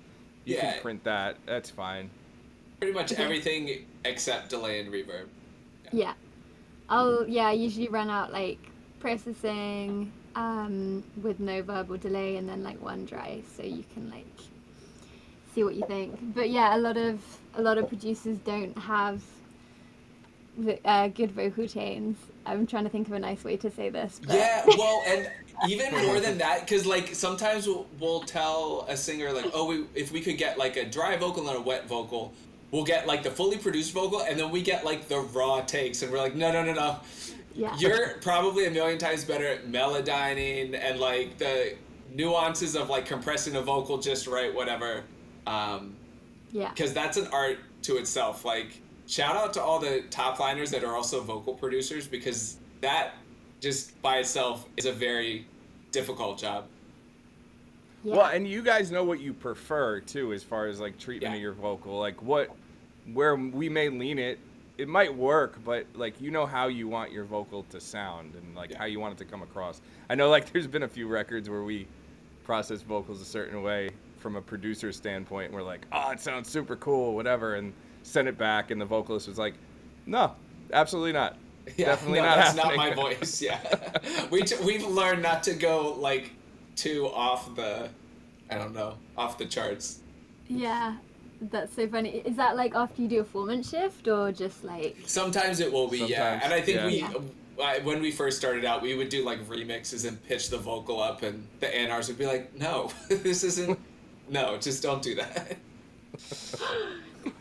you Yeah. can print that. That's fine. Pretty much Okay. everything except delay and reverb. Yeah. I usually run out like processing with no verbal delay, and then like one dry, so you can like see what you think. But yeah, a lot of producers don't have good vocal chains. I'm trying to think of a nice way to say this. But Yeah, well, and even more than that, because like sometimes we'll tell a singer like, oh, if we could get like a dry vocal and a wet vocal, we'll get like the fully produced vocal, and then we get like the raw takes, and we're like, no. yeah. You're probably a million times better at melodyning and like the nuances of like compressing a vocal just right, whatever. Yeah. Because that's an art to itself. Like, shout out to all the top liners that are also vocal producers, because that just by itself is a very difficult job. Yeah. Well, and you guys know what you prefer too, as far as like treatment Yeah. of your vocal. Like where we may lean it, it might work, but like you know how you want your vocal to sound and like Yeah. how you want it to come across. I know like there's been a few records where we process vocals a certain way from a producer standpoint, and we're like, oh, it sounds super cool, whatever, and send it back, and the vocalist was like, no, absolutely not. Yeah, Definitely no, not that's happening. not my voice. Yeah, we've learned not to go like too off the, I don't know, off the charts. Yeah. That's so funny. Is that like after you do a formant shift, or just like? Sometimes it will be, yeah. Sometimes, And I think yeah. when we first started out, we would do like remixes and pitch the vocal up, and the A&Rs would be like, no, this isn't, no, just don't do that.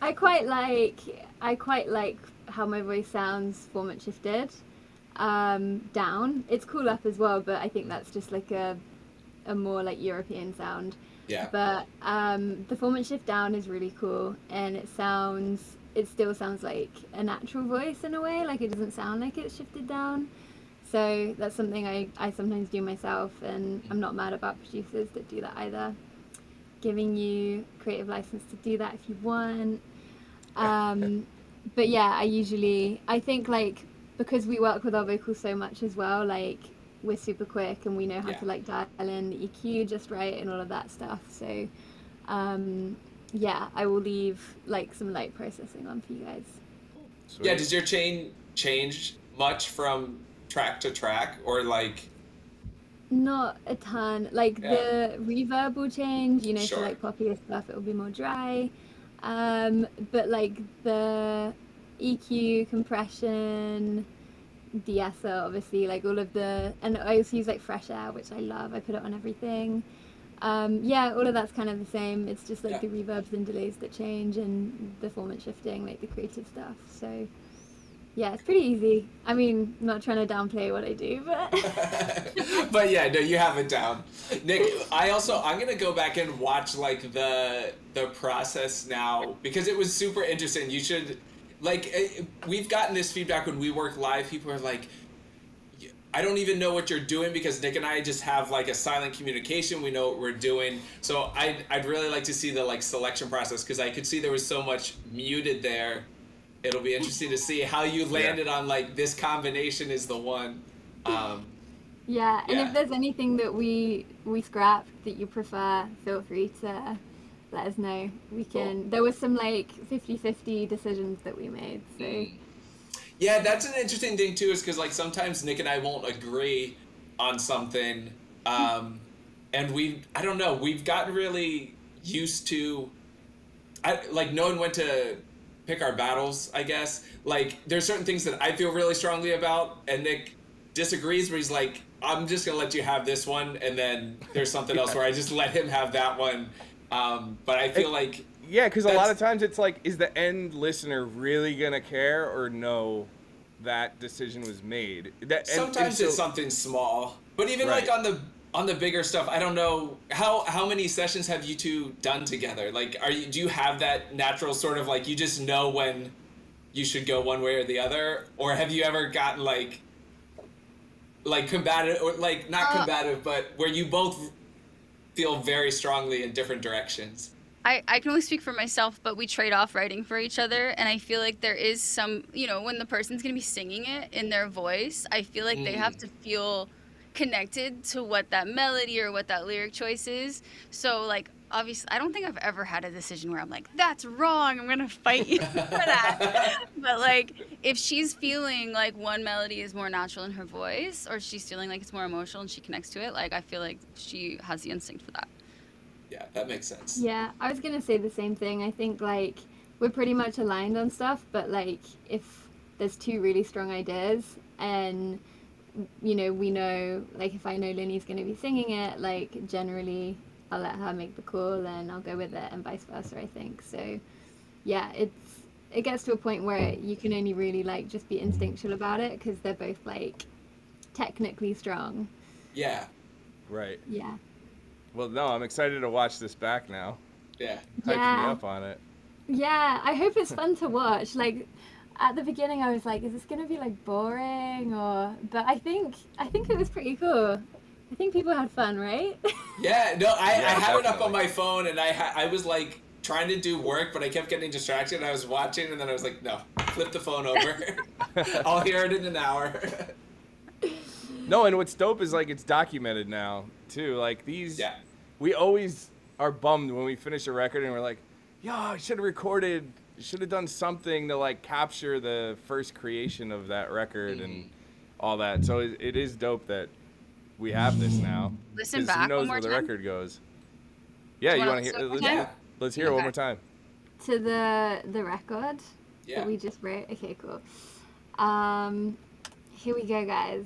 I quite like how my voice sounds formant shifted down. It's cool up as well, but I think that's just like a more like European sound. Yeah. But the formant shift down is really cool, and it still sounds like a natural voice in a way. Like it doesn't sound like it's shifted down. So that's something I sometimes do myself, and I'm not mad about producers that do that either. Giving you creative license to do that if you want. But yeah, I think like because we work with our vocals so much as well, like we're super quick and we know how Yeah. to like dial in the EQ just right and all of that stuff. So yeah, I will leave like some light processing on for you guys. Sweet. Yeah, does your chain change much from track to track, or like? Not a ton. Like Yeah. the reverb will change, you know, Sure. for like poppier stuff it will be more dry. But like the EQ, compression, de-esser, obviously, like all of and I also use like fresh air, which I love. I put it on everything. Yeah, all of that's kind of the same. It's just like Yeah. the reverbs and delays that change, and the format shifting, like the creative stuff. So yeah, it's pretty easy. I mean, not trying to downplay what I do, but But yeah, no, you have it down. Nick, I'm gonna go back and watch like the process now, because it was super interesting. You should we've gotten this feedback when we work live. People are like, I don't even know what you're doing, because Nick and I just have like a silent communication. We know what we're doing. So I'd really like to see the like selection process, because I could see there was so much muted there. It'll be interesting to see how you landed on like this combination is the one. yeah. And Yeah. if there's anything that we scrap that you prefer, feel free to let us know. We can. Cool. There was some like 50-50 decisions that we made. So Yeah, that's an interesting thing too, is because like sometimes Nick and I won't agree on something, and I don't know, we've gotten really used to, like knowing when to pick our battles, I guess. Like there's certain things that I feel really strongly about, and Nick disagrees, but he's like, I'm just gonna let you have this one, and then there's something else where I just let him have that one. But I feel like Yeah, because a lot of times it's like, is the end listener really gonna care or know that decision was made? Sometimes it's something small, but even Right. like on the bigger stuff, I don't know how many sessions have you two done together? Like, do you have that natural sort of like you just know when you should go one way or the other, or have you ever gotten like combative or like not combative, but where you both feel very strongly in different directions? I can only speak for myself, but we trade off writing for each other. And I feel like there is some, when the person's going to be singing it in their voice, I feel like they have to feel connected to what that melody or what that lyric choice is. So, like, obviously, I don't think I've ever had a decision where I'm like, that's wrong, I'm going to fight you for that. But, like, if she's feeling like one melody is more natural in her voice, or she's feeling like it's more emotional and she connects to it, like, I feel like she has the instinct for that. Yeah, that makes sense. Yeah, I was gonna say the same thing. I think like we're pretty much aligned on stuff, but like if there's two really strong ideas and we know like if I know Linney's gonna be singing it, like generally I'll let her make the call and I'll go with it and vice versa, I think. So yeah, it gets to a point where you can only really like just be instinctual about it because they're both like technically strong. Yeah. Right. Yeah. Well, no, I'm excited to watch this back now. Yeah. Hype Yeah. me up on it. Yeah, I hope it's fun to watch. Like at the beginning I was like, is this gonna be like boring but I think it was pretty cool. I think people had fun, right? Yeah, no, I had it up definitely. on my phone and I was like trying to do work, but I kept getting distracted and I was watching and then I was like, no, flip the phone over. I'll hear it in an hour. No, and what's dope is like it's documented now too. Like these, Yeah. we always are bummed when we finish a record and we're like, yo, I should have recorded, should have done something to like capture the first creation of that record and all that. So it is dope that we have this now. Listen 'Cause back who knows one more where the time. record goes. Yeah, Do you you want to wanna hear? listen again? Let's hear it one more Okay. time. To the record Yeah. that we just wrote. Okay, cool. Here we go, guys.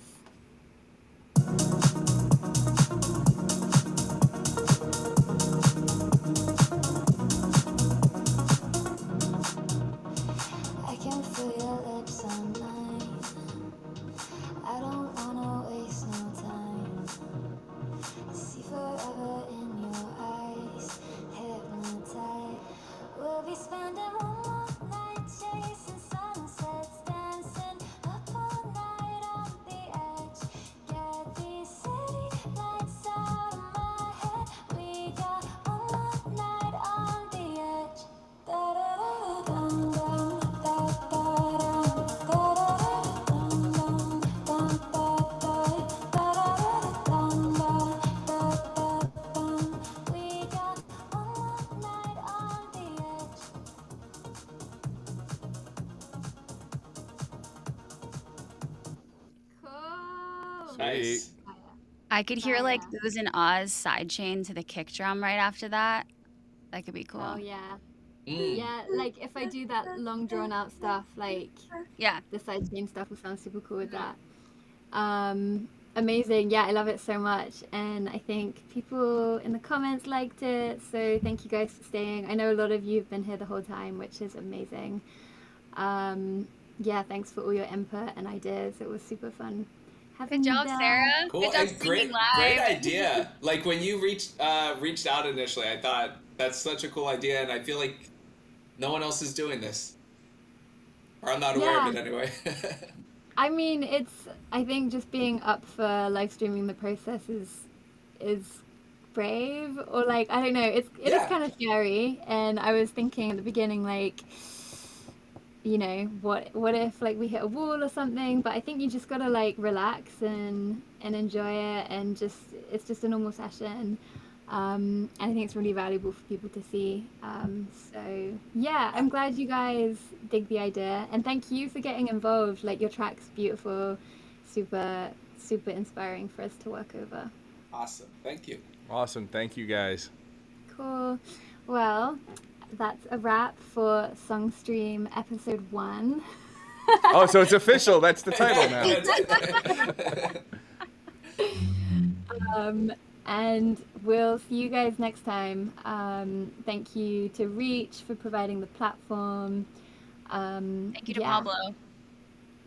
I can feel your lips on mine. I don't wanna waste no time. See forever in your eyes, hypnotized. We'll be spending one more night chasing sunsets, dancing up all night on the edge. Get these city lights out of my head. We got one more night on the edge. Da da da dum dum, da da dum, da da dum dum, dum da da, da da dum dum, da da dum. We got one more night on the edge. Cool. Nice. I could hear like Fire. those in Oz sidechain to the kick drum right after that. That could be cool. Oh yeah. Mm. Yeah, like if I do that long drawn out stuff, like Yeah. the sidechain stuff will sound super cool with that. Amazing. Yeah, I love it so much. And I think people in the comments liked it. So thank you guys for staying. I know a lot of you have been here the whole time, which is amazing. Yeah, thanks for all your input and ideas. It was super fun. Good job, Sarah. Cool. Good job And great singing live. idea. Like when you reached out initially, I thought that's such a cool idea, and I feel like no one else is doing this, or I'm not aware of it anyway. I mean, I think just being up for live streaming the process is brave, or like, I don't know, it is Yeah. kind of scary. And I was thinking at the beginning, like, what if like we hit a wall or something? But I think you just gotta like relax and enjoy it, and it's just a normal session. And I think it's really valuable for people to see. So yeah, I'm glad you guys dig the idea, and thank you for getting involved. Like your track's beautiful, super super inspiring for us to work over. Awesome. Thank you. Awesome. Thank you guys. Cool. Well, that's a wrap for SongStream episode 1. Oh, so it's official. That's the title now. And we'll see you guys next time. Thank you to Reach for providing the platform. Thank you to Yeah. Pablo.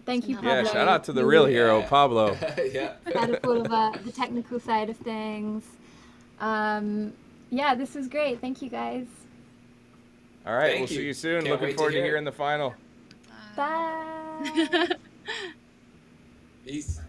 Thank you, Yeah, Pablo. Yeah, shout out to the who real hero, Yeah. Pablo. Yeah. Out of all of the technical side of things. Yeah, this was great. Thank you, guys. All right, Thank we'll you. see you soon. Can't Looking wait to forward to hear it. hearing the final. Bye. Peace.